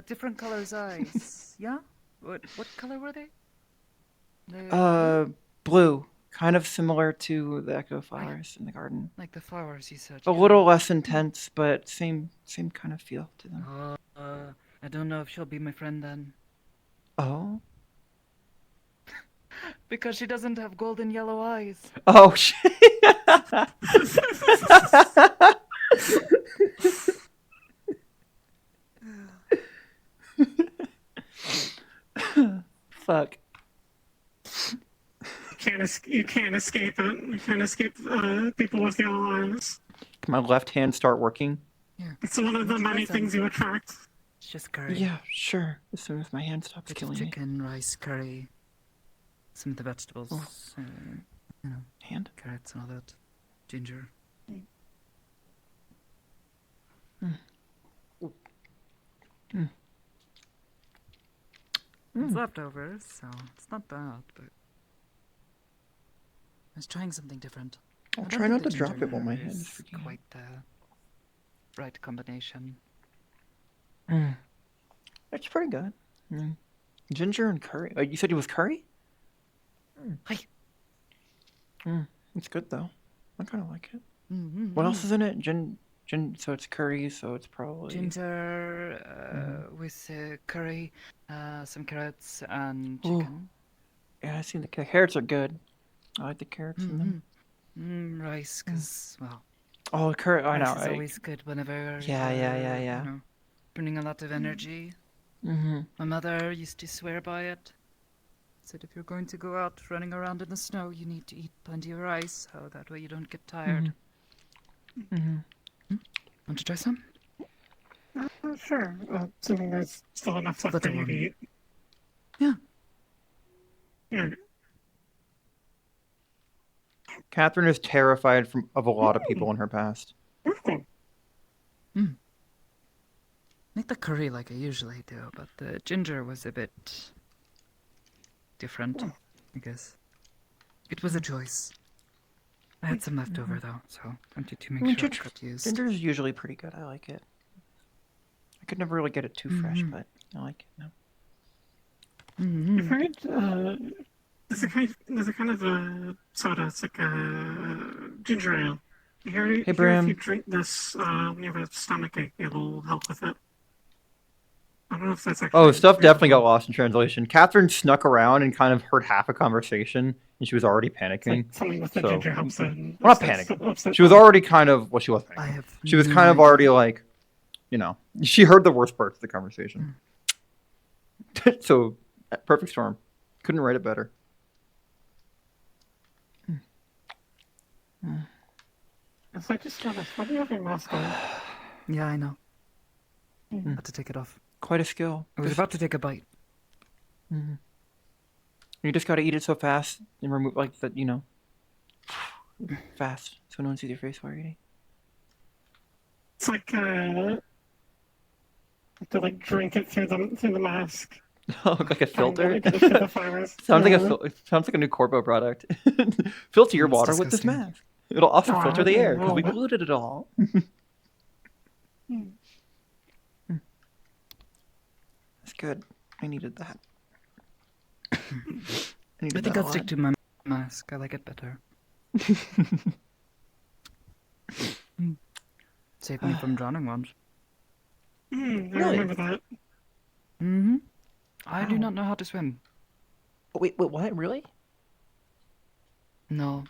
different colors eyes. Yeah? What color were they? Blue. Kind of similar to the echo flowers in the garden. Like the flowers you said. A little less intense, but same kind of feel to them. I don't know if she'll be my friend then. Oh? Because she doesn't have golden yellow eyes. Oh, shit. Fuck. You can't escape it. You can't escape people with yellow eyes. Can my left hand start working? Yeah. It's one of the many things you attract. It's just curry. Yeah, sure. As soon as my hand stops killing me. Chicken, rice, curry. Some of the vegetables. Hand? Carrots and all that. Ginger. It's leftovers, so it's not bad, but I was trying something different. I'll I don't try think not the to drop ginger it while my is hand's freaking out. quite the right combination. It's pretty good. Ginger and curry. You said it was curry? Hi. It's good though. I kind of like it. Mm-hmm. What else is in it? So it's curry, so it's probably Ginger with curry, some carrots, and Ooh. chicken. Yeah, I see the carrots are good. I like the carrots in them. Rice, because, well... Oh, curry, I know. Rice is always good whenever Yeah. you know, burning a lot of energy. My mother used to swear by it. Said if you're going to go out running around in the snow, you need to eat plenty of rice, so that way you don't get tired. Want to try some? Sure. Assuming there's still enough left for you to eat. Yeah. Yeah. Katherine is terrified of a lot of people in her past. Make the curry like I usually do, but the ginger was a bit different, I guess. It was a choice. I had some left over though, so I wanted to make sure it got used. Ginger is usually pretty good. I like it. I could never really get it too fresh, but I like it now. I've heard there's a kind of a soda. It's like a ginger ale. If you drink this when you have a stomachache, it'll help with it. I don't know if that's actually... Oh, stuff definitely got lost in translation. Katherine snuck around and kind of heard half a conversation, and she was already panicking. Like something with the ginger helps it. Well, not panicking. She was already kind of... Well, she wasn't panicking. She was kind of already like, you know, she heard the worst parts of the conversation. So, perfect storm. Couldn't write it better. It's like just noticed. Why do you have your mask on? Yeah, I know. Had to take it off. Quite a skill. I was about to take a bite. You just gotta eat it so fast and remove, like, that, you know, fast, so no one sees your face while you're eating. It's like, to, like, drink it through the mask. Oh, like a filter? Sounds like a new Corpo product. Filter your water with this mask. It'll also filter the air, because we polluted it all. That's good. I needed that. I think I'll stick to my mask. I like it better. Saved me from drowning once. I remember that. I do not know how to swim. Wait, what? Really? No,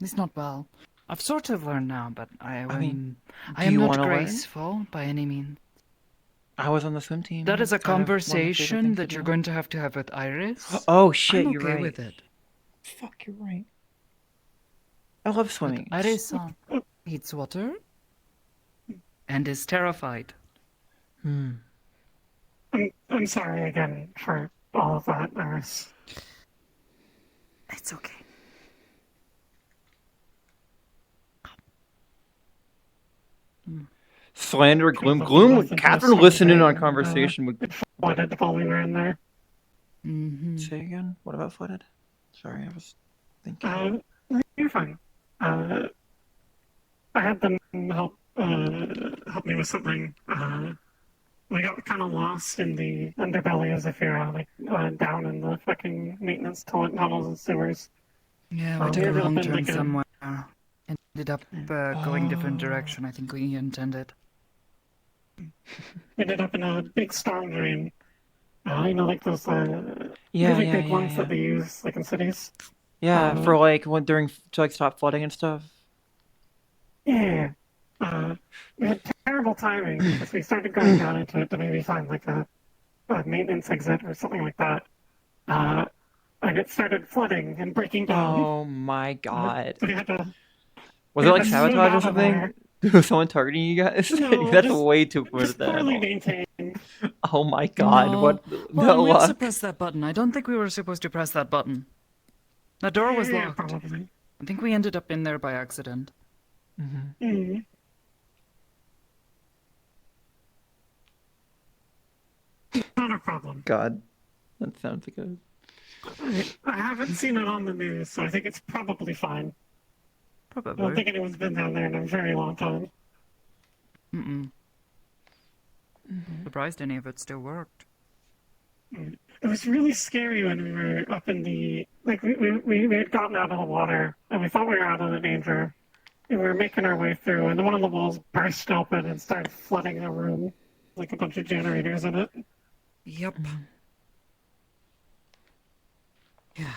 it's not well. I've sort of learned now, but I mean, I am not graceful by any means. I was on the swim team. That is a conversation that you're going to have with Iris. Oh shit, I'm you're okay right. with it. Fuck, you're right. I love swimming. But Iris hates water and is terrified. I'm sorry again for all of that, Iris. It's okay. Slander, gloom. Katherine listened in on conversation with. Flooded while we were in there. Say again. What about flooded? Sorry, I was thinking. You're fine. I had them help me with something. We got kind of lost in the underbelly as if you're like down in the fucking maintenance tunnels and sewers. Yeah, we took a wrong turn somewhere. Ended up going different direction. I think we intended. We ended up in a big storm drain. You know, like those really big ones that they use, like in cities. Yeah, for like to like stop flooding and stuff. Yeah. We had terrible timing because we started going down into it to maybe find like a maintenance exit or something like that. And it started flooding and breaking down. Oh my god. So we had to, was it like sabotage or something? Was someone targeting you guys? No, That's way too close to that. poorly maintained. Oh my god, No. what Well, we luck. to press that button. I don't think we were supposed to press that button. The door was locked. Probably. I think we ended up in there by accident. not a problem. God, that sounds like a... I haven't seen it on the news, so I think it's probably fine. I don't Probably. think anyone's been down there in a very long time. Mm-mm. Surprised any of it still worked. It was really scary when we were up in the... Like, we had gotten out of the water, and we thought we were out of the danger. And we were making our way through, and one of the walls burst open and started flooding the room. Like a bunch of generators in it. Yep. Yeah.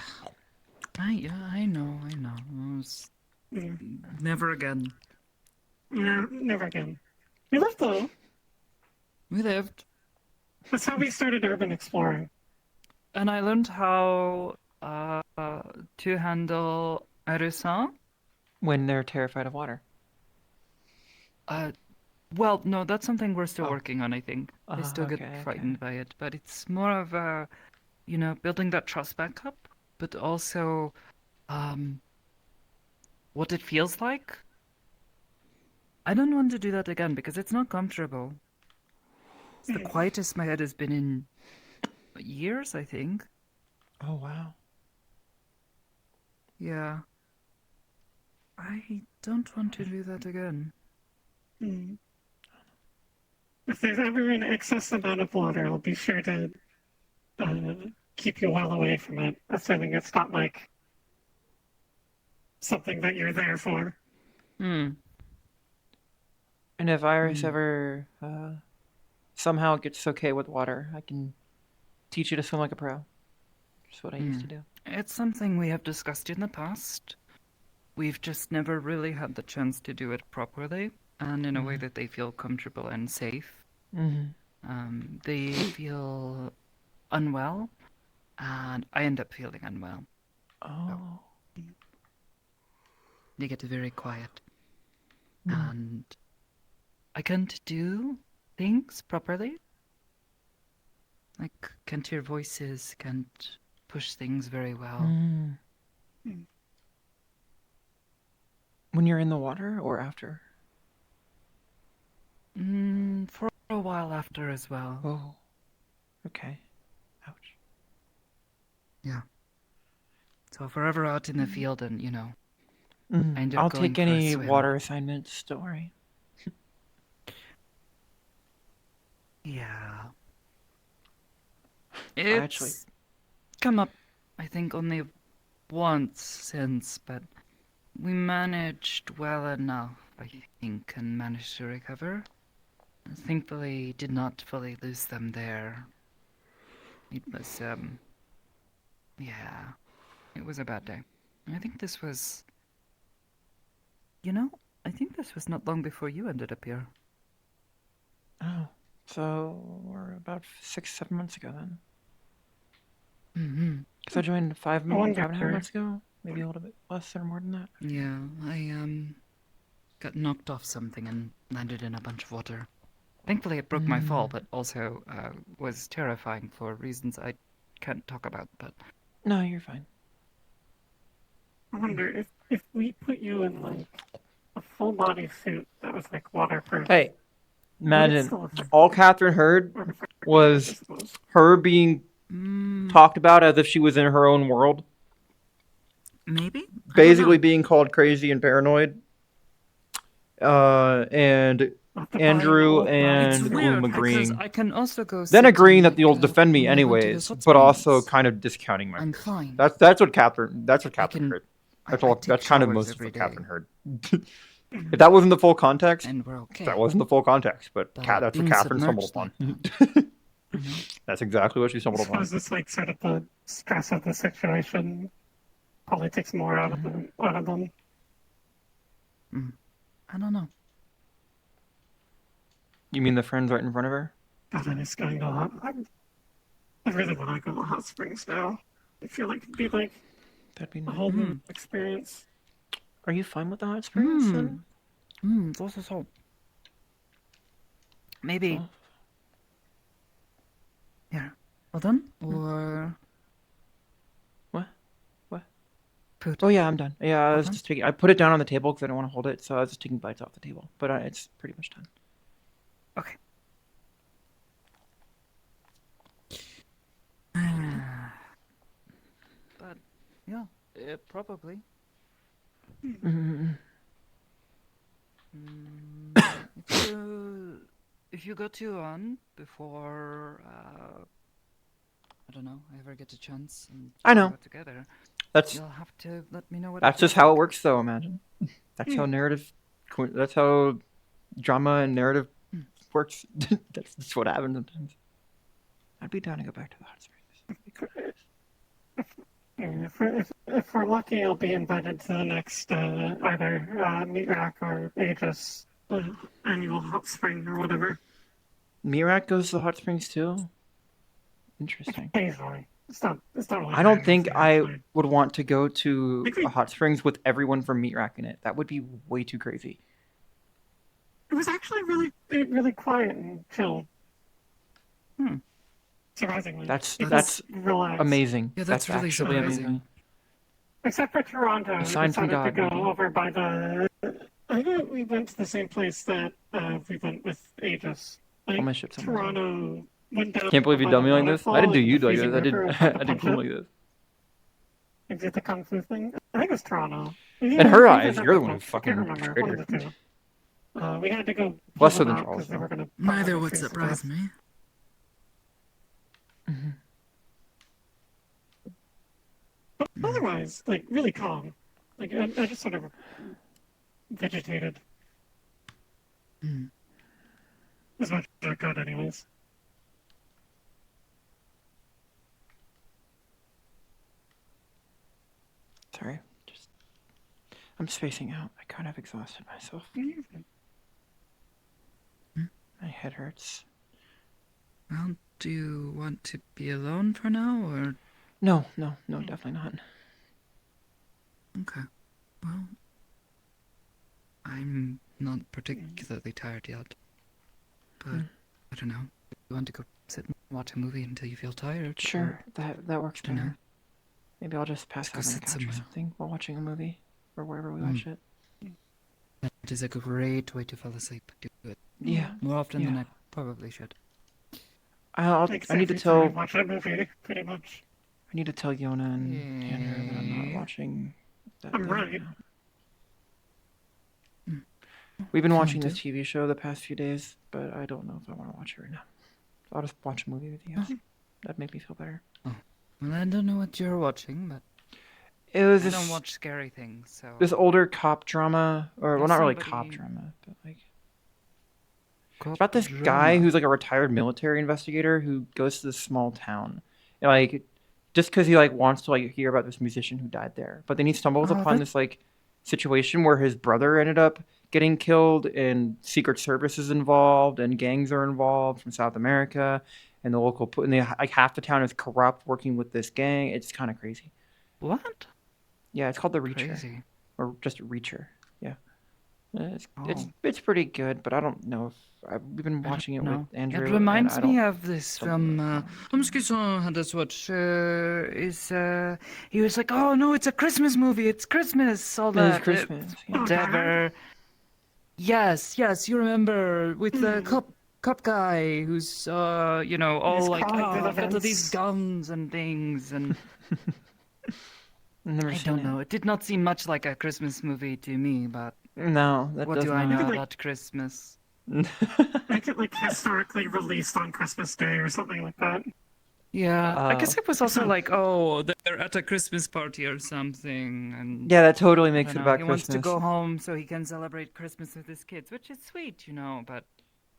I know. It was... Never again. Yeah, never again. We lived though. We lived. That's how we started urban exploring. And I learned how to handle Arusan. When they're terrified of water. Well, no, that's something we're still working on, I think. They still okay, get frightened by it, but it's more of a, building that trust back up, but also what it feels like. I don't want to do that again because it's not comfortable. It's the quietest my head has been in years, I think. Oh, wow. Yeah. I don't want to do that again. If there's ever an excess amount of water, I'll be sure to keep you well away from it, assuming it's not like something that you're there for. And if Iris ever somehow gets okay with water, I can teach you to swim like a pro. That's what I used to do. It's something we have discussed in the past. We've just never really had the chance to do it properly and in a way that they feel comfortable and safe. They feel unwell, and I end up feeling unwell. Oh. They get very quiet. And I can't do things properly. Like, can't hear voices, can't push things very well. When you're in the water or after? For a while after as well. Oh. Okay. Ouch. Yeah. So forever out in the field and, I end up I'll going take for a any swim. water assignments, don't worry. Yeah. It's come up, I think, only once since, but we managed well enough, I think, and managed to recover. Thankfully, did not fully lose them there. It was, yeah, it was a bad day. I think this was, I think this was not long before you ended up here. Oh, so we're about 6-7 months ago then. Because I joined 5.5 months ago, maybe a little bit less or more than that. Yeah, I got knocked off something and landed in a bunch of water. Thankfully, it broke my fall, but also was terrifying for reasons I can't talk about. But no, you're fine. I wonder if we put you in like a full body suit that was like waterproof. Hey, imagine all Katherine heard was her being talked about as if she was in her own world. Maybe? Basically being called crazy and paranoid. And Andrew and Bloom agreeing. I can also go then agreeing that you'll defend me anyways, but also kind of discounting my. I'm fine. That's what Katherine heard. That's kind of most of what Katherine heard. If that wasn't the full context, and we're okay. That wasn't the full context, but that's what Katherine stumbled upon. That's exactly what she stumbled I upon. suppose it's like sort of the stress of the situation probably takes more out of them. I don't know. You mean the friends right in front of her? God, I'm just going to I really want to go to hot springs now. I feel like it'd be like That'd be a nice. whole new experience. Are you fine with the hot springs then? So. Maybe. Oh. Yeah. Well done? Or What? food? Oh yeah, I'm done. Yeah, I was just taking. I put it down on the table because I don't want to hold it, so I was just taking bites off the table. But it's pretty much done. Okay. Yeah, probably. Mm. If you go to on before, I don't know, I ever get a chance and I know. go together, That's you'll have to let me know what. That's just how it works, though. Imagine. That's how narrative. That's how drama and narrative works. That's just what happens sometimes. I'd be down to go back to the hot springs. If we're lucky, I'll be invited to the next either Meat Rack or Aegis annual hot spring or whatever. Mirak goes to the hot springs too. Interesting. Occasionally. It's not really I don't bad, think actually. I would want to go to a hot springs with everyone from Meat Rack in it. That would be way too crazy. It was actually really quiet and chill. Surprisingly. That's relaxed. amazing. Yeah, that's really actually surprising. amazing. Except for Toronto, we Aside from decided to God, go maybe. over by the. I think we went to the same place that we went with Aegis. All my shit's on my phone. Toronto went down. Can't believe you by done me the like this. I waterfall didn't do and you the like this. freezing I did. river and I did cool like this. You did the kung fu thing. I think it was Toronto. In her eyes, you're the one who fucking remember. betrayed One her. of the two. We had to go. Less pull so them than out Charles, 'cause they were gonna Neither probably would freeze to surprise death. me. But otherwise, like really calm. Like I just sort of vegetated as much as I could, anyways. Sorry, I'm spacing out. I kind of exhausted myself. My head hurts. Well, do you want to be alone for now, or? No, definitely not. Okay. Well, I'm not particularly tired yet, but I don't know. You want to go sit and watch a movie until you feel tired? Sure, that works don't know. better. Maybe I'll just pass Let's go out on the sit couch or somewhere. something while watching a movie or wherever we watch it. That is a great way to fall asleep. Do it. Yeah. More often than Yeah. I probably should. I need to Every tell. time I watch a movie, pretty much. I need to tell Yona and Andrew that I'm not watching that I'm thing right. now. We've been If you watching want this TV show the past few days, but I don't know if I want to watch it right now. So I'll just watch a movie with you. That'd make me feel better. Well, I don't know what you're watching, but It was I this, don't watch scary things, so. this older cop drama, or well, If not really cop somebody- drama, but like Cop it's about this guy who's like a retired military investigator who goes to this small town, and, like just because he like wants to like hear about this musician who died there, but then he stumbles Oh, upon that- this like situation where his brother ended up getting killed, and Secret Service is involved, and gangs are involved from South America, and the local and like half the town is corrupt, working with this gang. It's kind of crazy. What? Yeah, it's called The Reacher, Crazy. or just Reacher. Yeah, it's Oh. it's pretty good, but I don't know if we've been watching it No. with Andrew. It and reminds I me don't- of this from that's what he was like, oh no, it's a Christmas movie, it's Christmas, all It that. is Christmas. Yeah. Whatever. Yes, you remember with the cop guy who's all He's like, crawling oh, through the I've got vents. these guns and things, and Never I seen don't it. know. It did not seem much like a Christmas movie to me, but No, that what does do I not. know about Christmas? Make it like historically released on Christmas Day or something like that. Yeah, I guess Uh, it was also like, oh, they're at a Christmas party or something, and Yeah, that totally I makes don't it know, about he Christmas. wants to go home so he can celebrate Christmas with his kids, which is sweet, but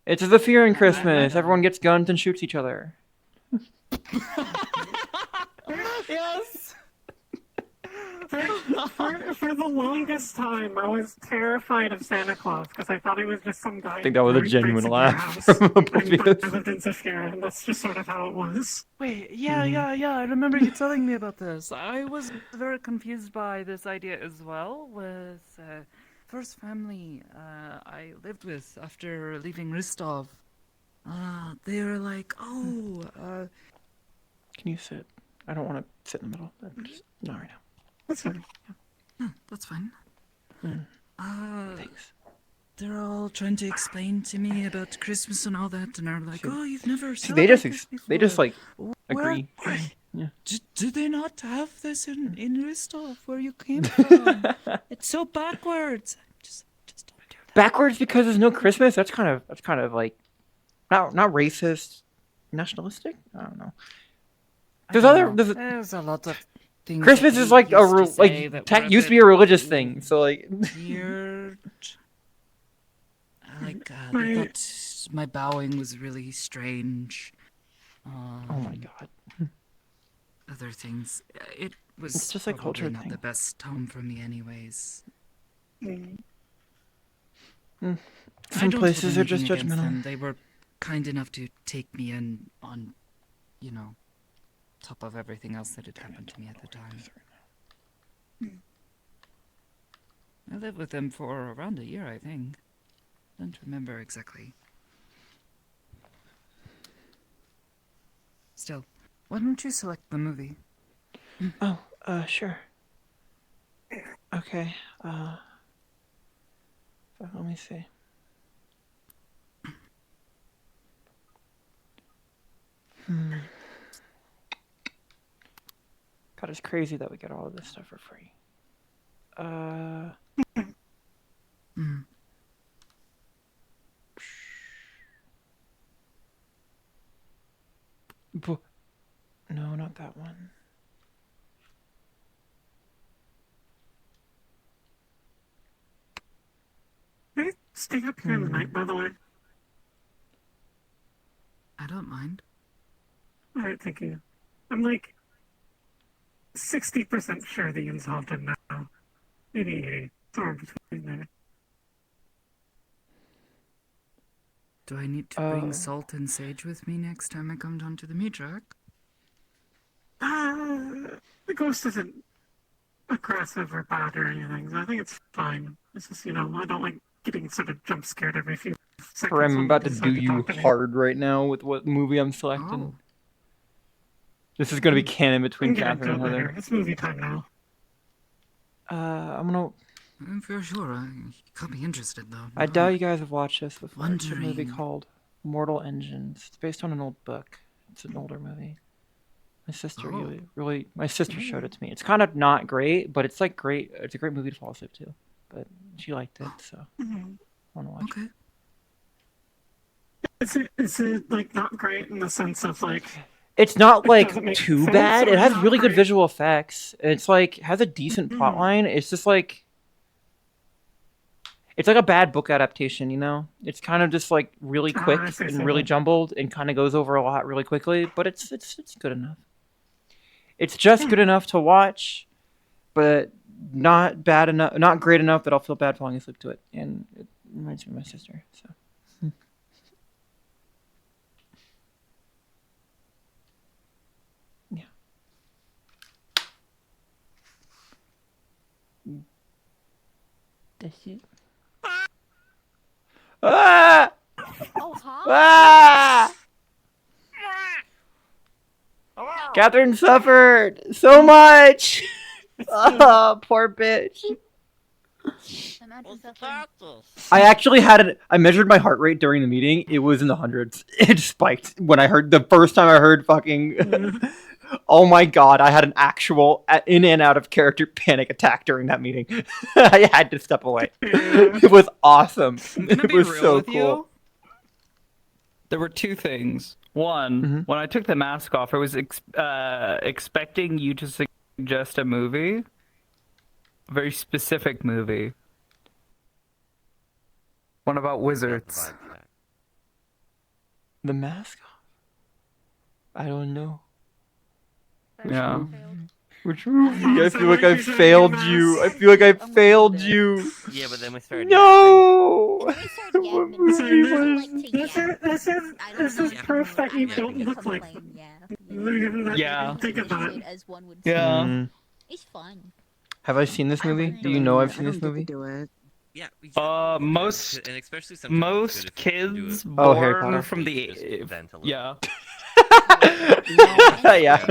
It's the fear in I Christmas. don't Everyone gets guns and shoots each other. yes. For the longest time, I was terrified of Santa Claus because I thought he was just some guy. I think that was a who genuine breaks into your laugh house. from I Oblivious. lived in Zafira, and that's just sort of how it was. Wait, yeah, I remember you telling me about this. I was very confused by this idea as well. With first family I lived with after leaving Rostov, they were like, oh, Can you sit? I don't want to sit in the middle. Just not right now. That's fine. that's fine. Thanks. They're all trying to explain to me about Christmas and all that, and they're like, "Oh, you've never." See, they just celebrated they just before." like agree. Yeah. Do they not have this in Ristov where you came from? It's so backwards. Just don't do that. Backwards because there's no Christmas. That's kind of like not racist, nationalistic. I don't know. There's a lot of things. Christmas is like used to be a religious thing. So like weird. I thought my bowing was really strange. Oh my god. Other things. It was It's just a culture not thing. the best home for me, anyways. Some places are just judgmental. Them. They were kind enough to take me in on, top of everything else that had happened to me at the time. I lived with them for around a year, I think. Don't remember exactly. Still, why don't you select the movie? Oh, sure. Okay, let me see. God, it's crazy that we get all of this stuff for free. No, not that one. Hey, stay up here in the night, by the way. I don't mind. Alright, thank you. I'm like 60% sure the involved in now. Maybe 80. Somewhere between there. Do I need to bring salt and sage with me next time I come down to the meat rack? The ghost isn't aggressive or bad or anything, so I think it's fine. It's just, I don't like getting sort of jump scared every few seconds. I'm about to do you hard right now with what movie I'm selecting. This is gonna be canon between Catherine and Heather. It's movie time now. I'm gonna. For sure, you got me interested though. I doubt you guys have watched this before. It's a Wondering. movie called Mortal Engines. It's based on an old book. It's an older movie. My sister really, my sister showed it to me. It's kind of not great, but it's like great. It's a great movie to fall asleep to. But she liked it, so I want to watch it. Is it like not great in the sense of like? It's not like doesn't make too sense, bad. or It has not really good great? visual effects. It's like has a decent plot line. It's just like it's like a bad book adaptation, It's kind of just like really quick I see, and really jumbled and kind of goes over a lot really quickly, but it's good enough. It's just good enough to watch, but not bad enough, not great enough that I'll feel bad falling asleep to it. And it reminds me of my sister, so. Yeah. That's it. Ah! Oh, hi. Ah! Catherine suffered so much. Oh, poor bitch. I actually I measured my heart rate during the meeting. It was in the hundreds. It spiked when the first time I heard fucking. Oh my god, I had an actual in and out of character panic attack during that meeting. I had to step away. It was awesome. It was so cool. There were two things. One, when I took the mask off, I was expecting you to suggest a movie. A very specific movie. One about wizards. The mask off? I don't know. Yeah. Which movie? I feel like I failed you. I feel like I failed you. Yeah, but then we started. No! What movie was this is proof that you don't look like them. Yeah. Think about it. Yeah. It's fun. Have I seen this movie? Do you know I've seen this movie? Yeah. Most and especially sometimes kids Harry Potter. born from the yeah. Yeah.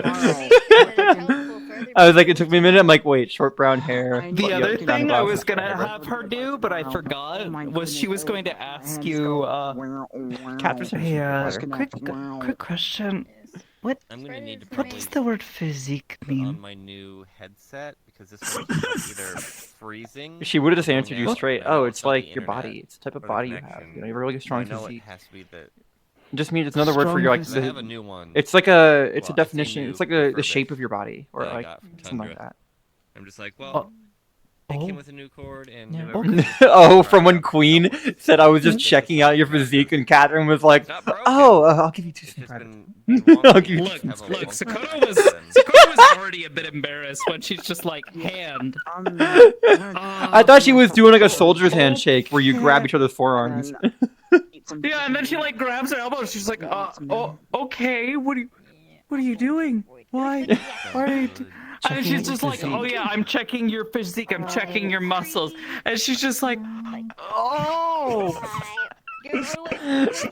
I was like, it took me a minute. I'm like, wait, short brown hair. The other thing I was gonna have her do, but I forgot, was she was going to ask you. Catherine, Hey, quick question. What? I'm gonna need to What probably does the word physique put on mean? my new headset because this one's like either freezing. She would have just or going answered you out, straight. and I know Oh, it's it's not the like your internet body. It's the type of or the body you have. connection, You know, you have a really but strong I know physique. it has to be the. It just means it's another word for your like. I have a new one. It's like a. It's a Well, I say definition. new It's like the refurbished shape of your body, or that I like got from something like Tundra. that. I'm just like, well, it came with a new cord and new Oh, everything. oh, from when Queen said I was just checking out your physique, and Catherine was like, "Oh, I'll give you 2 cents private." I'll give you 2 cents Look, private. Sakura was already a bit embarrassed when she's just like, hand. I thought she was doing like a soldier's handshake where you grab each other's forearms. Yeah, and then she like grabs her elbow. She's like, oh, okay. What are you doing? Why? Why are you? And she's just like, oh yeah, I'm checking your physique. I'm checking your muscles. And she's just like, oh. Are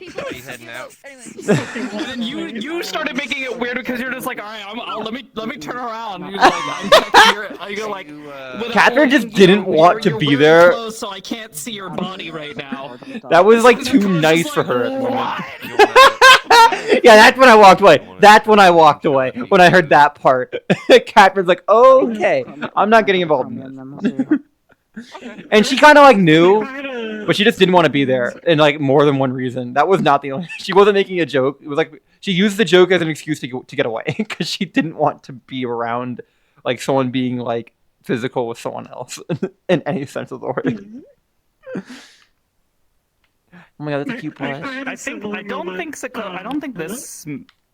you heading out? And then you started making it weird because you're just like, all right, let me turn around. You're like, I'm checking your. You go like, Catherine just didn't want to be there. Clothes, so I can't see your body right now. That was like too nice for her at the moment. Yeah, that's when I walked away. That's when I walked away. When I heard that part. Catherine's like, okay, I'm not getting involved in this. And she kind of like knew, but she just didn't want to be there, and like more than one reason. That was not the only. She wasn't making a joke. It was like she used the joke as an excuse to get away because she didn't want to be around like someone being like physical with someone else in any sense of the word. Oh my god, that's a cute plush. I don't think this.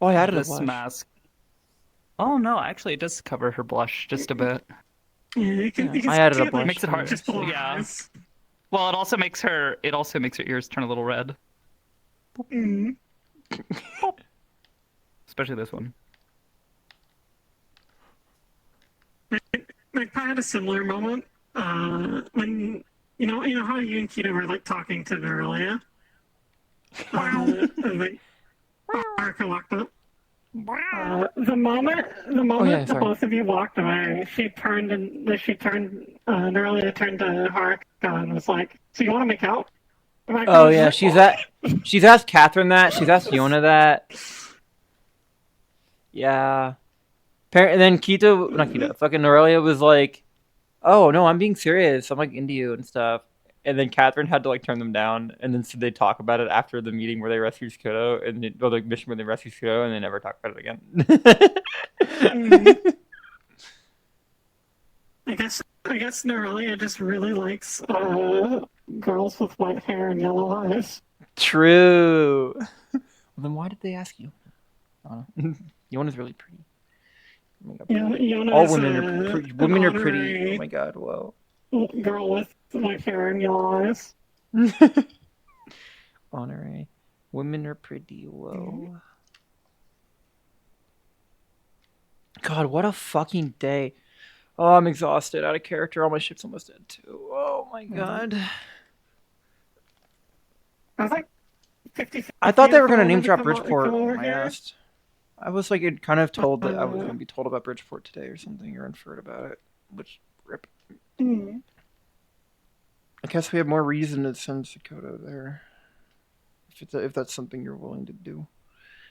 Oh, I added a this blush. mask. Oh no, actually, it does cover her blush just a bit. You can I added a blush. Makes it hard. Just Yeah. Well, it also makes her ears turn a little red. Especially this one. I had a similar moment when you know how you and Kita were like talking to her earlier. Like, Arca walked up. The moment the both of you walked away, she turned Nerlia turned to Hark and was like, "So you want to make out?" Oh yeah, she's asked Catherine that. She's asked Yona that. Yeah. And then fucking Aurelia was like, "Oh no, I'm being serious. I'm like into you and stuff." And then Catherine had to like turn them down, and then so they talk about it after the meeting where they rescued Skoto, and the mission where they rescued Skoto, and they never talk about it again. I guess Nerelia just really likes girls with white hair and yellow eyes. True. Well, then why did they ask you? Yona's really pretty. Oh my god. Yeah, all women are pretty. Women are pretty. Oh my god, whoa. Girl with white hair and yellow eyes. Honorary. Women are pretty. Whoa. God, what a fucking day. Oh, I'm exhausted. Out of character. All my shit's almost dead too. Oh my god. I was like 50. I thought they were gonna name drop Bridgeport. I asked. I was like kind of told that I was gonna be told about Bridgeport today or something, or inferred about it. Which rip. I guess we have more reason to send Sakota there. If that's something you're willing to do.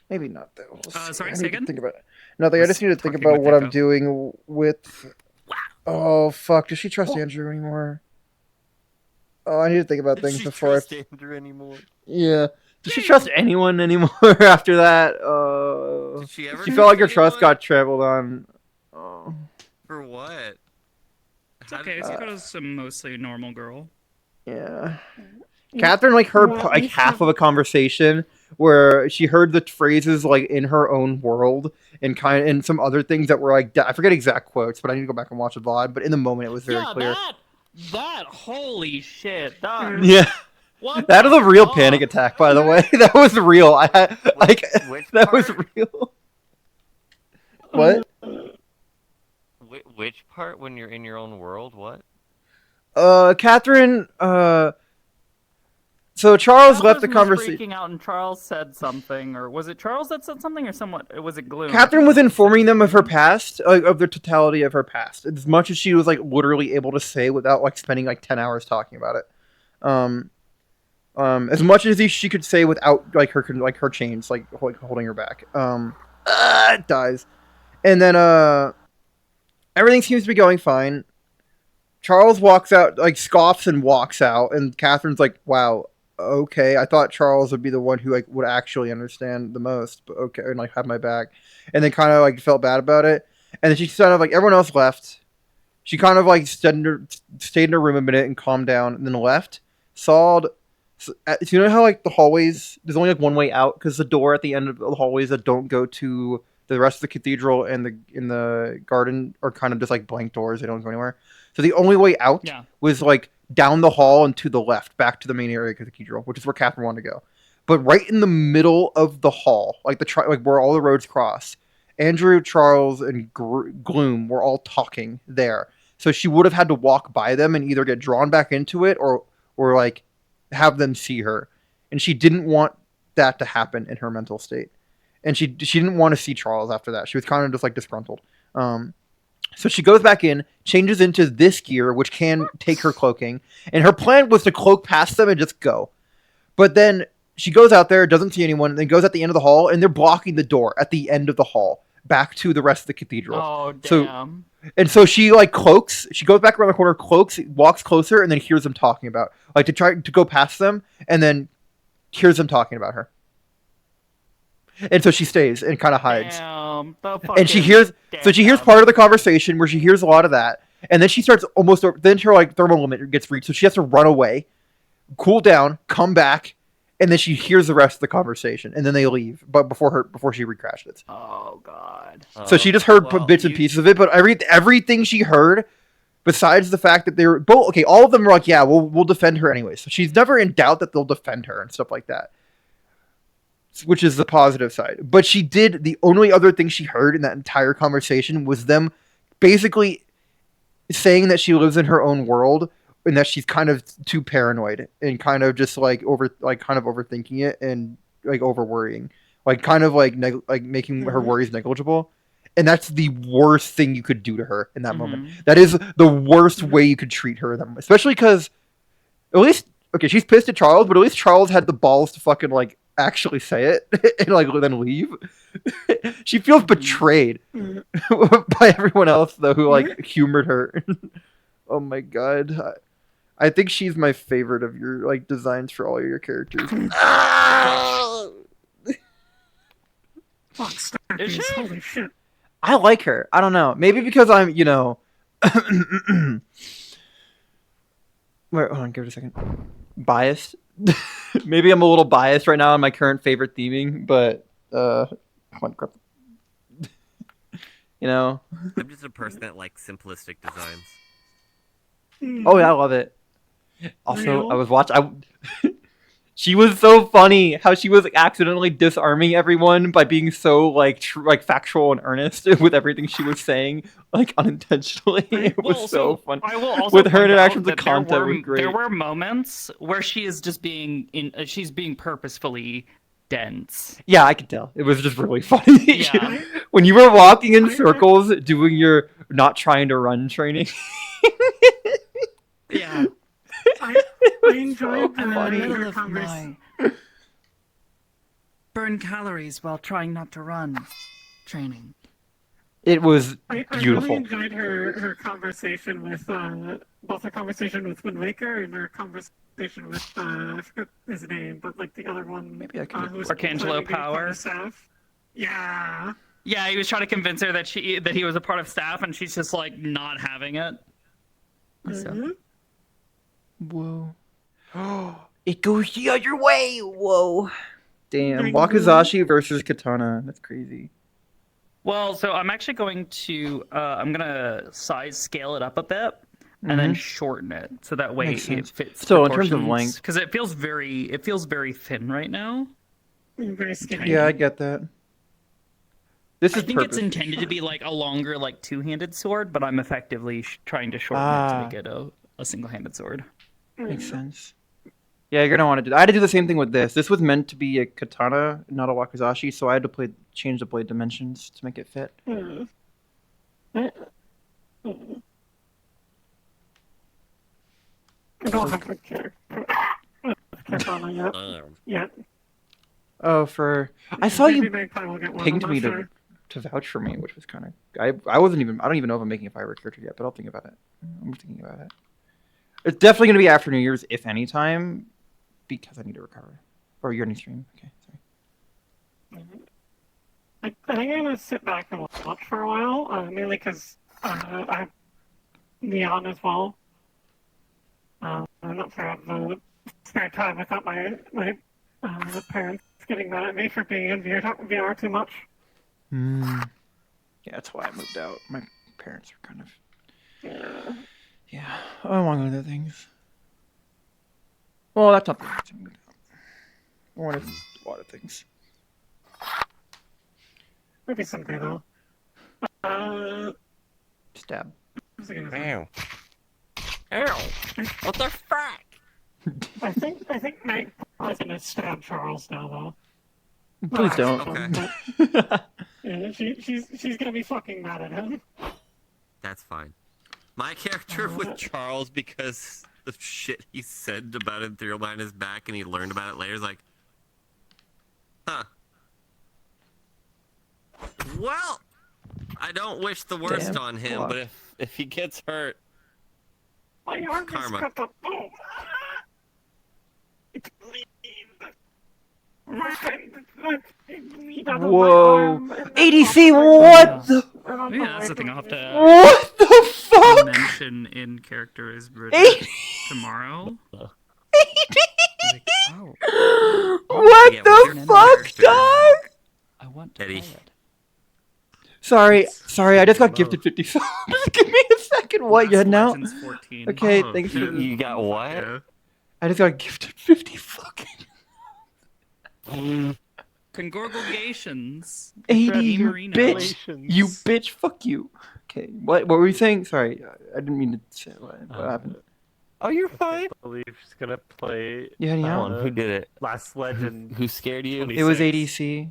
Maybe not though. Sorry, I say need to again? think about it. Nothing. I just need to think about what I'm doing with. Oh fuck! Does she trust Andrew anymore? Oh, I need to think about things before. Andrew anymore? Yeah. Does she trust anyone anymore after that? Did she ever She felt like her trust trust got trampled on. Oh. For what? It's okay. Sakota's a mostly normal girl. Yeah. Catherine like heard like half of a conversation where she heard the phrases like in her own world and some other things that were like I forget exact quotes, but I need to go back and watch the VOD. But in the moment, it was very clear. That holy shit! That, yeah. That was a real panic attack, by the way. That was real. I had like that was real. What? Which part when you're in your own world? What? Catherine. So Charles left the conversation. Freaking out, and Charles said something, or was it Charles that said something, or was it Gloom? Catherine was informing them of her past, of the totality of her past, as much as she was like literally able to say without like spending like 10 hours talking about it. As much as she could say without like her chains like holding her back. it dies. And then everything seems to be going fine. Charles walks out, like scoffs and walks out, and Catherine's like, "Wow, okay. I thought Charles would be the one who like would actually understand the most, but okay, and like have my back." And then kind of like felt bad about it. And then she kind of like everyone else left. She kind of like stayed in her room a minute and calmed down, and then left. So you know how like the hallways, there's only like one way out because the door at the end of the hallways that don't go to the rest of the cathedral and the garden are kind of just like blank doors. They don't go anywhere. So the only way out was like down the hall and to the left, back to the main area of the cathedral, which is where Catherine wanted to go. But right in the middle of the hall, like like where all the roads cross, Andrew, Charles, and Gloom were all talking there. So she would have had to walk by them and either get drawn back into it or like have them see her. And she didn't want that to happen in her mental state. And she didn't want to see Charles after that. She was kind of just like disgruntled. So she goes back in, changes into this gear, which can take her cloaking. And her plan was to cloak past them and just go. But then she goes out there, doesn't see anyone, and then goes at the end of the hall, and they're blocking the door at the end of the hall back to the rest of the cathedral. Oh, damn. So she like cloaks. She goes back around the corner, cloaks, walks closer, and then hears them talking about like to try to go past them, and then hears them talking about her. And so she stays and kind of hides. Damn, And she hears, so she hears part of the conversation where she hears a lot of that, and then she starts then her like thermal limit gets reached, so she has to run away, cool down, come back, and then she hears the rest of the conversation, and then they leave, but before she recrashed. Oh god. So she just heard bits and pieces of it, but everything she heard, besides the fact that they were both okay, all of them were like, yeah, we'll defend her anyway. So she's never in doubt that they'll defend her and stuff like that, which is the positive side. But the only other thing she heard in that entire conversation was them basically saying that she lives in her own world and that she's kind of too paranoid and kind of just like overthinking it and like over worrying, like kind of like making her worries negligible. And that's the worst thing you could do to her in that moment. That is the worst way you could treat her in that moment. Especially because at least, okay, she's pissed at Charles, but at least Charles had the balls to fucking like actually say it and like then leave. She feels betrayed by everyone else though, who like humored her. Oh my god. I think she's my favorite of your like designs for all your characters. Holy shit. I like her. I don't know. Maybe because I'm, wait, hold on, give it a second. Biased. Maybe I'm a little biased right now on my current favorite theming, but come on, crap. I'm just a person that likes simplistic designs. Oh yeah, I love it. Also, I was watching. She was so funny how she was accidentally disarming everyone by being so like factual and earnest with everything she was saying, like unintentionally. It was so fun. I will also with her point interactions out with that content was great. There were moments where she is just being she's being purposefully dense. Yeah, I could tell. It was just really funny. Yeah. When you were walking in circles doing your not trying to run training. Yeah. I enjoyed middle of my burn calories while trying not to run training. It was I beautiful. really enjoyed her conversation with both her conversation with Wind Waker and her conversation with I forgot his name, but like the other one. Maybe I could. Archangelo Power. Yeah. Yeah, he was trying to convince her that he was a part of staff, and she's just like not having it. Mm-hmm. Whoa. It goes the other way. Whoa. Damn. Wakizashi versus Katana. That's crazy. Well, so I'm actually going to I'm gonna scale it up a bit and then shorten it so that way it fits. So in terms of length, because it feels very thin right now. Very skinny. Yeah, I get that. This I is think it's purpose. intended to be like a longer, like two-handed sword, but I'm effectively trying to shorten it to make it a single-handed sword. Makes sense. Yeah, you're gonna want to do that. I had to do the same thing with this. This was meant to be a katana, not a wakizashi, so I had to change the blade dimensions to make it fit. I don't have a katana yet. Oh, I saw you Maybe Magpie will get one, pinged I'm me not to sure. to vouch for me, which was kind of I don't even know if I'm making a firework character yet, but I'll think about it. I'm thinking about it. It's definitely gonna be after New Year's, if any time, because I need to recover. Or you're on stream. Okay, sorry. I think I'm gonna sit back and watch for a while, mainly because I have Neon as well. I'm not sure I have the spare time without my parents getting mad at me for being in VR too much. Yeah, that's why I moved out. My parents are kind of. Yeah, among other things. Well, that's not the only thing. I wanted a lot of things. Maybe someday though. Stab. Ow. Ow. What the fuck? I think Meg is gonna stab Charles now though. Please don't. Okay. Yeah, she's gonna be fucking mad at him. That's fine. My character with Charles, because the shit he said about him threw behind his back and he learned about it later, is like, huh. Well, I don't wish the worst Damn. on him, but if he gets hurt, My arm karma. is cut up. Oh. It bleeds. Whoa. ADC, what the? Yeah, that's the thing I'll have to What the fuck? mention in character is AD. tomorrow. What Yeah, the what's your fuck, character? dog? I want to Eddie. play it. Sorry, I just got gifted 50 subs. Give me a second. What, you heading out? Legends 14. Okay, Oh, thanks. shit. You got what? Yeah. I just got gifted 50 fucking. Congratulations. 80, you Marino. bitch. You bitch, fuck you. Okay, what were you saying? Sorry, I didn't mean to say what happened. Oh, you're fine. I believe she's gonna play. You heading out? Who did it? Last Legend. Who scared you? It was ADC.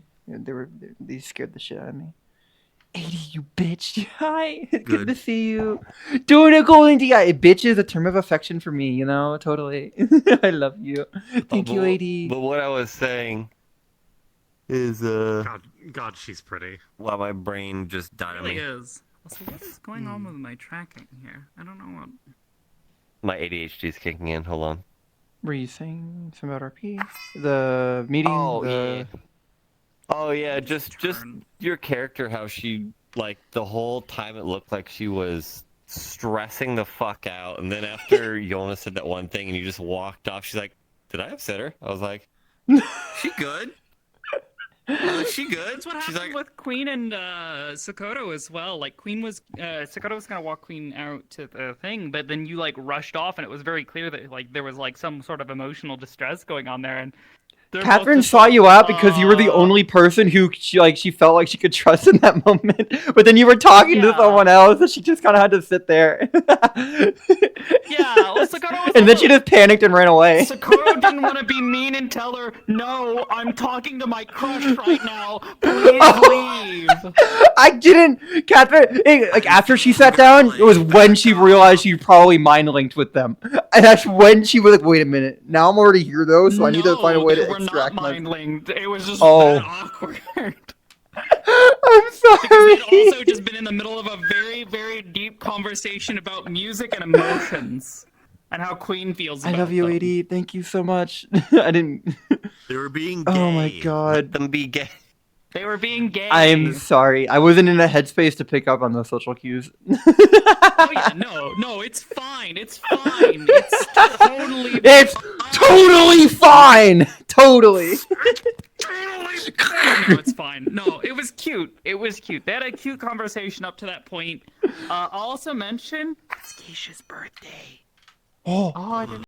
They scared the shit out of me. 80, you bitch. Hi. Good to see you. Doing a golden DI. Bitch is a term of affection for me, you know? Totally. I love you. Thank you, 80. But what I was saying is, God, she's pretty. wow, my brain just died It on really me. is. Also, what is going on with my tracking here? I don't know what. My ADHD is kicking in. Hold on. Were you saying something about RP? The meeting? Oh, the... yeah. Oh, yeah, just your character, how she, like, the whole time it looked like she was stressing the fuck out, and then after Jonas said that one thing and you just walked off, she's like, did I upset her? I was like, she good? She good? That's what She's happened like, with Queen and Sakoto as well. Like Queen was, Sakoto was gonna walk Queen out to the thing, but then you like rushed off, and it was very clear that like there was like some sort of emotional distress going on there, and Catherine saw you out because you were the only person who she felt like she could trust in that moment. But then you were talking to someone else, and she just kind of had to sit there. Yeah, well, Sakoto was and then she just panicked and ran away. Sakoto didn't want to be mean and tell her, no, I'm talking to my crush right now. Please leave. I didn't. Catherine, like after she sat down, it was when she realized she probably mind linked with them, and that's when she was like, "Wait a minute, now I'm already here though, so I need to find a way to extract my." It was just Oh. awkward. I'm sorry. Because they'd also just been in the middle of a very, very deep conversation about music and emotions, and how Queen feels I about love you, them. AD. Thank you so much. I didn't. they were being gay. Oh my god. Let them be gay. They were being gay. I'm sorry. I wasn't in a headspace to pick up on those social cues. Oh yeah, no, it's fine. It's fine. It's totally. It's totally fine. Totally. No, it's fine. No, it was cute. It was cute. They had a cute conversation up to that point. I'll also mention it's Keisha's birthday. Oh. I didn't